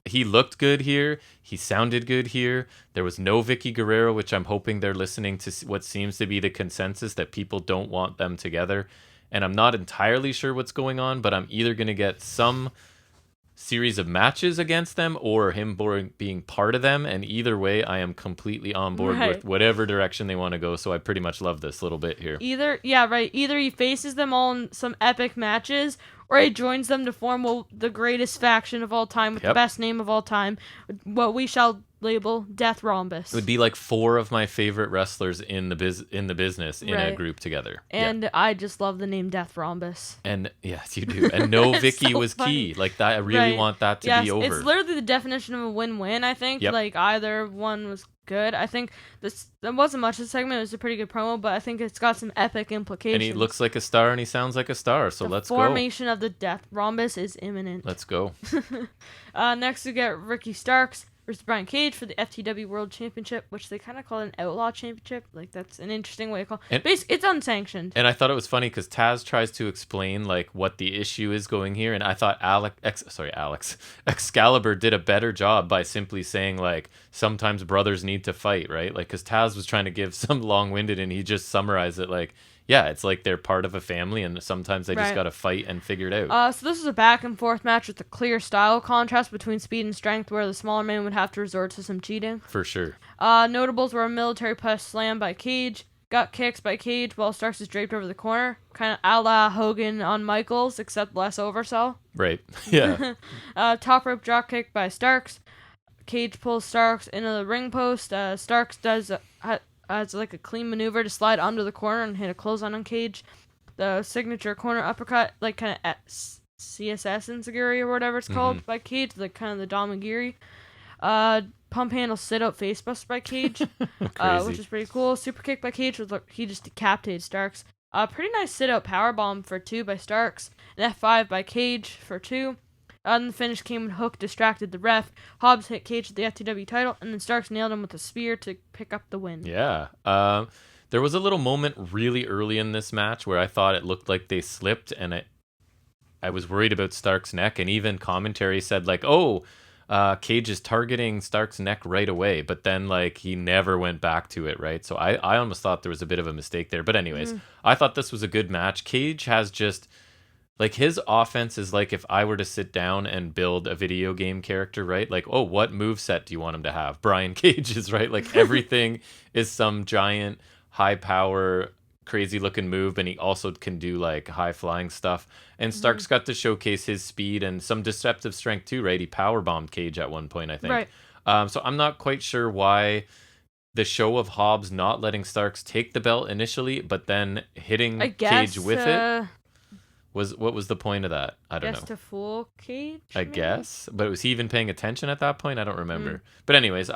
he looked good here. He sounded good here. There was no Vicky Guerrero, which I'm hoping they're listening to what seems to be the consensus that people don't want them together. And I'm not entirely sure what's going on, but I'm either going to get some series of matches against them or him being part of them. And either way, I am completely on board with whatever direction they want to go. So I pretty much love this little bit here. Either he faces them all in some epic matches, or he joins them to form the greatest faction of all time with the best name of all time, what we shall label Death Rhombus. It would be like 4 of my favorite wrestlers in the business in a group together. And I just love the name Death Rhombus. And yes, you do. And no Vicky so was funny. Key. Like that, I really want that to be over. It's literally the definition of a win-win, I think. Like either one was good. I think there wasn't much of the segment. It was a pretty good promo, but I think it's got some epic implications. And he looks like a star and he sounds like a star, so let's go. The formation of the Death Rhombus is imminent. Let's go. Next we get Ricky Starks versus Brian Cage for the FTW World Championship, which they kind of call an Outlaw Championship. Like, that's an interesting way to call it. It's unsanctioned. And I thought it was funny because Taz tries to explain, like, what the issue is going here, and I thought Excalibur did a better job by simply saying, like, sometimes brothers need to fight, right? Like, because Taz was trying to give some long-winded, and he just summarized it, like, yeah, it's like they're part of a family, and sometimes they just got to fight and figure it out. So this is a back-and-forth match with a clear style contrast between speed and strength, where the smaller man would have to resort to some cheating. For sure. Notables were a military press slam by Cage, got kicks by Cage while Starks is draped over the corner, kind of a la Hogan on Michaels, except less oversell. Right, yeah. Top rope drop kick by Starks. Cage pulls Starks into the ring post. Starks does... it's like a clean maneuver to slide under the corner and hit a clothesline on Cage. The signature corner uppercut, like kind of CSS Enziguri or whatever it's called by Cage, like kind of the Domagiri. Pump handle sit up face buster by Cage, which is pretty cool. Super kick by Cage, he just decapitated Starks. Pretty nice sit up powerbomb for 2 by Starks. An F5 by Cage for 2. And the finish came when Hook distracted the ref. Hobbs hit Cage with the FTW title, and then Starks nailed him with a spear to pick up the win. Yeah. There was a little moment really early in this match where I thought it looked like they slipped, and I was worried about Starks' neck, and even commentary said, like, Cage is targeting Starks' neck right away, but then, like, he never went back to it, right? So I almost thought there was a bit of a mistake there. But anyways, I thought this was a good match. Cage has just... like, his offense is like if I were to sit down and build a video game character, right? Like, what moveset do you want him to have? Brian Cage's, right? Like, everything is some giant, high-power, crazy-looking move, and he also can do, like, high-flying stuff. And Starks got to showcase his speed and some deceptive strength, too, right? He powerbombed Cage at one point, I think. Right. So I'm not quite sure why the show of Hobbs not letting Starks take the belt initially, but then hitting Cage with it. What was the point of that? I don't know. To fool Cage? I guess. But was he even paying attention at that point? I don't remember. But anyways,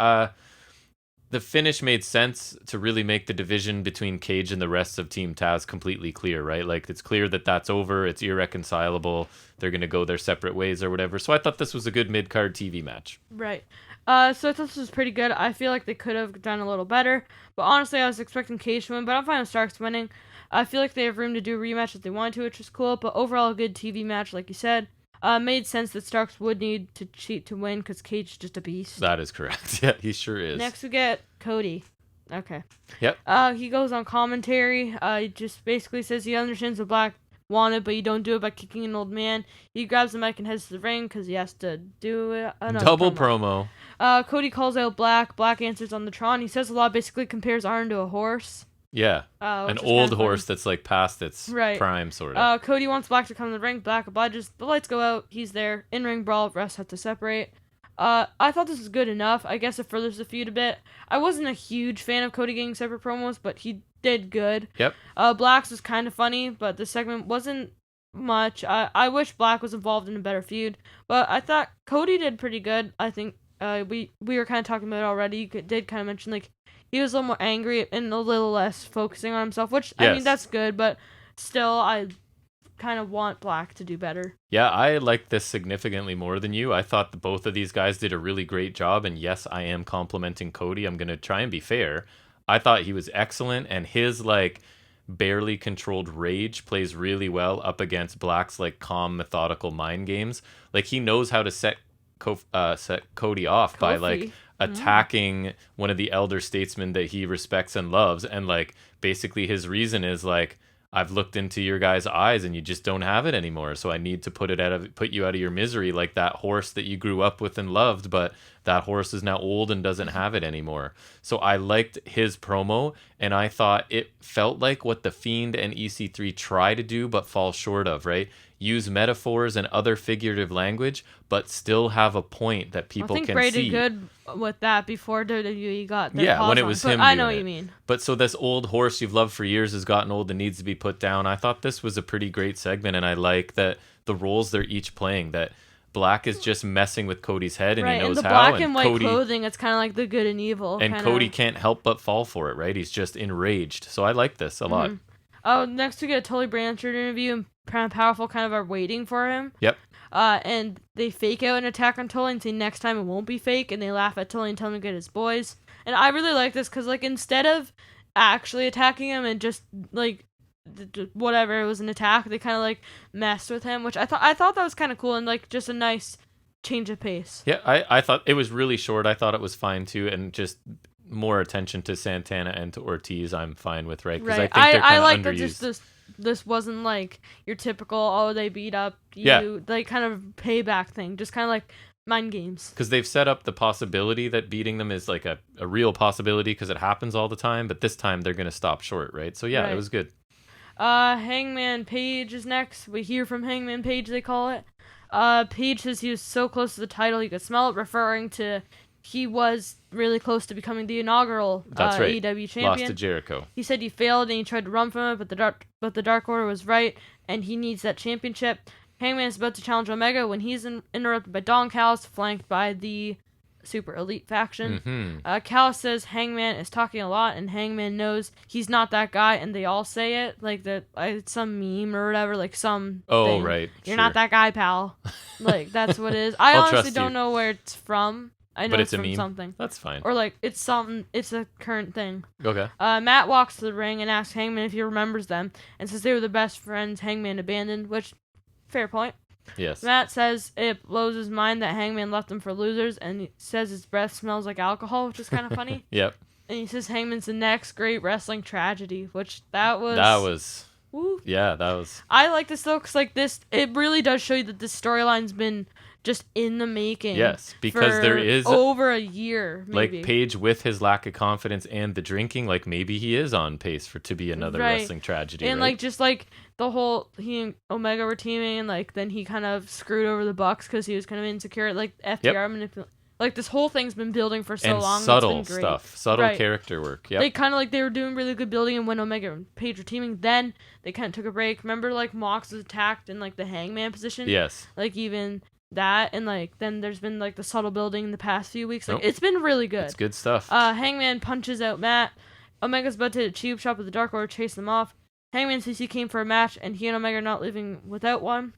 the finish made sense to really make the division between Cage and the rest of Team Taz completely clear, right? Like, it's clear that that's over. It's irreconcilable. They're going to go their separate ways or whatever. So I thought this was a good mid-card TV match. Right. So I thought this was pretty good. I feel like they could have done a little better. But honestly, I was expecting Cage to win, but I'm fine with Starks winning. I feel like they have room to do a rematch if they want to, which is cool. But overall, a good TV match, like you said. Made sense that Starks would need to cheat to win because Cage is just a beast. That is correct. Yeah, he sure is. Next we get Cody. Okay. Yep. He goes on commentary. He just basically says he understands the Black wanted, but you don't do it by kicking an old man. He grabs the mic and heads to the ring because he has to do it. Double promo. Cody calls out Black. Black answers on the Tron. He says a lot, basically compares Arn to a horse. Yeah, an old horse that's like past its prime, sort of. Cody wants Black to come to the ring. Black obliges. The lights go out. He's there. In-ring brawl. Refs have to separate. I thought this was good enough. I guess it furthers the feud a bit. I wasn't a huge fan of Cody getting separate promos, but he did good. Yep. Black's was kind of funny, but the segment wasn't much. I wish Black was involved in a better feud, but I thought Cody did pretty good. I think we were kind of talking about it already. You did kind of mention like he was a little more angry and a little less focusing on himself, which I mean that's good, but still I kind of want Black to do better. Yeah, I like this significantly more than you. I thought that both of these guys did a really great job, and yes, I am complimenting Cody. I'm going to try and be fair. I thought he was excellent, and his like barely controlled rage plays really well up against Black's like calm, methodical mind games. Like he knows how to set Cody off by like attacking one of the elder statesmen that he respects and loves, and like basically his reason is like, I've looked into your guys' eyes and you just don't have it anymore. So I need to put you out of your misery, like that horse that you grew up with and loved, but that horse is now old and doesn't have it anymore. So I liked his promo, and I thought it felt like what The Fiend and EC3 try to do but fall short of, right? Use metaphors and other figurative language, but still have a point that people can see. I think Bray did good with that before WWE got their yeah, when it was him. I know what you mean. But so this old horse you've loved for years has gotten old and needs to be put down. I thought this was a pretty great segment, and I like that the roles they're each playing. That Black is just messing with Cody's head, and he knows how. And the black and white clothing, it's kind of like the good and evil. And Cody can't help but fall for it, right? He's just enraged. So I like this a lot. Oh, next we get a Tully Blanchard interview, and Proud Powerful kind of are waiting for him. Yep. And they fake out an attack on Tully and say next time it won't be fake, and they laugh at Tully and tell him to get his boys. And I really like this because like instead of actually attacking him and just like whatever, it was an attack, they kind of like messed with him, which I thought that was kind of cool and like just a nice change of pace. Yeah, I thought it was really short. I thought it was fine too, and just more attention to Santana and to Ortiz I'm fine with, right? Because I think they're kind of like underused. That this wasn't like your typical they beat up you, like kind of payback thing, just kind of like mind games. Because they've set up the possibility that beating them is like a real possibility because it happens all the time, but this time they're going to stop short, right? So yeah, It was good. Hangman Page is next. We hear from Hangman Page, they call it. Page says he was so close to the title he could smell it, referring to he was really close to becoming the inaugural AEW champion. Lost to Jericho. He said he failed and he tried to run from it, but the Dark Order was right, and he needs that championship. Hangman is about to challenge Omega when he's interrupted by Don Callis, flanked by the Super Elite faction. Callis says Hangman is talking a lot, and Hangman knows he's not that guy, and they all say it like that. It's some meme or whatever, like some. Oh thing. right, you're not that guy, pal. Like that's what it is. I honestly don't know where it's from. I know it's from a meme. Something. That's fine. Or like it's something. It's a current thing. Okay. Matt walks to the ring and asks Hangman if he remembers them, and says they were the best friends Hangman abandoned. Which, fair point. Yes. Matt says it blows his mind that Hangman left them for losers, and he says his breath smells like alcohol, which is kind of funny. Yep. And he says Hangman's the next great wrestling tragedy, which that was. Woo. Yeah, that was. I like this though, because like this, it really does show you that this storyline's been just in the making. Yes, because there is over a year, maybe. Like Page with his lack of confidence and the drinking, like maybe he is on pace to be another wrestling tragedy. And right? like just like the whole he and Omega were teaming, and like then he kind of screwed over the Bucks because he was kind of insecure. Like FTR like this whole thing's been building for so long. Subtle stuff, character work. Yeah, they kind of like they were doing really good building, and when Omega and Page were teaming, then they kind of took a break. Remember, like Mox was attacked in like the Hangman position. Yes, like even that, and like then there's been like the subtle building in the past few weeks. Like it's been really good. It's good stuff. Hangman punches out Matt. Omega's about to hit a tube shot, but the Dark Order chase them off. Hangman says he came for a match, and he and Omega are not leaving without one.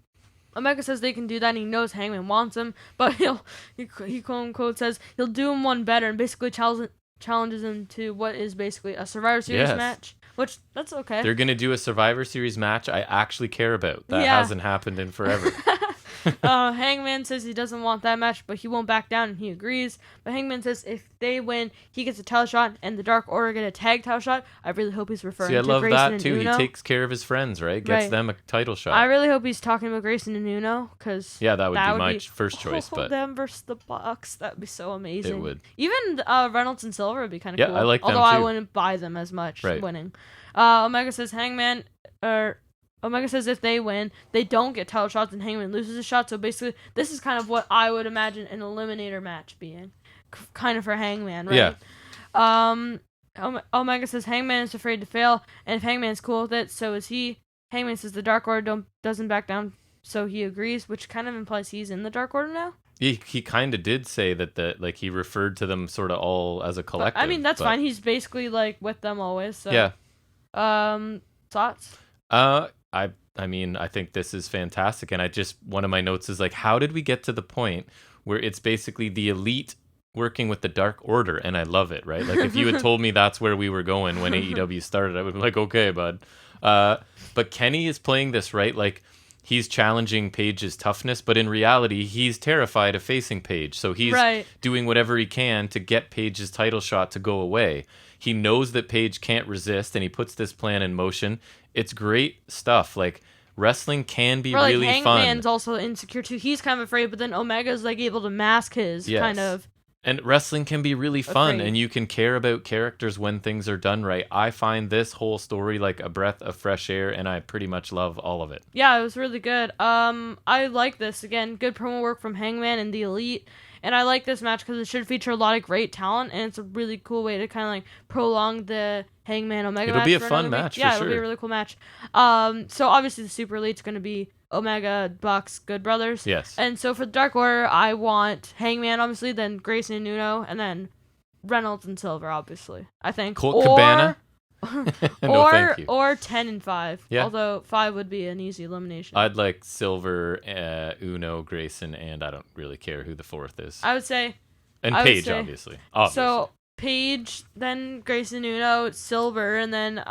Omega says they can do that, and he knows Hangman wants him, but he quote unquote says he'll do him one better, and basically challenges him to what is basically a Survivor Series match. Which, that's okay. They're going to do a Survivor Series match I actually care about. That hasn't happened in forever. Hangman says he doesn't want that match, but he won't back down, and he agrees. But Hangman says if they win, he gets a title shot, and the Dark Order get a tag title shot. I really hope he's referring to Grayson and Uno. I love that, too. He takes care of his friends, right? Gets them a title shot. I really hope he's talking about Grayson and Uno, because that would be my first choice. But them versus the Bucks, that would be so amazing. It would. Even Reynolds and Silver would be kind of cool. Yeah, I like them, although I wouldn't buy them as much winning. Omega says Omega says if they win, they don't get title shots, and Hangman loses a shot. So basically, this is kind of what I would imagine an eliminator match being, kind of for Hangman, right? Yeah. Omega says Hangman is afraid to fail, and if Hangman's cool with it, so is he. Hangman says the Dark Order doesn't back down, so he agrees, which kind of implies he's in the Dark Order now. He kind of did say that like he referred to them sort of all as a collective. But, I mean, that's fine. He's basically like with them always. So. Yeah. Thoughts? I mean, I think this is fantastic, and one of my notes is like, how did we get to the point where it's basically the Elite working with the Dark Order, and I love it, right? Like, if you had told me that's where we were going when AEW started, I would be like, okay, bud. But Kenny is playing this right, like he's challenging Page's toughness, but in reality, he's terrified of facing Page, so he's doing whatever he can to get Page's title shot to go away. He knows that Page can't resist, and he puts this plan in motion. It's great stuff. Like, wrestling can be really fun. Hangman's also insecure too. He's kind of afraid, but then Omega's like able to mask his kind of. And wrestling can be really fun, and you can care about characters when things are done right. I find this whole story like a breath of fresh air, and I pretty much love all of it. Yeah, it was really good. I like this. Again, good promo work from Hangman and the Elite. And I like this match because it should feature a lot of great talent, and it's a really cool way to kind of like prolong the Hangman Omega match. It'll be a fun match, for sure. Yeah, it'll be a really cool match. So obviously the Super Elite's going to be Omega, Bucks, Good Brothers. Yes. And so for the Dark Order, I want Hangman, obviously, then Grayson and Nuno, and then Reynolds and Silver, obviously. I think. Colt Cabana. No, thank you. Or 10 and 5. Yeah. Although 5 would be an easy elimination. I'd like Silver, Uno, Grayson, and I don't really care who the fourth is. I would say. And Paige, obviously. So Paige, then Grayson, Uno, Silver, and then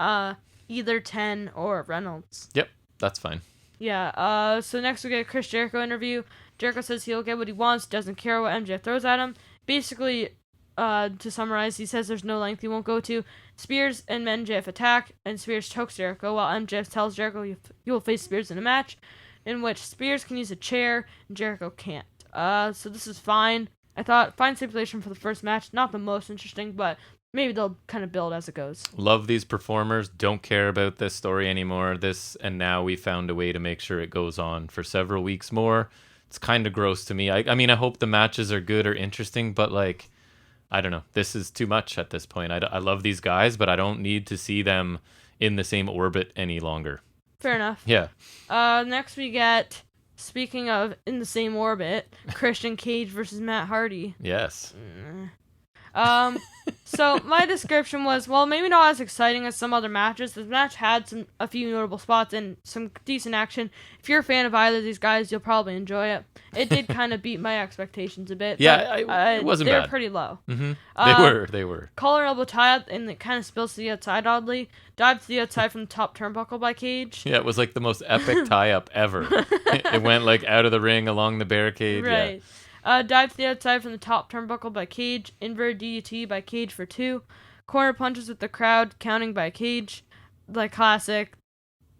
either 10 or Reynolds. Yep, that's fine. Yeah. So next we get a Chris Jericho interview. Jericho says he'll get what he wants, doesn't care what MJF throws at him. Basically, to summarize, he says there's no length he won't go to. Spears and MJF attack, and Spears chokes Jericho, while MJF tells Jericho you will face Spears in a match, in which Spears can use a chair, and Jericho can't. So this is fine. I thought, fine stipulation for the first match. Not the most interesting, but maybe they'll kind of build as it goes. Love these performers. Don't care about this story anymore. And now we found a way to make sure it goes on for several weeks more. It's kind of gross to me. I mean, I hope the matches are good or interesting, but like, I don't know. This is too much at this point. I love these guys, but I don't need to see them in the same orbit any longer. Fair enough. Yeah. Next we get, speaking of in the same orbit, Christian Cage versus Matt Hardy. Yes. So my description was, well, maybe not as exciting as some other matches. This match had a few notable spots and some decent action. If you're a fan of either of these guys, you'll probably enjoy it. It did kind of beat my expectations a bit. Yeah, it wasn't bad. They were pretty low. Mm-hmm. They were. Collar elbow tie up, and it kind of spills to the outside oddly. Dive to the outside from the top turnbuckle by Cage. Yeah, it was like the most epic tie up ever. It went like out of the ring along the barricade. Right. Yeah. Dive to the outside from the top turnbuckle by Cage. Inverted DDT by Cage for 2. Corner punches with the crowd, counting by Cage. The classic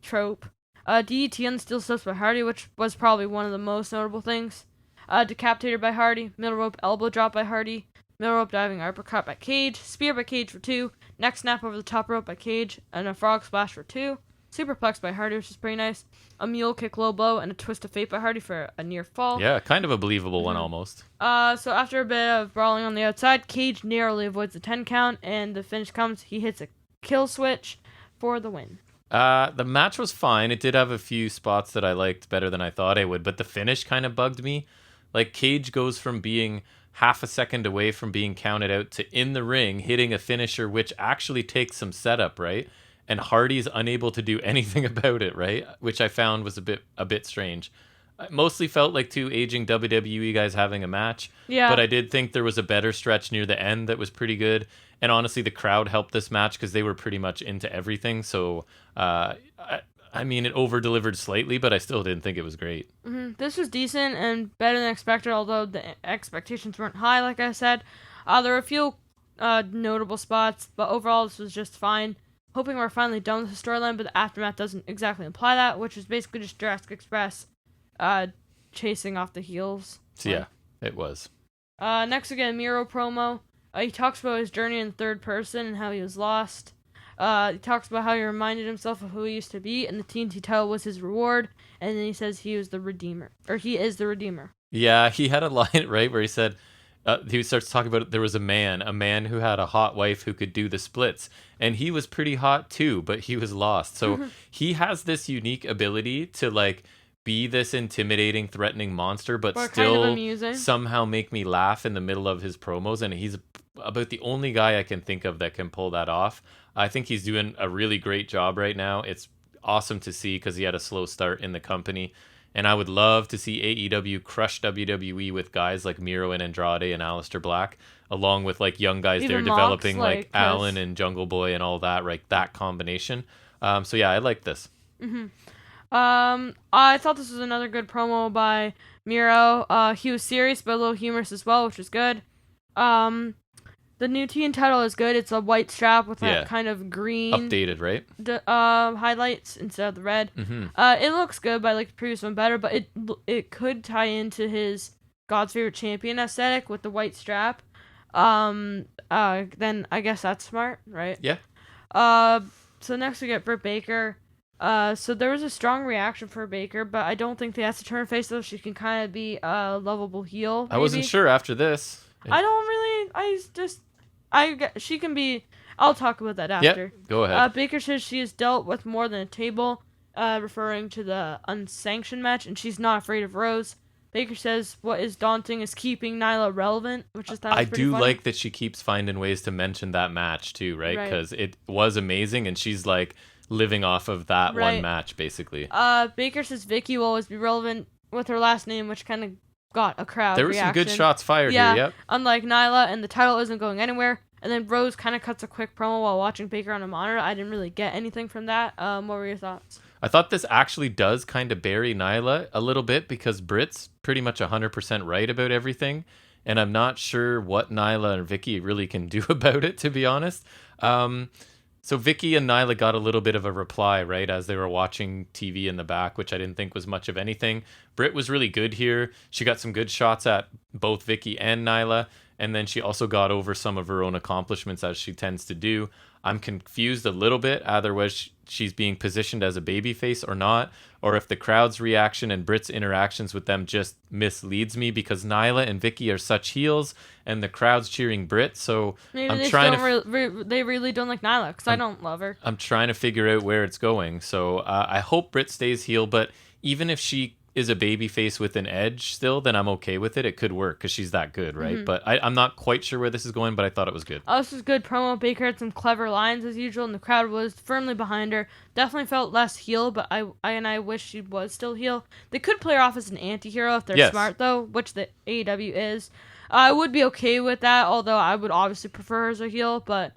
trope. DDT on the steel steps by Hardy, which was probably one of the most notable things. Decapitator by Hardy. Middle rope elbow drop by Hardy. Middle rope diving uppercut by Cage. Spear by Cage for 2. Neck snap over the top rope by Cage. And a frog splash for 2. Superplex by Hardy, which is pretty nice. A mule kick low blow and a twist of fate by Hardy for a near fall. Yeah, kind of a believable one almost. So after a bit of brawling on the outside, Cage narrowly avoids the 10 count, and the finish comes. He hits a kill switch for the win. The match was fine. It did have a few spots that I liked better than I thought it would, but the finish kind of bugged me. Like, Cage goes from being half a second away from being counted out to in the ring hitting a finisher, which actually takes some setup, right? And Hardy's unable to do anything about it, right? Which I found was a bit strange. It mostly felt like two aging WWE guys having a match. Yeah. But I did think there was a better stretch near the end that was pretty good. And honestly, the crowd helped this match because they were pretty much into everything. So, I mean, it over-delivered slightly, but I still didn't think it was great. Mm-hmm. This was decent and better than expected, although the expectations weren't high, like I said. There were a few notable spots, but overall this was just fine. Hoping we're finally done with the storyline, but the aftermath doesn't exactly imply that, which is basically just Jurassic Express chasing off the heels. So yeah, it was. Next we get a Miro promo. He talks about his journey in third person and how he was lost. He talks about how he reminded himself of who he used to be, and the TNT title was his reward, and then he says he was the Redeemer. Or he is the Redeemer. Yeah, he had a line, right, where he said... he starts talking about there was a man who had a hot wife who could do the splits, and he was pretty hot too, but he was lost. So he has this unique ability to like be this intimidating, threatening monster, but Or still kind of amusing. somehow make me laugh in the middle of his promos. And he's about the only guy I can think of that can pull that off. I think he's doing a really great job right now. It's awesome to see because he had a slow start in the company. And I would love to see AEW crush WWE with guys like Miro and Andrade and Aleister Black, along with like young guys Even they're Mox, developing like 'cause- Allen and Jungle Boy and all that, right? That combination. So yeah, I like this. I thought this was another good promo by Miro. He was serious but a little humorous as well, which is good. The new team title is good. It's a white strap with that kind of green updated, right? Highlights instead of the red. It looks good, but I like the previous one better. But it could tie into his God's favorite champion aesthetic with the white strap. Then I guess that's smart, right? Yeah. So next we get Britt Baker. So there was a strong reaction for Baker, but I don't think they have to turn face though. She can kind of be a lovable heel. Maybe. I wasn't sure after this. I don't really. She can be. I'll talk about that after. Yep, go ahead. Baker says she has dealt with more than a table, referring to the unsanctioned match, and she's not afraid of Rose. Baker says what is daunting is keeping Nyla relevant, which is I do funny. like that she keeps finding ways to mention that match too, right? Because it was amazing, and she's like living off of that one match, basically. Baker says Vicky will always be relevant with her last name, which kind of got a crowd There were reaction. some good shots fired here, yep. Unlike Nyla, and the title isn't going anywhere. And then Rose kind of cuts a quick promo while watching Baker on a monitor. I didn't really get anything from that. What were your thoughts? I thought this actually does kind of bury Nyla a little bit because Britt's pretty much 100% right about everything. And I'm not sure what Nyla and Vicky really can do about it, to be honest. So Vicky and Nyla got a little bit of a reply, right, as they were watching TV in the back, which I didn't think was much of anything. Britt was really good here. She got some good shots at both Vicky and Nyla. And then she also got over some of her own accomplishments, as she tends to do. I'm confused a little bit, either was she's being positioned as a babyface or not, or if the crowd's reaction and Britt's interactions with them just misleads me, because Nyla and Vicky are such heels, and the crowd's cheering Britt. So maybe I'm they trying they really don't like Nyla, because I don't love her. I'm trying to figure out where it's going. So I hope Britt stays heel, but even if she is a babyface with an edge still, then I'm okay with it. It could work because she's that good, right? But I'm not quite sure where this is going, but I thought it was good. Oh, this was good promo. Baker had some clever lines as usual, and the crowd was firmly behind her. Definitely felt less heel, but I wish she was still heel. They could play her off as an anti-hero if they're smart, though, which the AEW is. I would be okay with that, although I would obviously prefer her as a heel, but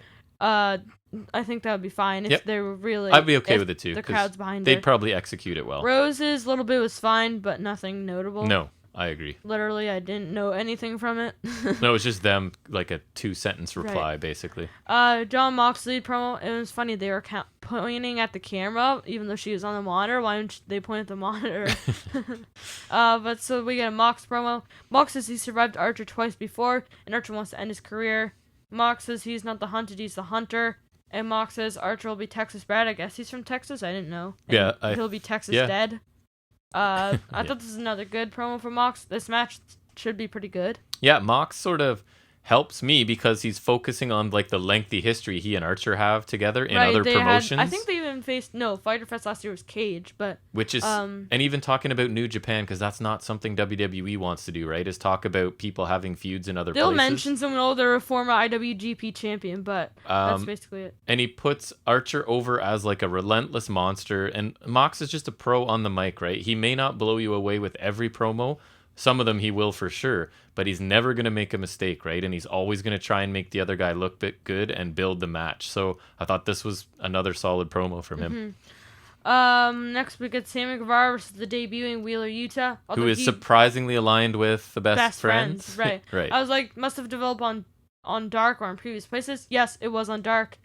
I think that would be fine if they were really... I'd be okay with it, too. The crowd's behind her. They'd probably execute it well. Rose's little bit was fine, but nothing notable. No, I agree. Literally, I didn't know anything from it. No, it was just them, like a 2-sentence reply, basically. John Moxley promo, it was funny. They were pointing at the camera, even though she was on the monitor. Why didn't they point at the monitor? But so we get a Mox promo. Mox says he survived Archer twice before, and Archer wants to end his career. Mox says he's not the hunted, he's the hunter. And Mox says Archer will be Texas Brad. I guess he's from Texas. I didn't know. And he'll be Texas dead. I thought this is another good promo for Mox. This match should be pretty good. Yeah, Mox sort of helps me because he's focusing on like the lengthy history he and Archer have together in other promotions. I think they even faced Fyter Fest last year was Cage, but which is and even talking about New Japan, because that's not something WWE wants to do, right? Is talk about people having feuds in other places. They'll mention someone, they're a former IWGP champion, but that's basically it. And he puts Archer over as like a relentless monster, and Mox is just a pro on the mic, right? He may not blow you away with every promo. Some of them he will for sure, but he's never going to make a mistake, right? And he's always going to try and make the other guy look good and build the match. So I thought this was another solid promo from him. Next we get Sammy Guevara versus the debuting Wheeler Yuta. Who is surprisingly aligned with the best friends. Right. Right. I was like, must have developed on Dark or in previous places. Yes, it was on Dark.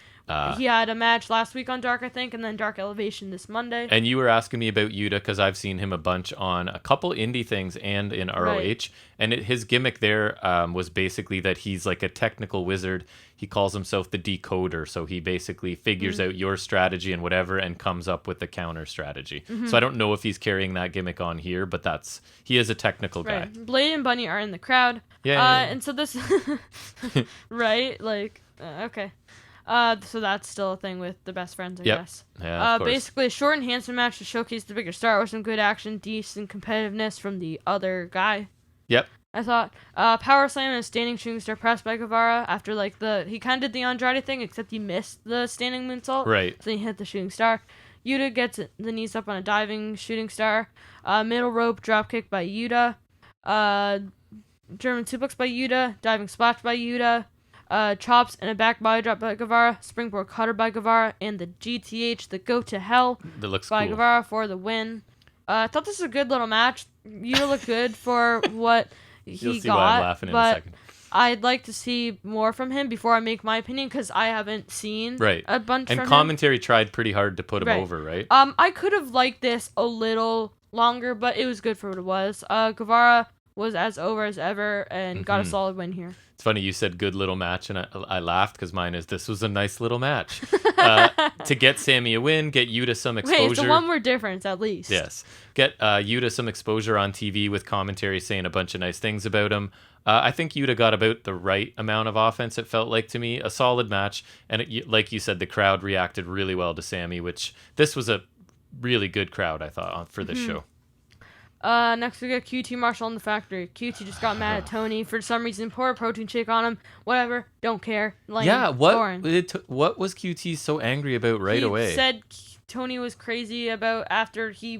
He had a match last week on Dark, I think, and then Dark Elevation this Monday. And you were asking me about Yuta because I've seen him a bunch on a couple indie things and in ROH. Right. And his gimmick there was basically that he's like a technical wizard. He calls himself the decoder. So he basically figures out your strategy and whatever and comes up with the counter strategy. So I don't know if he's carrying that gimmick on here, but he is a technical guy. Blade and Bunny are in the crowd. Yeah. And so this... right? Like, okay. So that's still a thing with the best friends, I Yep. guess. Yeah, of course. Basically, a short and handsome match to showcase the bigger star with some good action, decent competitiveness from the other guy. Yep. I thought power slam and a standing shooting star press by Guevara after he kind of did the Andrade thing, except he missed the standing moonsault. Right. So he hit the shooting star. Yuta gets the knees up on a diving shooting star. Middle rope dropkick by Yuta. German suplex by Yuta. Diving splash by Yuta. Chops and a back body drop by Guevara. Springboard cutter by Guevara. And the GTH, the go to hell That looks by cool. Guevara for the win. I thought this was a good little match. Yuta looked good for what You'll he see why I'm laughing in a second. I'd like to see more from him before I make my opinion, because I haven't seen a bunch and from commentary tried pretty hard to put him over, right? I could have liked this a little longer, but it was good for what it was. Guevara was as over as ever and got a solid win here. It's funny you said good little match, and I laughed because mine is this was a nice little match. To get Sammy a win, get Yuta some exposure. Wait, it's a one-word difference at least. Yes. Get Yuta some exposure on TV with commentary saying a bunch of nice things about him. I think Yuta got about the right amount of offense, it felt like to me. A solid match. And like you said, the crowd reacted really well to Sammy, which this was a really good crowd, I thought, for this show. Next we got QT Marshall in the factory. QT just got mad at Tony for some reason. Pour a protein shake on him. Whatever. Don't care. Lame. Yeah, Boring. what was QT so angry about away? He said Tony was crazy about after he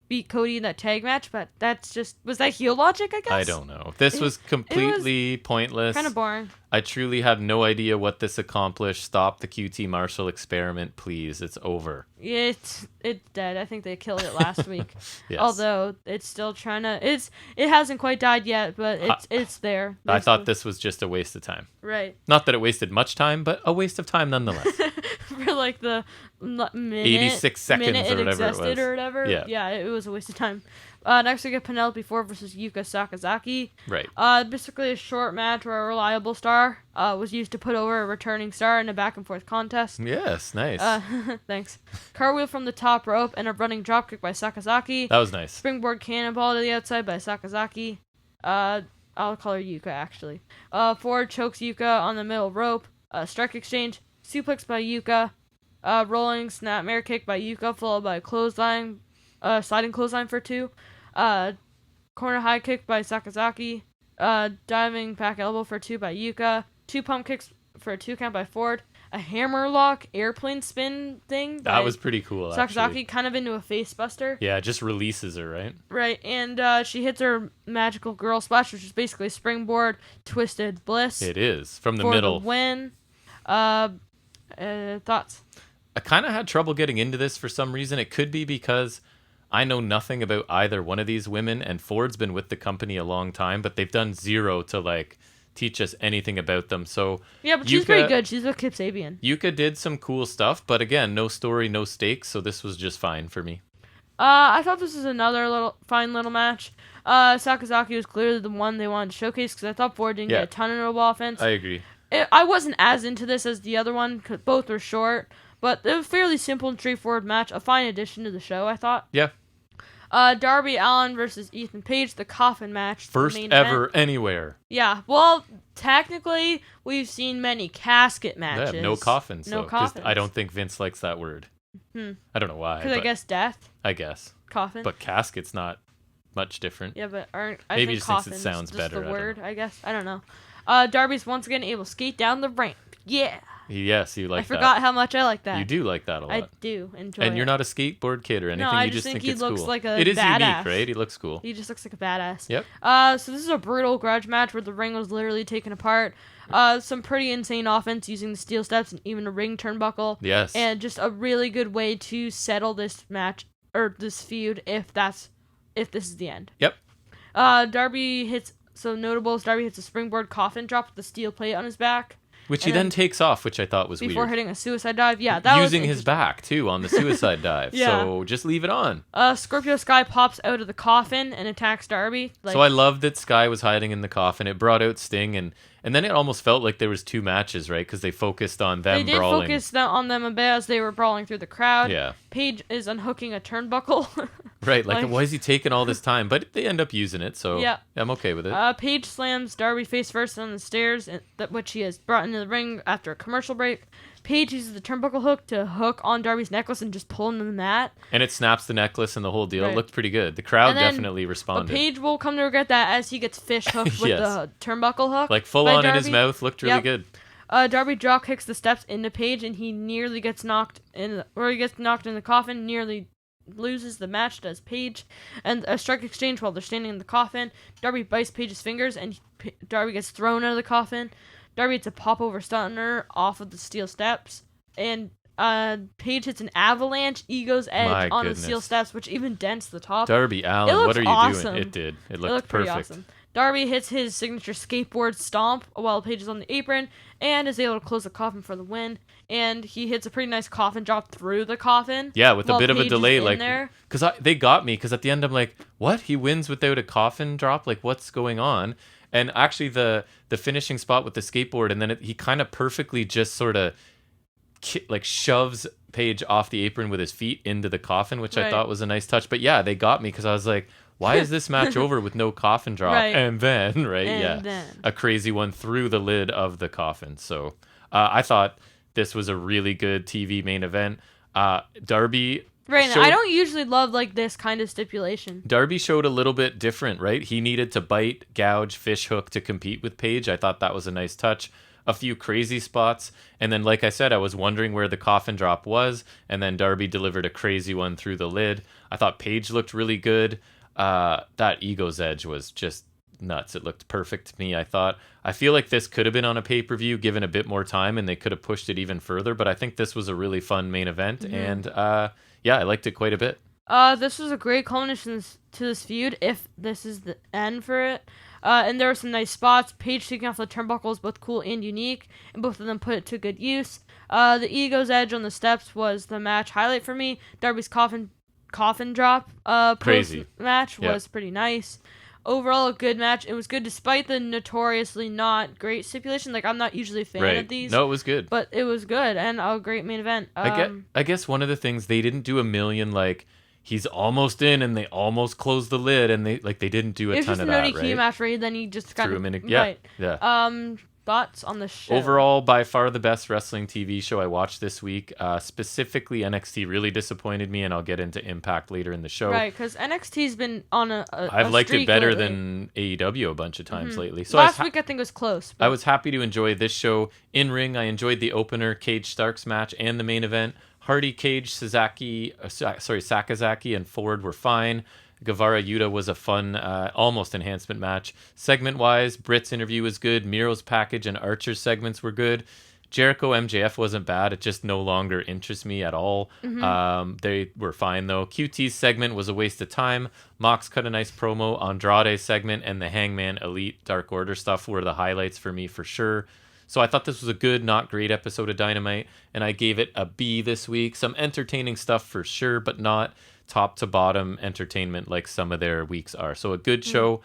beat Cody in that tag match, but that's just... Was that heel logic, I guess? I don't know. This was completely pointless. Kind of boring. I truly have no idea what this accomplished. Stop the QT Marshall experiment, please. It's over. It's dead. I think they killed it last week. Yes. Although it's still trying to... It hasn't quite died yet, but it's there. I thought this was just a waste of time. Right. Not that it wasted much time, but a waste of time nonetheless. For like the minute, 86 seconds minute or whatever it existed was. or whatever. Yeah, it was a waste of time. Next we get Penelope Ford versus Yuka Sakazaki. Right. Basically a short match where a reliable star was used to put over a returning star in a back and forth contest. Yes, nice. Thanks. Cartwheel from the top rope and a running dropkick by Sakazaki. That was nice. Springboard cannonball to the outside by Sakazaki. I'll call her Yuka actually. Ford chokes Yuka on the middle rope. Strike exchange. Suplex by Yuka. Rolling snapmare kick by Yuka, followed by clothesline. Sliding clothesline for 2. Corner high kick by Sakazaki. Diving back elbow for 2 by Yuka. 2 pump kicks for a 2 count by Ford. A hammerlock airplane spin thing. That was pretty cool, Sakazaki actually. kind of into a face buster. Yeah, just releases her, right? Right, and she hits her magical girl splash, which is basically springboard twisted bliss. It is, from the for middle. The win. Thoughts? I kind of had trouble getting into this for some reason. It could be because I know nothing about either one of these women, and Ford's been with the company a long time, but they've done zero to teach us anything about them. So yeah, but she's pretty good. She's with Kip Sabian. Yuka did some cool stuff, but again, no story, no stakes, so this was just fine for me. I thought this was another fine little match. Sakazaki was clearly the one they wanted to showcase, because I thought Ford didn't get a ton of notable offense. I agree. I wasn't as into this as the other one, because both were short, but it was a fairly simple and straightforward match. A fine addition to the show, I thought. Yeah. Darby Allin versus Ethan Page, the coffin match. First ever anywhere. Yeah, well, technically, we've seen many casket matches. Yeah, no coffins. No coffins. I don't think Vince likes that word. I don't know why. Because I guess death. I guess. Coffin. But casket's not much different. Yeah, but maybe just thinks it sounds just better. The word, I guess. I don't know. Darby's once again able to skate down the ramp. Yeah. Yes, you like that. I forgot how much I like that. You do like that a lot. I do enjoy And it. you're not a skateboard kid or anything. No, I you just think he it's looks cool. like a It is badass. unique, right? He looks cool. He just looks like a badass. Yep. So this is a brutal grudge match where the ring was literally taken apart. Some pretty insane offense using the steel steps and even a ring turnbuckle. Yes. And just a really good way to settle this match or this feud if this is the end. Yep. Darby hits a springboard coffin drop with the steel plate on his back. Which he then takes off, which I thought was before weird. hitting a suicide dive. Yeah, that was using his back, too, on the suicide dive. Yeah. So just leave it on. Scorpio Sky pops out of the coffin and attacks Darby. So I love that Sky was hiding in the coffin. It brought out Sting, and And then it almost felt like there was 2 matches, right? Because they focused on them brawling. They did focus on them a bit as they were brawling through the crowd. Yeah. Paige is unhooking a turnbuckle. Right, like why is he taking all this time? But they end up using it, so yeah. I'm okay with it. Paige slams Darby face first on the stairs, which she has brought into the ring after a commercial break. Paige uses the turnbuckle hook to hook on Darby's necklace and just pull him to the mat. And it snaps the necklace and the whole deal. Right. It looked pretty good. The crowd definitely responded. But Paige will come to regret that as he gets fish hooked with the turnbuckle hook. Like full on Darby. In his mouth. Looked really good. Darby drop kicks the steps into Paige and he nearly gets knocked in, or he gets knocked in the coffin, nearly loses the match, does Paige, and a strike exchange while they're standing in the coffin. Darby bites Paige's fingers and Darby gets thrown out of the coffin. Darby hits a pop-over stunner off of the steel steps, and Paige hits an avalanche Ego's Edge on the steel steps, which even dents the top. Darby Allin, what are you doing? It did. It looked perfect. Pretty awesome. Darby hits his signature skateboard stomp while Paige is on the apron and is able to close the coffin for the win. And he hits a pretty nice coffin drop through the coffin. Yeah, with a bit of a delay, like because they got me because at the end I'm like, what? He wins without a coffin drop? Like, what's going on? And actually, the finishing spot with the skateboard, and then he kind of perfectly just sort of like shoves Paige off the apron with his feet into the coffin, which I thought was a nice touch. But yeah, they got me because I was like, why is this match over with no coffin drop? And then, a crazy one through the lid of the coffin. So I thought this was a really good TV main event. Darby... Right, I don't usually love like this kind of stipulation. Darby showed a little bit different, right? He needed to bite, gouge, fish hook to compete with Paige. I thought that was a nice touch. A few crazy spots. And then, like I said, I was wondering where the coffin drop was. And then Darby delivered a crazy one through the lid. I thought Paige looked really good. That Ego's Edge was just nuts. It looked perfect to me, I thought. I feel like this could have been on a pay-per-view given a bit more time and they could have pushed it even further. But I think this was a really fun main event. Mm-hmm. And yeah, I liked it quite a bit. This was a great culmination to this feud, if this is the end for it. And there were some nice spots. Paige taking off the turnbuckle was both cool and unique, and both of them put it to good use. The Ego's Edge on the steps was the match highlight for me. Darby's coffin drop crazy match was pretty nice. Overall, a good match. It was good despite the notoriously not great stipulation. Like, I'm not usually a fan of these. No, it was good. But it was good, and a great main event. I guess one of the things, they didn't do a million, like, he's almost in, and they almost closed the lid, and they didn't do a ton of that, right? It was just an ODQ match, right? Then he just kind of... Yeah. Thoughts on the show? Overall, by far the best wrestling TV show I watched this week. Specifically, NXT really disappointed me, and I'll get into Impact later in the show. Right, because NXT's been on I've liked it better than AEW a bunch of times lately. So last week I think was close. But I was happy to enjoy this show. In ring, I enjoyed the opener, Cage Starks match, and the main event. Hardy, Cage, Sakazaki, and Ford were fine. Guevara Yuta was a fun, almost enhancement match. Segment-wise, Britt's interview was good. Miro's package and Archer's segments were good. Jericho MJF wasn't bad. It just no longer interests me at all. Mm-hmm. They were fine, though. QT's segment was a waste of time. Mox cut a nice promo. Andrade's segment and the Hangman Elite Dark Order stuff were the highlights for me for sure. So I thought this was a good, not great episode of Dynamite, and I gave it a B this week. Some entertaining stuff for sure, but not top to bottom entertainment like some of their weeks are. So a good show,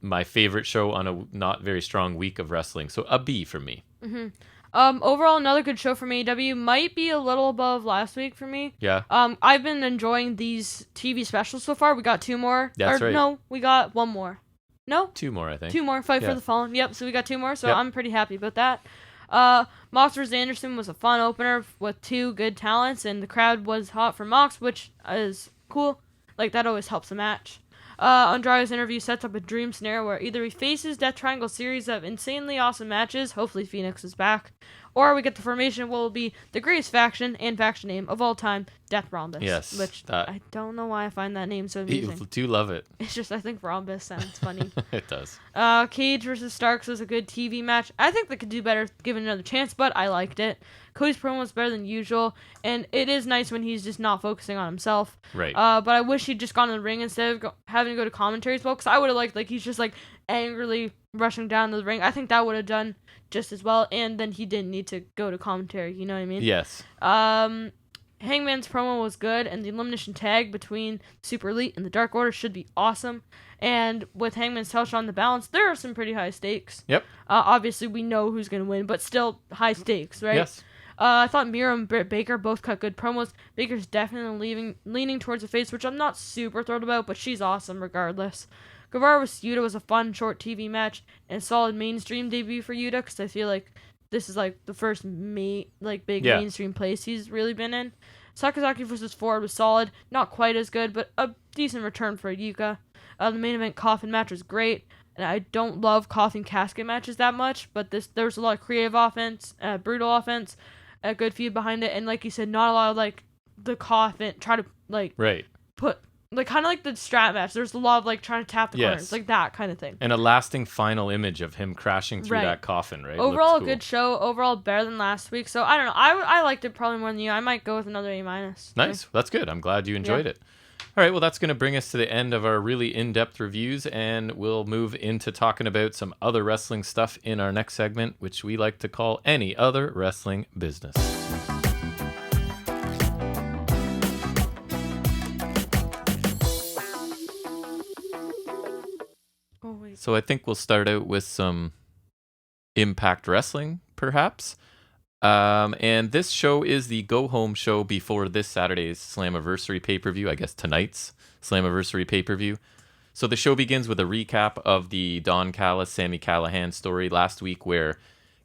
my favorite show on a not very strong week of wrestling. So a B for me. Mm-hmm. Overall, another good show from AEW. Might be a little above last week for me. Yeah. I've been enjoying these TV specials so far. We got 2 more. That's right. No, we got 1 more. No? 2 more, I think. 2 more. Fight for the Fallen. Yep, so we got 2 more, so I'm pretty happy about that. Mox vs. Anderson was a fun opener with 2 good talents, and the crowd was hot for Mox, which is cool. Like, that always helps a match. Andrade's interview sets up a dream scenario where either he faces Death Triangle series of insanely awesome matches, hopefully Phoenix is back, or we get the formation of what will be the greatest faction and faction name of all time, Death Rhombus. Yes. Which I don't know why I find that name so amusing. You do love it. It's just, I think Rhombus sounds funny. It does. Cage versus Starks was a good TV match. I think they could do better given another chance, but I liked it. Cody's promo was better than usual, and it is nice when he's just not focusing on himself. Right. But I wish he'd just gone in the ring instead of having to go to commentary as well, because I would have liked, like, he's just, like, angrily rushing down to the ring. I think that would have done just as well, and then he didn't need to go to commentary, you know what I mean? Yes. Hangman's promo was good, and the elimination tag between Super Elite and the Dark Order should be awesome. And with Hangman's touch on the balance, there are some pretty high stakes. Yep. Obviously, we know who's going to win, but still high stakes, right? Yes. I thought Miro and Britt Baker both cut good promos. Baker's definitely leaning towards the face, which I'm not super thrilled about, but she's awesome regardless. Guevara vs. Yuta was a fun, short TV match and a solid mainstream debut for Yuta, because I feel like this is like the first big mainstream place he's really been in. Sakazaki vs. Ford was solid, not quite as good, but a decent return for Yuka. The main event coffin match was great, and I don't love coffin casket matches that much, but there's a lot of creative offense, brutal offense, a good feud behind it, and like you said, not a lot of like the coffin try to like put like kind of like the strap match. There's a lot of like trying to tap the corners, like that kind of thing. And a lasting final image of him crashing through that coffin, right? Overall, cool. Good show. Overall, better than last week. So I don't know. I liked it probably more than you. I might go with another A-. Nice. That's good. I'm glad you enjoyed it. All right, well, that's going to bring us to the end of our really in-depth reviews, and we'll move into talking about some other wrestling stuff in our next segment, which we like to call Any Other Wrestling Business. So I think we'll start out with some Impact Wrestling, perhaps. And this show is the go-home show before this Saturday's Slammiversary pay-per-view, I guess tonight's Slammiversary pay-per-view. So the show begins with a recap of the Don Callis, Sami Callihan story last week, where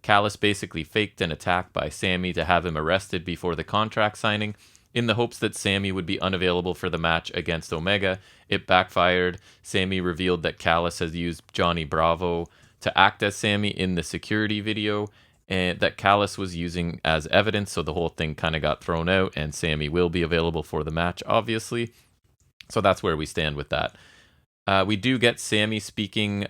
Callis basically faked an attack by Sami to have him arrested before the contract signing, in the hopes that Sami would be unavailable for the match against Omega. It backfired. Sami revealed that Callis has used Johnny Bravo to act as Sami in the security video, and that Callis was using as evidence, so the whole thing kind of got thrown out, and Sami will be available for the match, obviously. So that's where we stand with that. We do get Sami speaking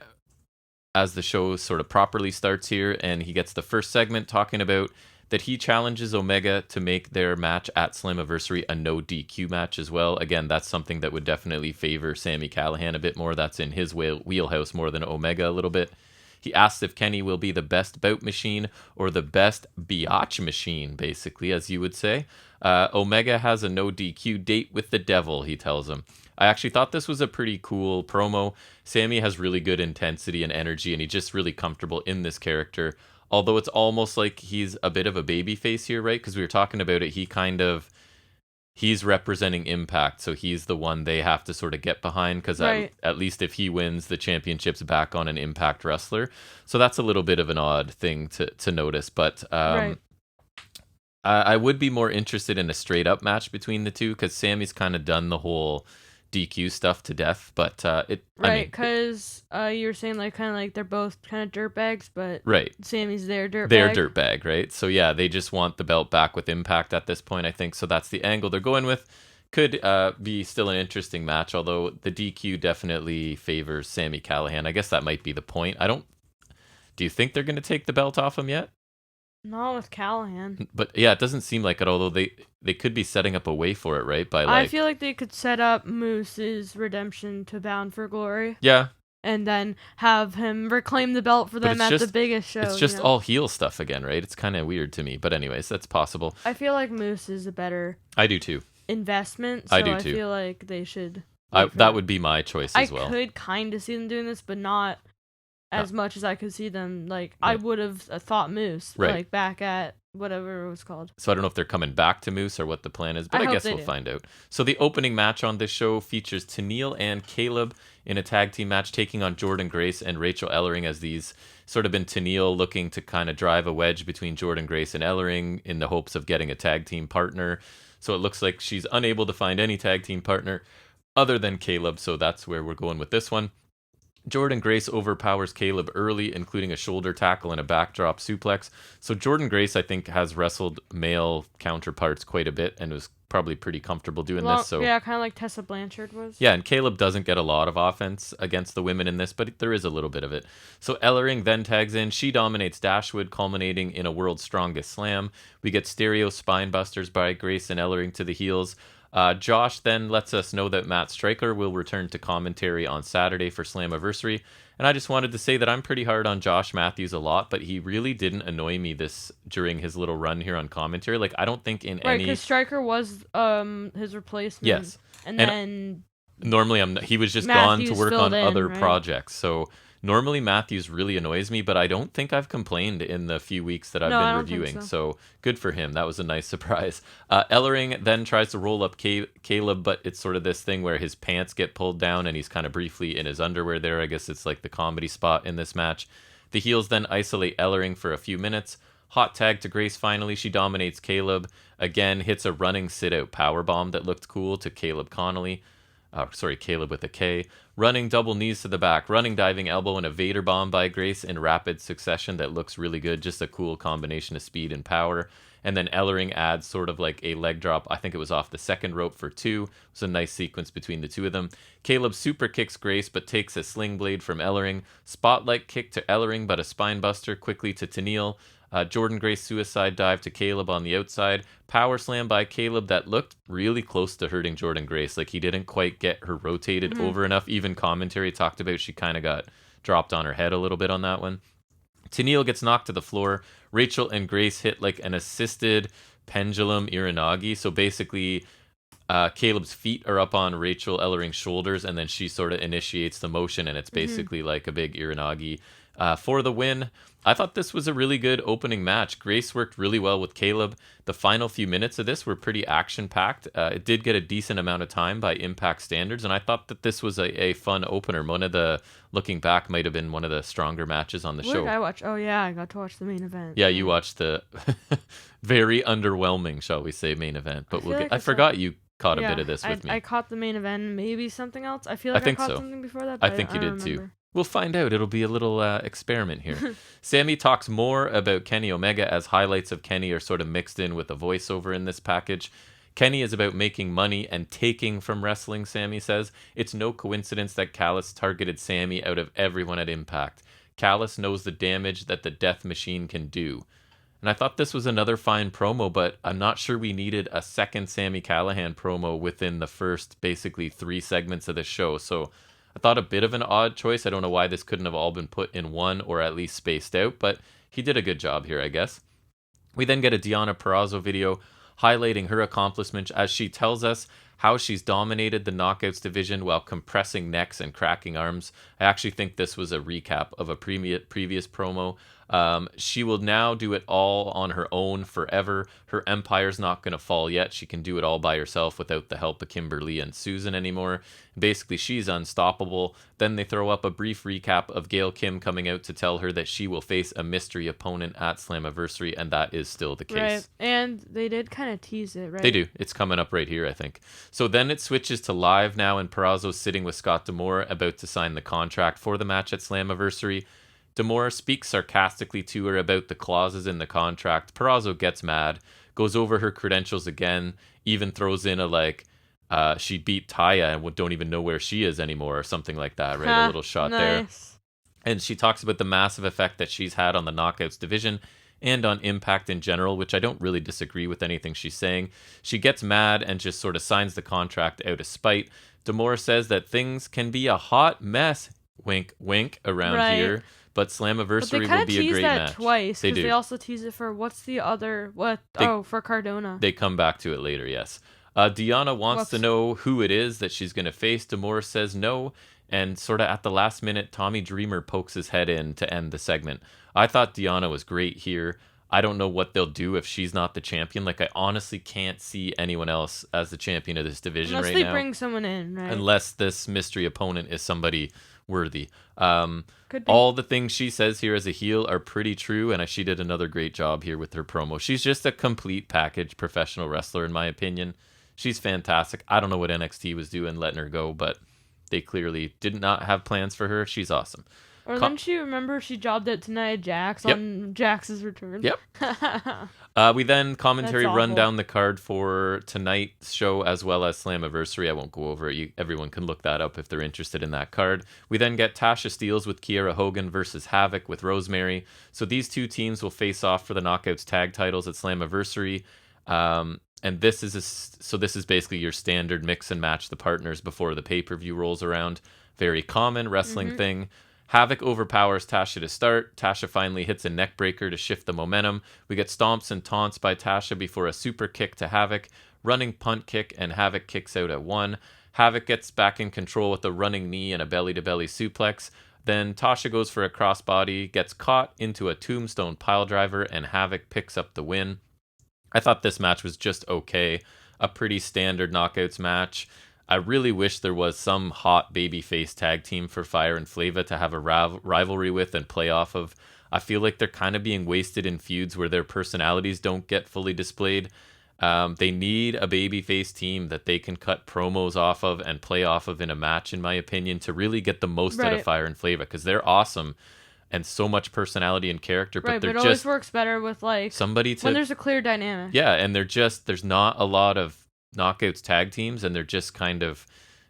as the show sort of properly starts here, and he gets the first segment talking about that he challenges Omega to make their match at Slammiversary a no DQ match as well. Again, that's something that would definitely favor Sami Callihan a bit more. That's in his wheelhouse more than Omega a little bit. He asks if Kenny will be the best bout machine or the best biatch machine, basically, as you would say. Omega has a no DQ date with the devil, he tells him. I actually thought this was a pretty cool promo. Sami has really good intensity and energy, and he's just really comfortable in this character. Although it's almost like he's a bit of a babyface here, right? Because we were talking about it, he's representing Impact, so he's the one they have to sort of get behind, because at least if he wins, the championship's back on an Impact wrestler. So that's a little bit of an odd thing to notice, but I would be more interested in a straight-up match between the two, because Sami's kind of done the whole DQ stuff to death, but because you were saying like kind of like they're both kind of dirtbags, but Sami's their dirtbag, right? So yeah, they just want the belt back with Impact at this point, I think. So that's the angle they're going with. Could be still an interesting match, although the DQ definitely favors Sami Callihan. I guess that might be the point. Do you think they're going to take the belt off him yet? Not with Callihan. But yeah, it doesn't seem like it, although they could be setting up a way for it, right? I feel like they could set up Moose's redemption to Bound for Glory. Yeah. And then have him reclaim the belt for them at the biggest show. It's just all heel stuff again, right? It's kind of weird to me. But anyways, that's possible. I feel like Moose is a better I do too. investment. So I feel like they should. That would be my choice as well. I could kind of see them doing this, but not as much as I could see them. Like, I would have thought Moose, like back at whatever it was called. So I don't know if they're coming back to Moose or what the plan is, but I guess we'll find out. So the opening match on this show features Tenille and Caleb in a tag team match, taking on Jordan Grace and Rachel Ellering, as these sort of been Tenille looking to kind of drive a wedge between Jordan Grace and Ellering in the hopes of getting a tag team partner. So it looks like she's unable to find any tag team partner other than Caleb, so that's where we're going with this one. Jordan Grace overpowers Caleb early, including a shoulder tackle and a backdrop suplex. So Jordan Grace, I think, has wrestled male counterparts quite a bit and was probably pretty comfortable doing this. So yeah, kind of like Tessa Blanchard was. Yeah, and Caleb doesn't get a lot of offense against the women in this, but there is a little bit of it. So Ellering then tags in. She dominates Dashwood, culminating in a World's Strongest Slam. We get stereo spine busters by Grace and Ellering to the heels. Josh then lets us know that Matt Stryker will return to commentary on Saturday for Slammiversary, And I just wanted to say that I'm pretty hard on Josh Matthews a lot, but he really didn't annoy me during his little run here on commentary. Like, I don't think in any... because Stryker was his replacement. Yes. And then... Normally, he was just Matthews gone to work on other right? projects. So normally Matthews really annoys me, but I don't think I've complained in the few weeks that I've been reviewing. So good for him. That was a nice surprise. Ellering then tries to roll up Caleb, but it's sort of this thing where his pants get pulled down and he's kind of briefly in his underwear there. I guess it's like the comedy spot in this match. The heels then isolate Ellering for a few minutes. Hot tag to Grace finally. She dominates Caleb. Again, hits a running sit-out powerbomb that looked cool to Caleb Connolly. Caleb with a K. Running double knees to the back, running diving elbow, and a Vader bomb by Grace in rapid succession that looks really good. Just a cool combination of speed and power. And then Ellering adds sort of like a leg drop. I think it was off the second rope for 2. It was a nice sequence between the two of them. Caleb super kicks Grace, but takes a sling blade from Ellering. Spotlight kick to Ellering, but a spine buster quickly to Tenille. Jordan Grace suicide dive to Caleb on the outside. Power slam by Caleb that looked really close to hurting Jordan Grace. Like, he didn't quite get her rotated over enough. Even commentary talked about she kind of got dropped on her head a little bit on that one. Tenille gets knocked to the floor. Rachel and Grace hit like an assisted pendulum Iranagi. So basically, Caleb's feet are up on Rachel Ellering's shoulders, and then she sort of initiates the motion, and it's basically like a big Iranagi for the win. I thought this was a really good opening match. Grace worked really well with Caleb. The final few minutes of this were pretty action-packed. It did get a decent amount of time by Impact standards, and I thought that this was a fun opener. Looking back, might have been one of the stronger matches on the show. What did I watch? Oh, yeah, I got to watch the main event. Yeah, you watched the very underwhelming, shall we say, main event. But I forgot you caught a bit of this with me. I caught the main event, maybe something else. I feel like I caught something before that. I think you did too. We'll find out. It'll be a little experiment here. Sammy talks more about Kenny Omega as highlights of Kenny are sort of mixed in with a voiceover in this package. Kenny is about making money and taking from wrestling, Sammy says. It's no coincidence that Callis targeted Sammy out of everyone at Impact. Callis knows the damage that the Death Machine can do. And I thought this was another fine promo, but I'm not sure we needed a second Sami Callihan promo within the first basically 3 segments of the show. So I thought a bit of an odd choice. I don't know why this couldn't have all been put in one or at least spaced out, but he did a good job here, I guess. We then get a Deonna Purrazzo video highlighting her accomplishments as she tells us how she's dominated the Knockouts division while compressing necks and cracking arms. I actually think this was a recap of a previous promo. She will now do it all on her own forever. Her empire's not going to fall yet. She can do it all by herself without the help of Kimberly and Susan anymore. Basically, she's unstoppable. Then they throw up a brief recap of Gail Kim coming out to tell her that she will face a mystery opponent at Slammiversary, and that is still the case. Right, and they did kind of tease it, right? They do. It's coming up right here, I think. So then it switches to live now, and Purrazzo's sitting with Scott D'Amore, about to sign the contract for the match at Slammiversary. D'Amore speaks sarcastically to her about the clauses in the contract. Purrazzo gets mad, goes over her credentials again, even throws in she beat Taya and don't even know where she is anymore or something like that, right? A little shot there. And she talks about the massive effect that she's had on the Knockouts division and on Impact in general, which I don't really disagree with anything she's saying. She gets mad and just sort of signs the contract out of spite. D'Amore says that things can be a hot mess, wink, wink, around here. But Slammiversary will be a great match. Twice, because they also tease it for for Cardona. They come back to it later, yes. Deonna wants to know who it is that she's going to face. D'Amore says no, and sort of at the last minute, Tommy Dreamer pokes his head in to end the segment. I thought Deonna was great here. I don't know what they'll do if she's not the champion. I honestly can't see anyone else as the champion of this division right now. Unless they bring someone in, right? Unless this mystery opponent is somebody worthy. All the things she says here as a heel are pretty true, and she did another great job here with her promo. She's just a complete package professional wrestler, in my opinion. She's fantastic. I don't know what NXT was doing letting her go, but they clearly did not have plans for her. She's awesome. Or then she jobbed at Nia Jax on Jax's return. Yep. We then run down the card for tonight's show as well as Slammiversary. I won't go over it. Everyone can look that up if they're interested in that card. We then get Tasha Steelz with Kiera Hogan versus Havoc with Rosemary. So these two teams will face off for the Knockouts tag titles at Slammiversary. And this is basically your standard mix and match the partners before the pay-per-view rolls around. Very common wrestling thing. Havoc overpowers Tasha to start. Tasha finally hits a neck breaker to shift the momentum. We get stomps and taunts by Tasha before a super kick to Havoc, running punt kick, and Havoc kicks out at 1. Havoc gets back in control with a running knee and a belly-to-belly suplex. Then Tasha goes for a crossbody, gets caught into a tombstone piledriver, and Havoc picks up the win. I thought this match was just okay. A pretty standard knockouts match. I really wish there was some hot babyface tag team for Fire and Flava to have a rivalry with and play off of. I feel like they're kind of being wasted in feuds where their personalities don't get fully displayed. They need a babyface team that they can cut promos off of and play off of in a match, in my opinion, to really get the most out of Fire and Flava, because they're awesome and so much personality and character, but they're it always works better with like somebody to, when there's a clear dynamic. Yeah, and there's not a lot of knockouts tag teams, and they're just kind of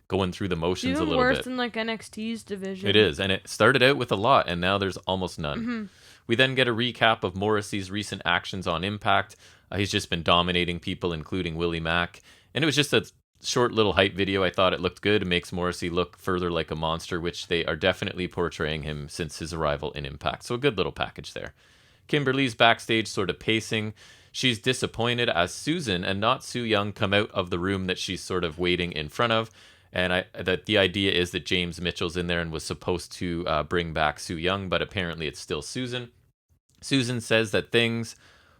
going through the motions a little bit. Even worse than like NXT's division. It is, and it started out with a lot, and now there's almost none. Mm-hmm. We then get a recap of Morrissey's recent actions on Impact. He's just been dominating people, including Willie Mack, and it was just a short little hype video. I thought it looked good. It makes Morrissey look further like a monster, which they are definitely portraying him since his arrival in Impact. So a good little package there. Kimberly's backstage sort of pacing. She's disappointed as Susan and not Su Yung come out of the room that she's sort of waiting in front of. And that the idea is that James Mitchell's in there and was supposed to bring back Su Yung, but apparently it's still Susan. Susan says that things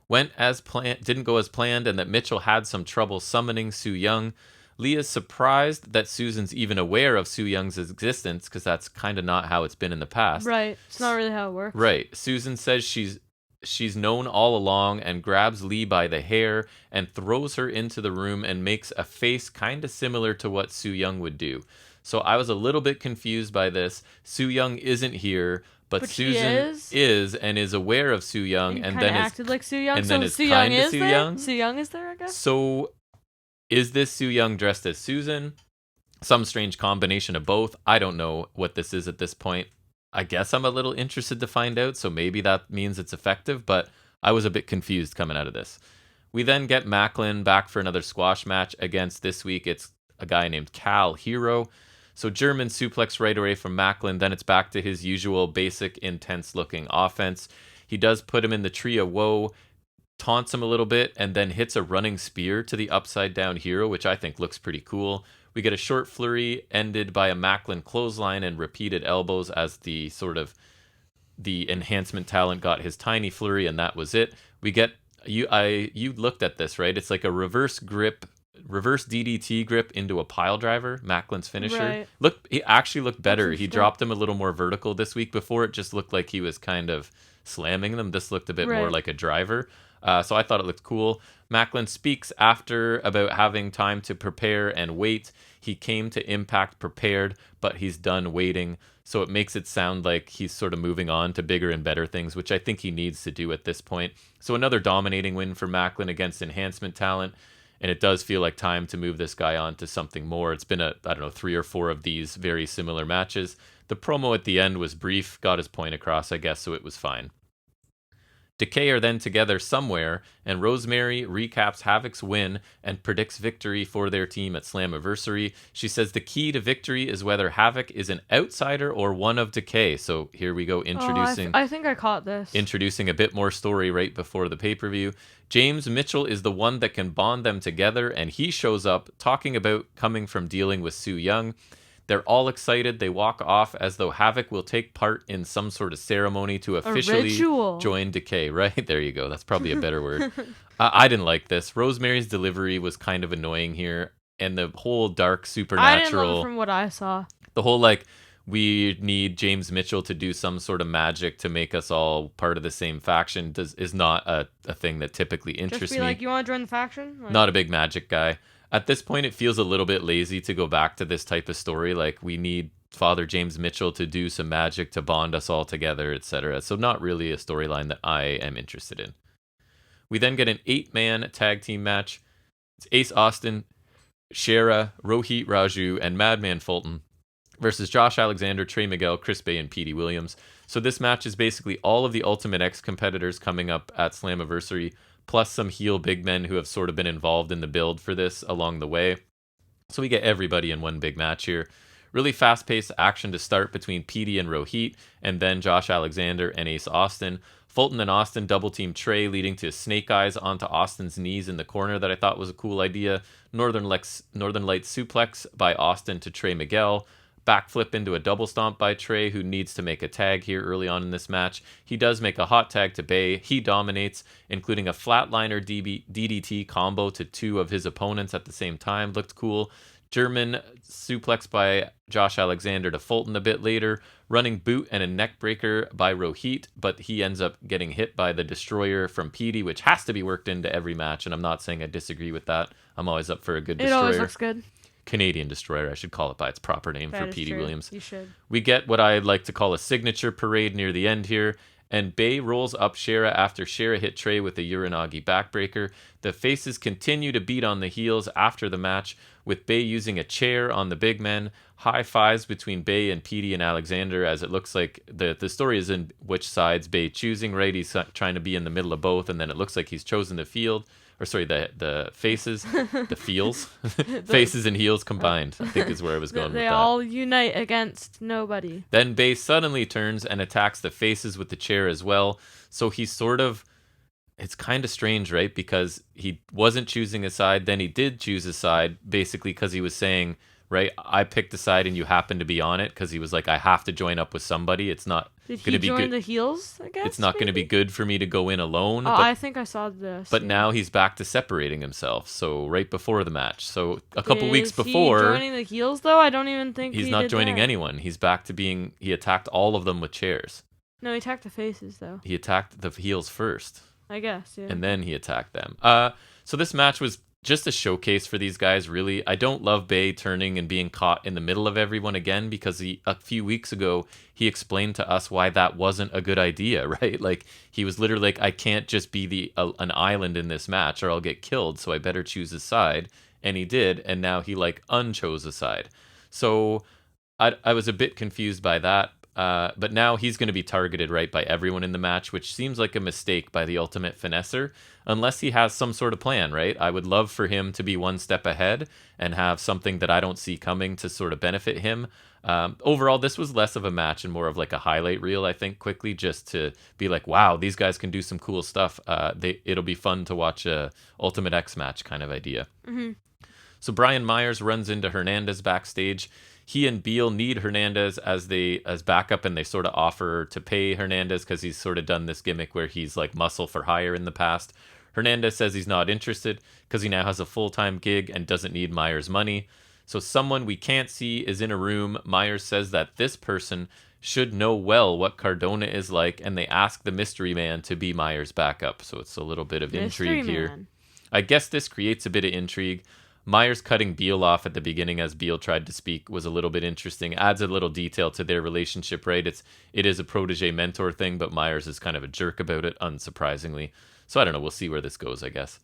didn't go as planned, and that Mitchell had some trouble summoning Su Yung. Leah's surprised that Susan's even aware of Su Young's existence, because that's kind of not how it's been in the past. Right. It's not really how it works. Right. Susan says she's known all along, and grabs Lee by the hair and throws her into the room and makes a face kind of similar to what Su Yung would do. So I was a little bit confused by this. Su Yung isn't here, but Susan is and is aware of Su Yung, and then acted like Su Yung. And so then is Su kind Yung of Su Yung. Su Yung is there, I guess. So is this Su Yung dressed as Susan? Some strange combination of both. I don't know what this is at this point. I guess I'm a little interested to find out, so maybe that means it's effective, but I was a bit confused coming out of this. We then get Macklin back for another squash match against, this week, it's a guy named Cal Hero. So German suplex right away from Macklin, then it's back to his usual basic, intense-looking offense. He does put him in the tree of woe, taunts him a little bit, and then hits a running spear to the upside-down Hero, which I think looks pretty cool. We get a short flurry ended by a Macklin clothesline and repeated elbows as the enhancement talent got his tiny flurry, and that was it. We get you looked at this, right? It's like a reverse DDT grip into a pile driver, Macklin's finisher. Right. He actually looked better. He dropped him a little more vertical this week. Before it just looked like he was kind of slamming them. This looked a bit more like a driver. So I thought it looked cool. Macklin speaks after about having time to prepare and wait. He came to Impact prepared, but he's done waiting. So it makes it sound like he's sort of moving on to bigger and better things, which I think he needs to do at this point. So another dominating win for Macklin against enhancement talent. And it does feel like time to move this guy on to something more. It's been 3 or 4 of these very similar matches. The promo at the end was brief, got his point across, I guess, so it was fine. Decay are then together somewhere, and Rosemary recaps Havoc's win and predicts victory for their team at Slammiversary. She says the key to victory is whether Havoc is an outsider or one of Decay. So here we go, introducing... I think I caught this. Introducing a bit more story right before the pay-per-view. James Mitchell is the one that can bond them together, and he shows up talking about coming from dealing with Su Yung. They're all excited. They walk off as though Havoc will take part in some sort of ceremony to officially join Decay. Right? There you go. That's probably a better word. I didn't like this. Rosemary's delivery was kind of annoying here. And the whole dark supernatural... I didn't love it from what I saw. The whole, we need James Mitchell to do some sort of magic to make us all part of the same faction is not a thing that typically interests me. Just be you want to join the faction? Not a big magic guy. At this point, it feels a little bit lazy to go back to this type of story. We need Father James Mitchell to do some magic to bond us all together, etc. So not really a storyline that I am interested in. We then get an 8-man tag team match. It's Ace Austin, Shera, Rohit Raju, and Madman Fulton versus Josh Alexander, Trey Miguel, Chris Bay, and Petey Williams. So this match is basically all of the Ultimate X competitors coming up at Slammiversary, plus some heel big men who have sort of been involved in the build for this along the way. So we get everybody in one big match here. Really fast-paced action to start between Petey and Rohit, and then Josh Alexander and Ace Austin. Fulton and Austin double-team Trey, leading to Snake Eyes onto Austin's knees in the corner that I thought was a cool idea. Northern Lights suplex by Austin to Trey Miguel. Backflip into a double stomp by Trey, who needs to make a tag here early on in this match. He does make a hot tag to Bay. He dominates, including a flatliner DDT combo to 2 of his opponents at the same time. Looked cool. German suplex by Josh Alexander to Fulton a bit later. Running boot and a neck breaker by Rohit, but he ends up getting hit by the Destroyer from Petey, which has to be worked into every match, and I'm not saying I disagree with that. I'm always up for a good Destroyer. It always looks good. Canadian Destroyer, I should call it by its proper name for Petey Williams. You should. We get what I'd like to call a signature parade near the end here, and Bay rolls up Shera after Shera hit Trey with a Uranagi backbreaker. The faces continue to beat on the heels after the match, with Bay using a chair on the big men. High fives between Bay and Petey and Alexander, as it looks like the story is in which side's Bay choosing, right? He's trying to be in the middle of both, and then it looks like he's chosen the field. Or sorry, the faces, the feels, faces and heels combined, I think is where I was going with that. They all unite against nobody. Then Bay suddenly turns and attacks the faces with the chair as well. So he's sort of, it's kind of strange, right? Because he wasn't choosing a side, then he did choose a side, basically because he was saying, right, I picked a side and you happen to be on it, because he was like, I have to join up with somebody. It's not going to be good. Did he join the heels, I guess? It's not going to be good for me to go in alone. Oh, I think I saw this. But now he's back to separating himself, so right before the match. So a couple weeks before... Is he joining the heels, though? I don't even think he's not joining anyone. He's back to being... He attacked all of them with chairs. No, he attacked the faces, though. He attacked the heels first. I guess, yeah. And then he attacked them. So this match was just a showcase for these guys, really. I don't love Bay turning and being caught in the middle of everyone again, because a few weeks ago, he explained to us why that wasn't a good idea, right? Like, he was literally like, I can't just be an island in this match or I'll get killed, so I better choose a side. And he did, and now he, like, unchose a side. So I was a bit confused by that. But now he's going to be targeted, right, by everyone in the match, which seems like a mistake by the Ultimate Finesser, unless he has some sort of plan, right? I would love for him to be one step ahead and have something that I don't see coming to sort of benefit him. Overall, this was less of a match and more of like a highlight reel, I think, quickly, just to be like, wow, these guys can do some cool stuff. It'll be fun to watch a Ultimate X match kind of idea. Mm-hmm. So Brian Myers runs into Hernandez backstage. He and Beal need Hernandez as backup, and they sort of offer to pay Hernandez because he's sort of done this gimmick where he's like muscle for hire in the past. Hernandez says he's not interested because he now has a full-time gig and doesn't need Myers' money. So someone we can't see is in a room. Myers says that this person should know well what Cardona is like, and they ask the mystery man to be Myers' backup. So it's a little bit of intrigue here. I guess this creates a bit of intrigue. Myers cutting Beal off at the beginning as Beal tried to speak was a little bit interesting. Adds a little detail to their relationship, right? It is a protege-mentor thing, but Myers is kind of a jerk about it, unsurprisingly. So I don't know. We'll see where this goes, I guess.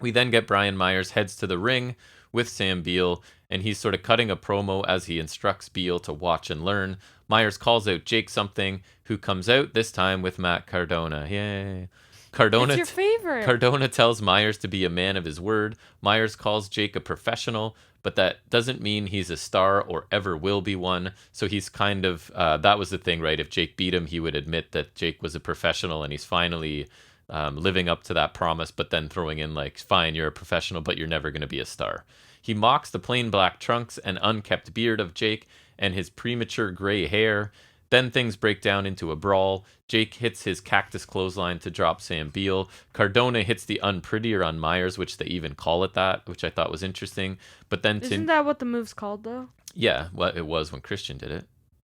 We then get Brian Myers heads to the ring with Sam Beal, and he's sort of cutting a promo as he instructs Beal to watch and learn. Myers calls out Jake something, who comes out this time with Matt Cardona. Yay. It's your favorite. Cardona tells Myers to be a man of his word. Myers calls Jake a professional, but that doesn't mean he's a star or ever will be one. So he's kind of, that was the thing, right? If Jake beat him, he would admit that Jake was a professional, and he's finally living up to that promise, but then throwing in like, fine, you're a professional, but you're never going to be a star. He mocks the plain black trunks and unkept beard of Jake and his premature gray hair. Then things break down into a brawl. Jake hits his cactus clothesline to drop Sam Beal. Cardona hits the unprettier on Myers, which they even call it that, which I thought was interesting. But then isn't that what the move's called, though? Yeah, well, it was when Christian did it.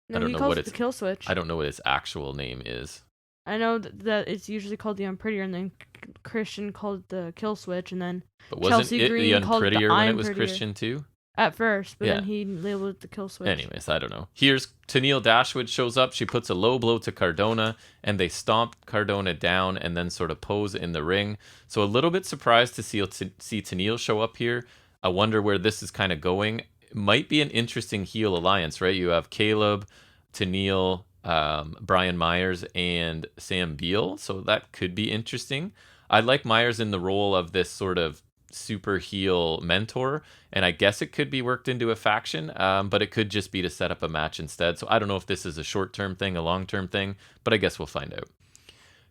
No, he calls it the kill switch. I don't know what its actual name is. I know that it's usually called the unprettier, and then Christian called it the kill switch, and then but wasn't Chelsea it Green the called it the unprettier when it was I'm Christian too? At first, but then he labeled it the kill switch. Anyways, I don't know. Here's Tennille Dashwood shows up. She puts a low blow to Cardona, and they stomp Cardona down and then sort of pose in the ring. So a little bit surprised to see Tennille show up here. I wonder where this is kind of going. It might be an interesting heel alliance, right? You have Caleb, Tennille, Brian Myers, and Sam Beal. So that could be interesting. I like Myers in the role of this sort of super heel mentor, and I guess it could be worked into a faction, but it could just be to set up a match instead. So I don't know if this is a short-term thing, a long-term thing, but I guess we'll find out.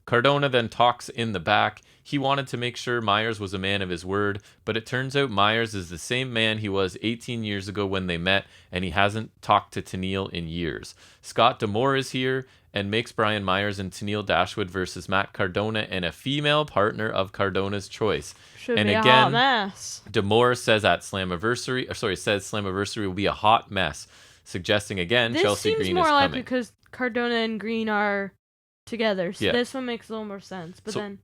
Cardona then talks in the back. He wanted to make sure Myers was a man of his word, but it turns out Myers is the same man he was 18 years ago when they met, and he hasn't talked to Tenille in years. Scott D'Amore is here and makes Brian Myers and Tenille Dashwood versus Matt Cardona and a female partner of Cardona's choice. Should and be again, a hot mess. D'Amore says Slammiversary will be a hot mess, suggesting again this Chelsea seems Green more is like coming. because Cardona and Green are together, so Yeah. this one makes a little more sense. But then,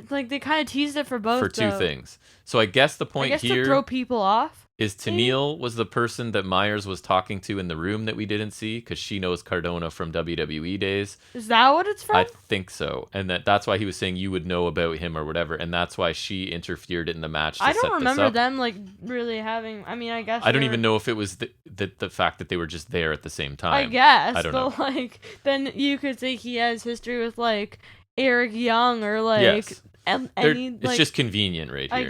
like, they kind of teased it for both. For two things. So I guess the point here to throw people off. Is Tenille was the person that Myers was talking to in the room that we didn't see because she knows Cardona from WWE days. Is that what it's from? I think so. And that's why he was saying you would know about him or whatever. And that's why she interfered in the match to I don't set remember this up. them, like, really having... I mean, I guess... I don't even know if it was the fact that they were just there at the same time. I guess. I don't know. Like, then you could say he has history with, like, Eric Young or, like... Yes. It's just convenient right here. I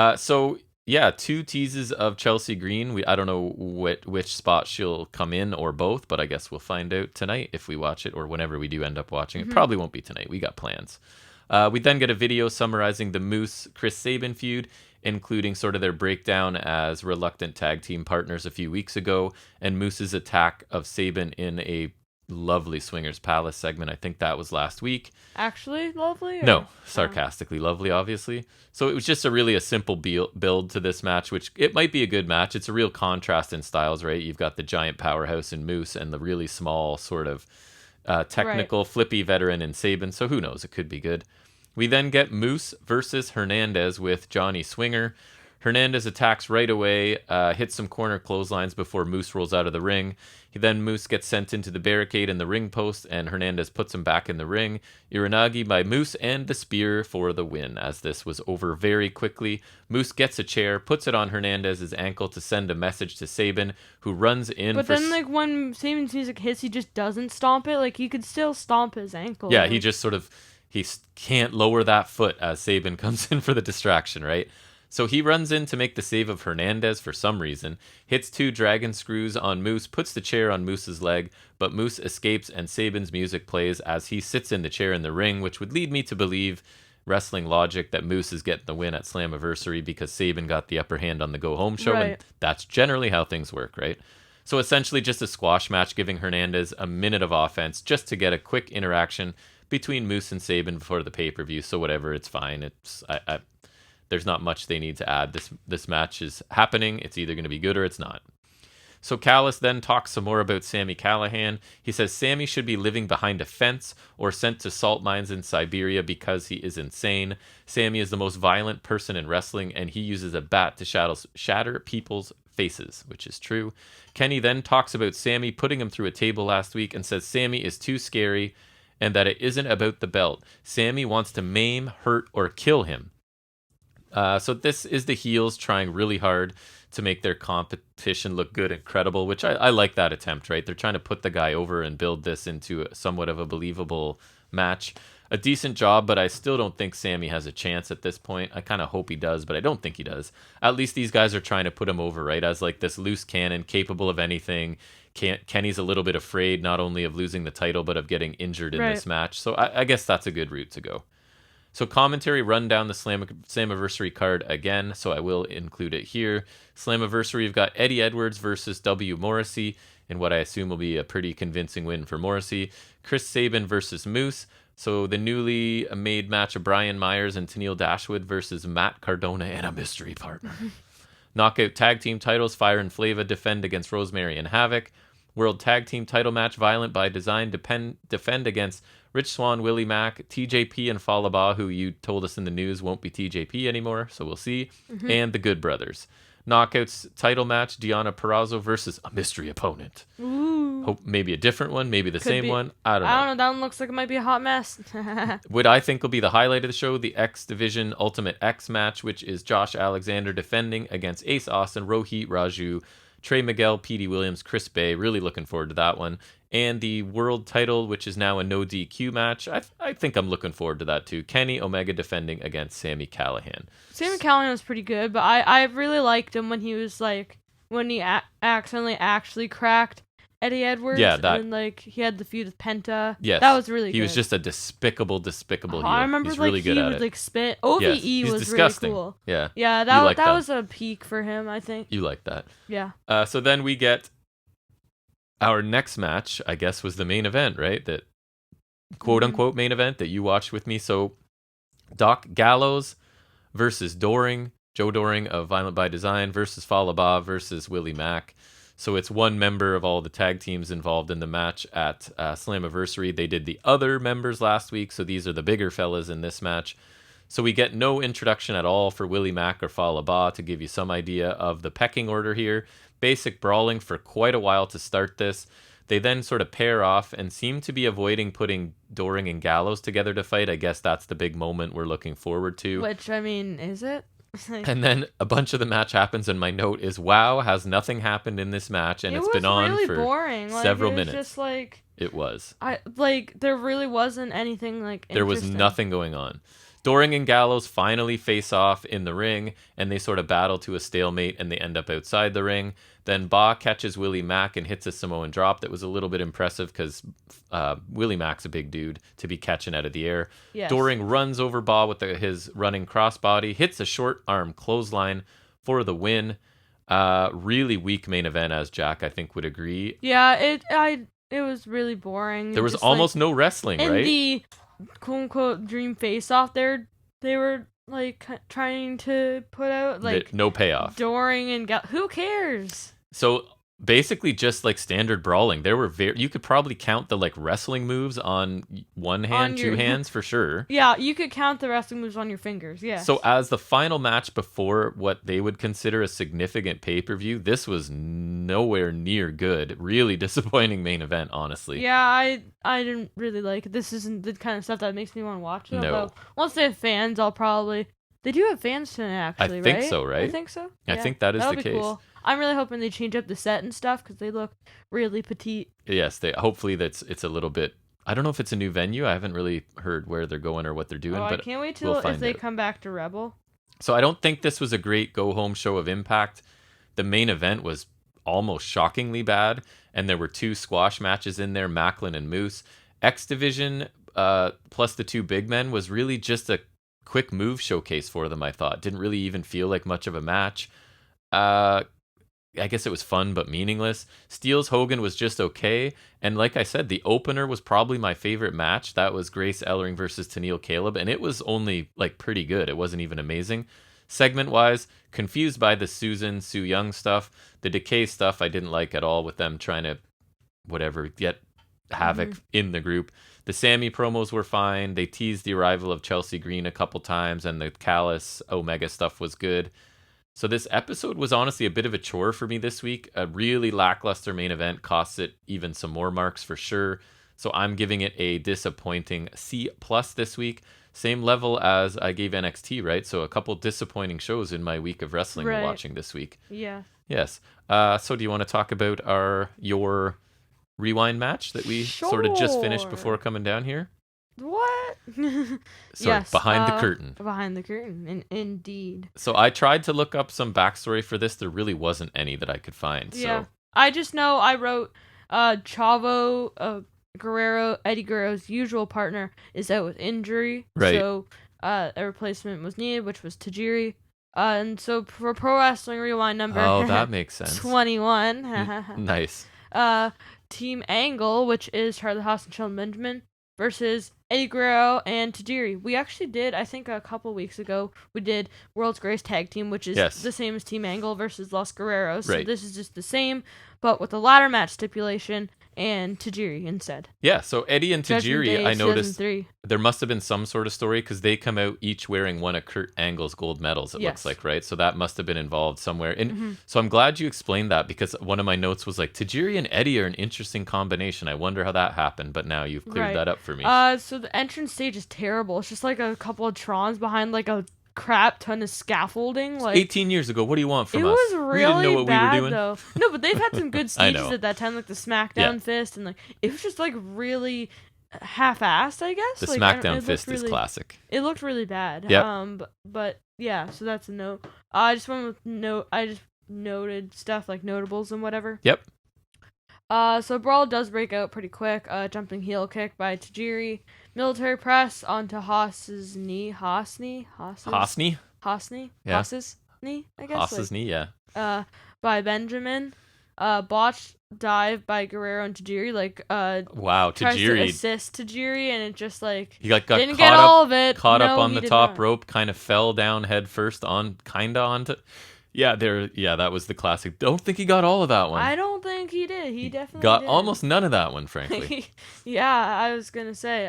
guess. So... Yeah, 2 teases of Chelsea Green. I don't know which spot she'll come in or both, but I guess we'll find out tonight if we watch it or whenever we do end up watching. It probably won't be tonight. We got plans. We then get a video summarizing the Moose-Chris Sabin feud, including sort of their breakdown as reluctant tag team partners a few weeks ago, and Moose's attack of Sabin in a lovely Swingers Palace segment. I think that was last week. Actually lovely? Or? No, sarcastically lovely, obviously. So it was just a simple build to this match, which it might be a good match. It's a real contrast in styles, right? You've got the giant powerhouse in Moose and the really small sort of technical flippy veteran in Sabin. So who knows? It could be good. We then get Moose versus Hernandez with Johnny Swinger. Hernandez attacks right away, hits some corner clotheslines before Moose rolls out of the ring. Moose gets sent into the barricade and the ring post, and Hernandez puts him back in the ring. Uranagi by Moose and the spear for the win, as this was over very quickly. Moose gets a chair, puts it on Hernandez's ankle to send a message to Sabin, who runs in. But then, like, when Sabin's music hits, he just doesn't stomp it. Like, he could still stomp his ankle. Yeah, he just sort of, he can't lower that foot as Sabin comes in for the distraction, right? So he runs in to make the save of Hernandez for some reason, hits 2 dragon screws on Moose, puts the chair on Moose's leg, but Moose escapes and Sabin's music plays as he sits in the chair in the ring, which would lead me to believe, wrestling logic, that Moose is getting the win at Slammiversary because Sabin got the upper hand on the go-home show, and that's generally how things work, right? So essentially just a squash match giving Hernandez a minute of offense just to get a quick interaction between Moose and Sabin before the pay-per-view, so whatever, it's fine. There's not much they need to add. This match is happening. It's either going to be good or it's not. So Callis then talks some more about Sami Callihan. He says Sami should be living behind a fence or sent to salt mines in Siberia because he is insane. Sami is the most violent person in wrestling, and he uses a bat to shatter people's faces, which is true. Kenny then talks about Sami putting him through a table last week and says Sami is too scary and that it isn't about the belt. Sami wants to maim, hurt, or kill him. So this is the heels trying really hard to make their competition look good and credible, which I like that attempt, right? They're trying to put the guy over and build this into somewhat of a believable match. A decent job, but I still don't think Sami has a chance at this point. I kind of hope he does, but I don't think he does. At least these guys are trying to put him over, right? As like this loose cannon, capable of anything. Kenny's a little bit afraid not only of losing the title, but of getting injured in this match. So I guess that's a good route to go. So commentary run down the Slammiversary card again, so I will include it here. Slammiversary, we've got Eddie Edwards versus W. Morrissey, in what I assume will be a pretty convincing win for Morrissey. Chris Sabin versus Moose. So the newly made match of Brian Myers and Tenille Dashwood versus Matt Cardona and a mystery partner. Knockout tag team titles, Fire and Flava defend against Rosemary and Havoc. World tag team title match, Violent by Design defend against Rich Swann, Willie Mack, TJP, and Falaba, who you told us in the news won't be TJP anymore, so we'll see, and the Good Brothers. Knockouts title match, Deonna Purrazzo versus a mystery opponent. Ooh. Hope maybe a different one, maybe the same one. I don't know. That one looks like it might be a hot mess. What I think will be the highlight of the show, the X Division Ultimate X match, which is Josh Alexander defending against Ace Austin, Rohit Raju, Trey Miguel, Petey Williams, Chris Bay. Really looking forward to that one. And the world title, which is now a no DQ match. I think I'm looking forward to that too. Kenny Omega defending against Sami Callihan. Sami Callihan was pretty good, but I really liked him when he was like, when he accidentally actually cracked Eddie Edwards. Yeah, that. And like he had the feud with Penta. Yes, that was really good. He was just a despicable heel. I remember He's like really good he at would it. like spit. OVE was disgusting. Really cool. Yeah, yeah, that was a peak for him, I think. You like that? Yeah. So then we get our next match. I guess was the main event, right? That quote unquote main event that you watched with me. So Doc Gallows versus Doring. Joe Doring of Violent by Design versus Fallah Bahh versus Willie Mack. So it's one member of all the tag teams involved in the match at Slammiversary. They did the other members last week, so these are the bigger fellas in this match. So we get no introduction at all for Willie Mack or Fallah Bahh to give you some idea of the pecking order here. Basic brawling for quite a while to start this. They then sort of pair off and seem to be avoiding putting Doring and Gallows together to fight. I guess that's the big moment we're looking forward to. Which, I mean, is it? And then a bunch of the match happens, and my note is, wow, has nothing happened in this match, and it's been on really for boring. several minutes. Just like it was. There really wasn't anything like there was nothing going on. Doring and Gallows finally face off in the ring, and they sort of battle to a stalemate, and they end up outside the ring. Then Bahh catches Willie Mack and hits a Samoan drop that was a little bit impressive because Willie Mack's a big dude to be catching out of the air. Yes. Doring runs over Bahh with his running crossbody, hits a short arm clothesline for the win. Really weak main event, as Jack I think would agree. Yeah, it was really boring. There was almost no wrestling, right? In the quote unquote dream face off there, they were like trying to put out like no payoff. Doring and who cares? So basically just like standard brawling. There were you could probably count the like wrestling moves on one hand, two hands for sure. Yeah, you could count the wrestling moves on your fingers. Yeah. So as the final match before what they would consider a significant pay-per-view, this was nowhere near good. Really disappointing main event, honestly. Yeah, I didn't really like it. This isn't the kind of stuff that makes me want to watch it. No. Once they have fans, they do have fans tonight, actually, right? I think so, right? I think so. I think that is the case. Cool. I'm really hoping they change up the set and stuff because they look really petite. Yes, hopefully it's a little bit. I don't know if it's a new venue. I haven't really heard where they're going or what they're doing. But I can't wait till if they come back to Rebel. So I don't think this was a great go-home show of Impact. The main event was almost shockingly bad, and there were two squash matches in there, Macklin and Moose. X Division plus the two big men was really just a quick move showcase for them, I thought. Didn't really even feel like much of a match. I guess it was fun but meaningless. Steele's Hogan was just okay, and like I said, the opener was probably my favorite match. That was Grace Ellering versus Tennille Caleb, and it was only like pretty good. It wasn't even amazing. Segment-wise, confused by the Susan Sue Young stuff. The Decay stuff I didn't like at all with them trying to get havoc in the group. The Sammy promos were fine. They teased the arrival of Chelsea Green a couple times, and the Callis Omega stuff was good. So this episode was honestly a bit of a chore for me this week. A really lackluster main event costs it even some more marks for sure. So I'm giving it a disappointing C+ this week. Same level as I gave NXT, right? So a couple disappointing shows in my week of wrestling watching this week. Yeah. Yes. So do you want to talk about your rewind match that we sort of just finished before coming down here? What? Yes, behind the curtain. Behind the curtain, indeed. So I tried to look up some backstory for this. There really wasn't any that I could find. Yeah. So I just know I wrote Chavo Guerrero, Eddie Guerrero's usual partner, is out with injury. Right. So a replacement was needed, which was Tajiri. And so for Pro Wrestling Rewind number... Oh, that makes sense. 21. Nice. Team Angle, which is Charlie Haas and Shelton Benjamin, versus Eddie Guerrero and Tajiri. We actually did, I think a couple weeks ago, we did World's Greatest Tag Team, which is the same as Team Angle versus Los Guerreros. So this is just the same, but with a ladder match stipulation and Tajiri instead. Yeah, so Eddie and Tajiri, I noticed 2003. There must have been some sort of story because they come out each wearing one of Kurt Angle's gold medals, it looks like, right? So that must have been involved somewhere. And so I'm glad you explained that because one of my notes was like, Tajiri and Eddie are an interesting combination. I wonder how that happened, but now you've cleared that up for me. So the entrance stage is terrible. It's just like a couple of Trons behind like a crap ton of scaffolding. Like 18 years ago, what do you want from us? It was really we didn't know what bad, we were doing. though. No, but they've had some good stages at that time, like the SmackDown fist, and like it was just like really half-assed, I guess. The like, SmackDown fist is classic. It looked really bad. Yeah. But yeah, so that's a note. I just went with I just noted stuff like notables and whatever. Yep. So Brawl does break out pretty quick. Jumping heel kick by Tajiri. Military press onto Haas's knee. Haas's? Haasny? Haasny? Yeah. Haas's knee, I guess. Haas's knee, yeah. By Benjamin. Botched dive by Guerrero and Tajiri. Wow, tries to Tajiri. assist Tajiri, and it just like he got didn't caught get up, all of it. Caught no, up on the top not. rope, kind of fell down head first onto. Yeah, that was the classic. Don't think he got all of that one. I don't think he did. He definitely got did. almost none of that one, frankly. Yeah, I was gonna say.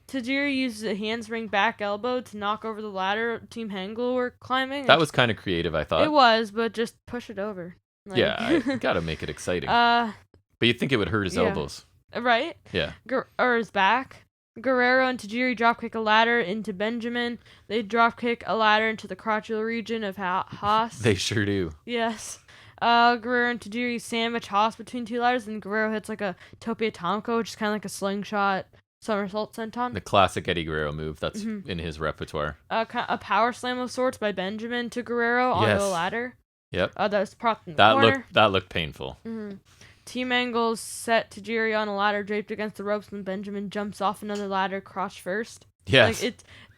Tajiri uses a handspring back elbow to knock over the ladder Team Angle were climbing. That was kind of creative, I thought. It was, but just push it over. Yeah, gotta make it exciting. But you'd think it would hurt his elbows. Right? Yeah. Or his back. Guerrero and Tajiri dropkick a ladder into Benjamin. They dropkick a ladder into the crotchal region of Haas. They sure do. Yes. Guerrero and Tajiri sandwich Haas between two ladders, and Guerrero hits like a Tope Atomco, which is kind of like a slingshot somersault senton. The classic Eddie Guerrero move that's in his repertoire. A power slam of sorts by Benjamin to Guerrero onto the ladder. Yep. That was propped in the corner. That looked painful. Mm-hmm. Team Angles set Tajiri on a ladder draped against the ropes, and Benjamin jumps off another ladder crotch first. Yes.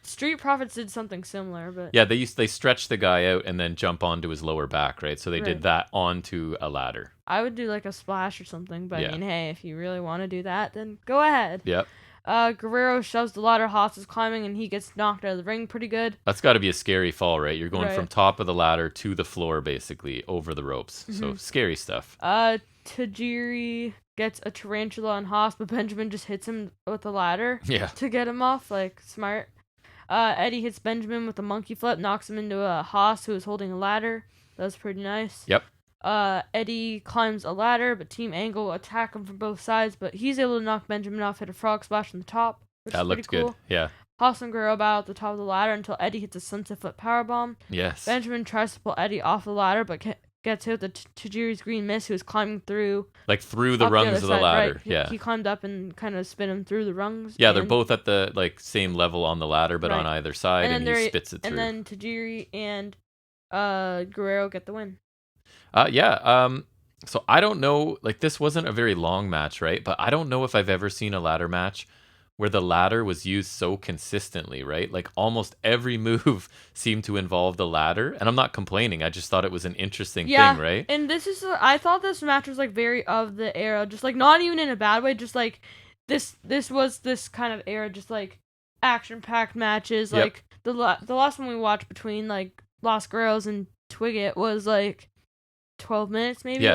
Street Profits did something similar, but yeah, they stretch the guy out and then jump onto his lower back, right? So they did that onto a ladder. I would do like a splash or something, but I mean, hey, if you really want to do that, then go ahead. Yep. Guerrero shoves the ladder Haas is climbing, and he gets knocked out of the ring pretty good. That's got to be a scary fall, right? You're going from top of the ladder to the floor, basically, over the ropes. Mm-hmm. So scary stuff. Tajiri gets a tarantula on Haas, but Benjamin just hits him with the ladder to get him off. Like, smart. Eddie hits Benjamin with a monkey flip, knocks him into a Haas who is holding a ladder. That was pretty nice. Yep. Eddie climbs a ladder, but Team Angle attack him from both sides, but he's able to knock Benjamin off, hit a frog splash on the top, which that is looked pretty cool. Good. Yeah. Haas and Guerrero battle at the top of the ladder until Eddie hits a sunset flip powerbomb. Yes. Benjamin tries to pull Eddie off the ladder, but gets hit with the Tajiri's green mist, who is climbing through. Like through the rungs of the ladder. Right. He climbed up and kind of spin him through the rungs. Yeah, they're both at the same level on the ladder, but on either side, and he spits it through. And then Tajiri and Guerrero get the win. So I don't know, this wasn't a very long match, right? But I don't know if I've ever seen a ladder match where the ladder was used so consistently, right? Like almost every move seemed to involve the ladder, and I'm not complaining. I just thought it was an interesting thing, right? And I thought this match was very of the era, just not even in a bad way, just this was this kind of era, just action-packed matches. Yep. The last one we watched between Los Guerreros and Twiggett was 12 minutes maybe.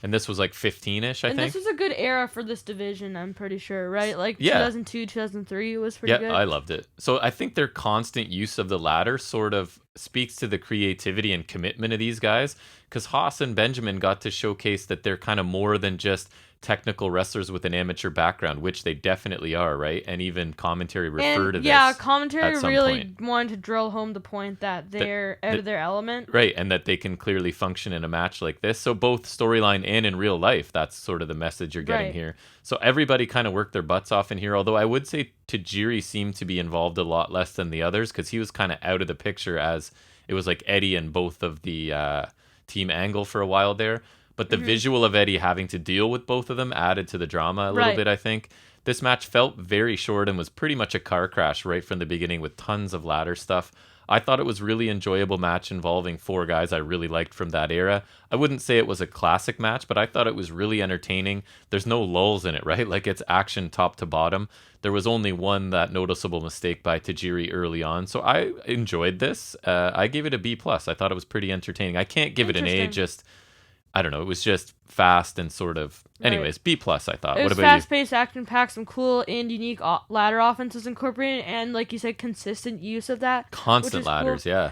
And this was 15-ish, I think. And this was a good era for this division, I'm pretty sure, right? 2002, 2003 was pretty good. Yeah, I loved it. So I think their constant use of the ladder sort of speaks to the creativity and commitment of these guys, because Haas and Benjamin got to showcase that they're kind of more than just technical wrestlers with an amateur background, which they definitely are, right? And even commentary refer to this. Yeah, commentary really wanted to drill home the point that they're out of their element. Right, and that they can clearly function in a match like this. So both storyline and in real life, that's sort of the message you're getting here. So everybody kind of worked their butts off in here, although I would say Tajiri seemed to be involved a lot less than the others, because he was kind of out of the picture, as it was Eddie and both of the Team Angle for a while there. But the visual of Eddie having to deal with both of them added to the drama a little bit, I think. This match felt very short and was pretty much a car crash right from the beginning with tons of ladder stuff. I thought it was a really enjoyable match involving four guys I really liked from that era. I wouldn't say it was a classic match, but I thought it was really entertaining. There's no lulls in it, right? It's action top to bottom. There was only that noticeable mistake by Tajiri early on. So I enjoyed this. I gave it a B+. I thought it was pretty entertaining. I can't give it an A, just... I don't know. It was just fast and sort of... Anyways, B+, I thought. It was fast-paced, action-packed, some cool and unique ladder offenses incorporated, and like you said, consistent use of that. Constant ladders, cool. yeah.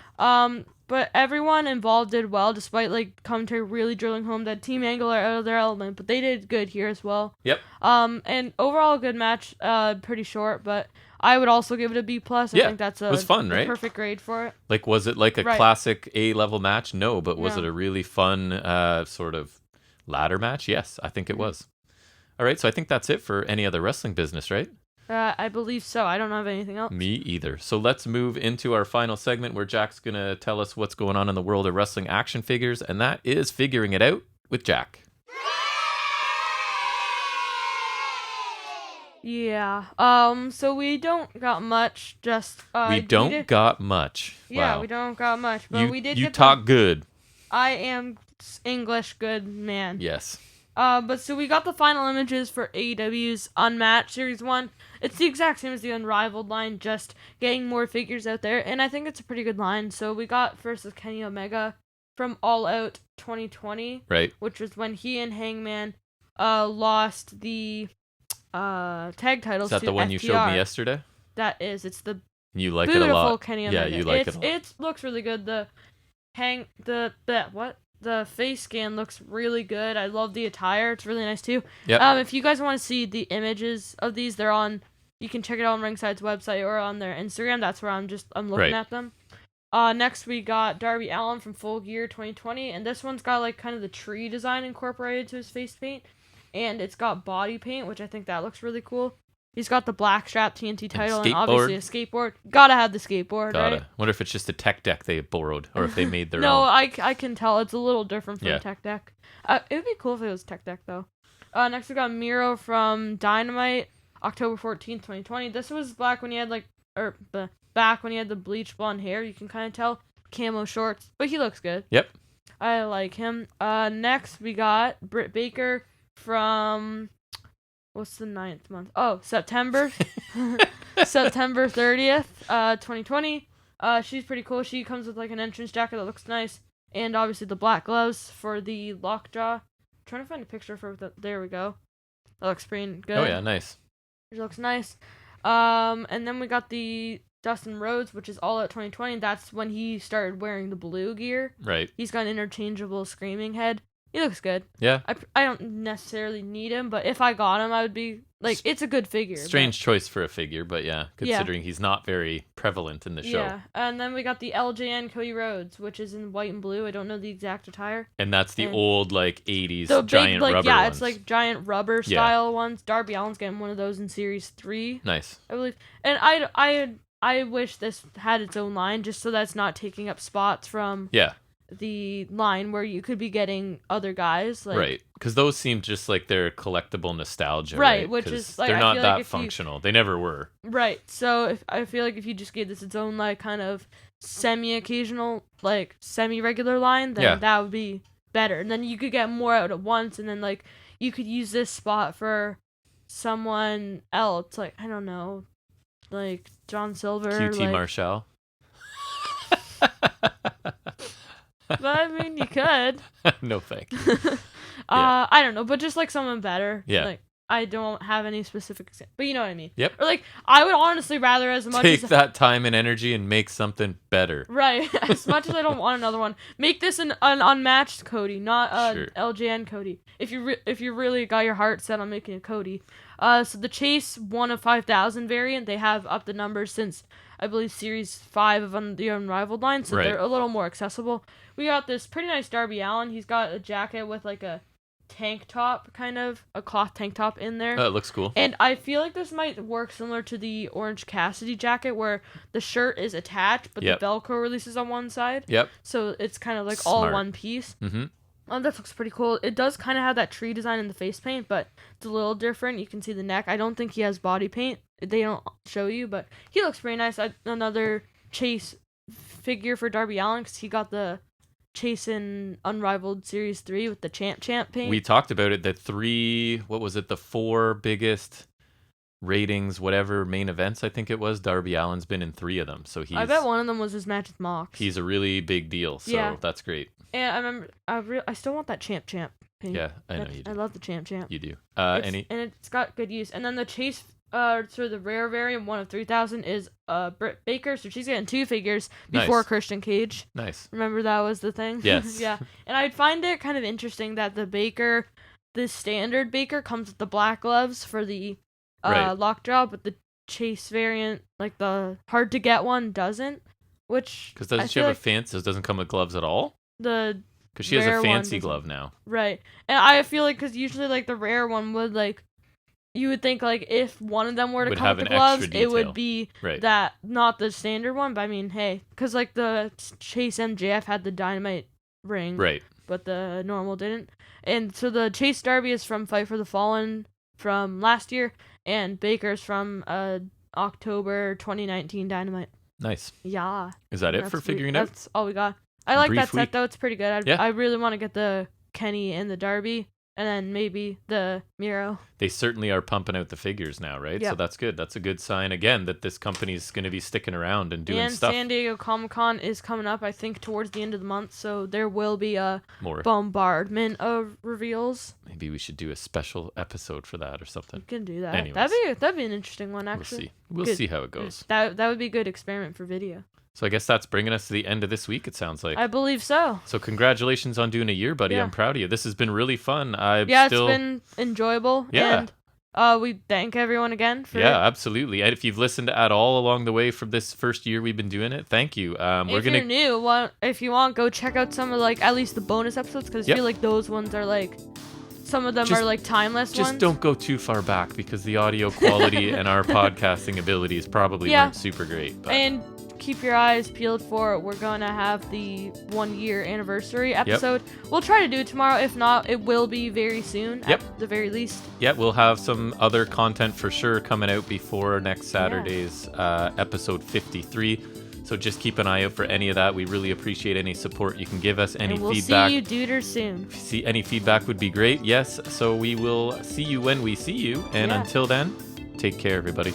But everyone involved did well, despite like commentary really drilling home that Team Angle are out of their element. But they did good here as well. Yep. And overall a good match. Pretty short, but I would also give it a B+. I think that's it was fun, right? Perfect grade for it. Like, was it like a classic A-level match? No, but was it a really fun sort of ladder match? Yes, I think it was. All right, so I think that's it for any other wrestling business, right? I believe so. I don't have anything else. Me either. So let's move into our final segment where Jack's going to tell us what's going on in the world of wrestling action figures, and that is Figuring It Out with Jack. Yeah. So we don't got much. Just we don't got much. Yeah, wow. We don't got much. But we did. You talk good. I am English good man. Yes. But so we got the final images for AEW's Unmatched Series 1. It's the exact same as the Unrivaled line, just getting more figures out there, and I think it's a pretty good line. So we got first with Kenny Omega from All Out 2020, right? Which was when he and Hangman lost the tag titles. Is that the one you showed me yesterday? That is. It's the you like it a lot. Kenny Omega. Yeah, you like it a lot. It looks really good. The face scan looks really good. I love the attire. It's really nice too. Yep. If you guys want to see the images of these, they're on. You can check it out on Ringside's website or on their Instagram. That's where I'm looking at them. Next we got Darby Allin from Full Gear 2020, and this one's got like kind of the tree design incorporated to his face paint, and it's got body paint, which I think that looks really cool. He's got the blackstrap TNT title and obviously a skateboard. Gotta have the skateboard, right? Wonder if it's just a tech deck they borrowed or if they made their own. No, I can tell. It's a little different from tech deck. It would be cool if it was tech deck, though. Next we got Miro from Dynamite, October 14th, 2020. This was back when he had back when he had the bleached blonde hair. You can kind of tell. Camo shorts. But he looks good. Yep. I like him. Next we got Britt Baker from... What's the 9th month? Oh, September. September 30th, 2020. She's pretty cool. She comes with like an entrance jacket that looks nice. And obviously the black gloves for the lockjaw. I'm trying to find a picture for that. There we go. That looks pretty good. Oh yeah, nice. It looks nice. And then we got the Dustin Rhodes, which is All Out 2020. That's when he started wearing the blue gear. Right. He's got an interchangeable screaming head. He looks good. Yeah. I don't necessarily need him, but if I got him, I would be like, it's a good figure. Strange choice for a figure, but considering he's not very prevalent in the show. Yeah, and then we got the LJN Cody Rhodes, which is in white and blue. I don't know the exact attire. And that's the old, 80s the giant big, rubber ones. It's like giant rubber style ones. Darby Allin's getting one of those in Series 3. Nice. I believe. And I wish this had its own line, just so that's not taking up spots from... Yeah. The line where you could be getting other guys, right? Because those seem just like they're collectible nostalgia, right? Which is like, they're not that functional. They never were, right? So I feel like if you just gave this its own kind of semi-occasional, semi-regular line, then that would be better. And then you could get more out at once, and then you could use this spot for someone else, I don't know, John Silver, QT Marshall. But I mean, you could. No, thank you. I don't know, but just someone better. Yeah. I don't have any specific example, but you know what I mean. Yep. Or I would honestly rather take that time and energy and make something better. Right. As much as I don't want another one, make this an unmatched Cody, not LJN Cody. If you really got your heart set on making a Cody. So the Chase 1 of 5,000 variant, they have upped the numbers since I believe Series 5 of the Unrivaled line, so they're a little more accessible. We got this pretty nice Darby Allin. He's got a jacket with a tank top, a cloth tank top in there. Oh, it looks cool. And I feel like this might work similar to the Orange Cassidy jacket, where the shirt is attached, but the Velcro releases on one side. Yep. So it's kind of all one piece. Mm-hmm. That looks pretty cool. It does kind of have that tree design in the face paint, but it's a little different. You can see the neck. I don't think he has body paint. They don't show you, but he looks pretty nice. Another Chase figure for Darby Allin, because he got the Chase in Unrivaled Series 3 with the champ paint. We talked about it, the 4 biggest ratings, whatever, main events, I think it was. Darby Allin's been in 3 of them, so I bet one of them was his match with Mox. He's a really big deal, so that's great. And I remember, I still want that champ paint. Yeah, I know you do. I love the champ. You do. And it's got good use. And then the Chase So the rare variant, 1 of 3,000, is Britt Baker. So she's getting 2 figures before Christian Cage. Nice. Remember that was the thing? Yes. Yeah. And I find it kind of interesting that the standard Baker comes with the black gloves for the lockjaw, but the Chase variant, like the hard to get one, doesn't. Which because doesn't she have a fancy? It doesn't come with gloves at all. Because she has a fancy glove now. Right, and I feel like because usually like the rare one would like. You would think like if one of them were to come with the gloves, it would be that not the standard one. But I mean, hey, because like the Chase MJF had the Dynamite ring, right? But the normal didn't. And so the Chase Darby is from Fight for the Fallen from last year, and Baker's from October 2019 Dynamite. Nice. Yeah. Is that it for figuring out? That's all we got. I like that set though. It's pretty good. I really want to get the Kenny and the Darby. And then maybe the Miro. They certainly are pumping out the figures now, right? Yep. So that's good. That's a good sign, again, that this company is going to be sticking around and doing stuff. And San Diego Comic-Con is coming up, I think, towards the end of the month. So there will be a bombardment of reveals. Maybe we should do a special episode for that or something. We can do that. Anyways. That'd be an interesting one, actually. We'll see how it goes. That would be a good experiment for video. So I guess that's bringing us to the end of this week, it sounds like. I believe so. So congratulations on doing a year, buddy. Yeah. I'm proud of you. This has been really fun. It's been enjoyable. Yeah. And we thank everyone again for absolutely. And if you've listened at all along the way from this first year we've been doing it, thank you. If you're new, if you want, go check out some of like at least the bonus episodes, because I feel like those ones are like some of them are like timeless ones. Just don't go too far back, because the audio quality and our podcasting abilities probably weren't super great. But. And keep your eyes peeled for it. We're going to have the 1-year anniversary episode. We'll try to do it tomorrow. If not, it will be very soon at the very least. We'll have some other content for sure coming out before next Saturday's episode 53. So just keep an eye out for any of that. We really appreciate any support you can give us, any feedback. We'll see you duders soon. Any feedback would be great. Yes, so we will see you when we see you. And until then, take care, everybody.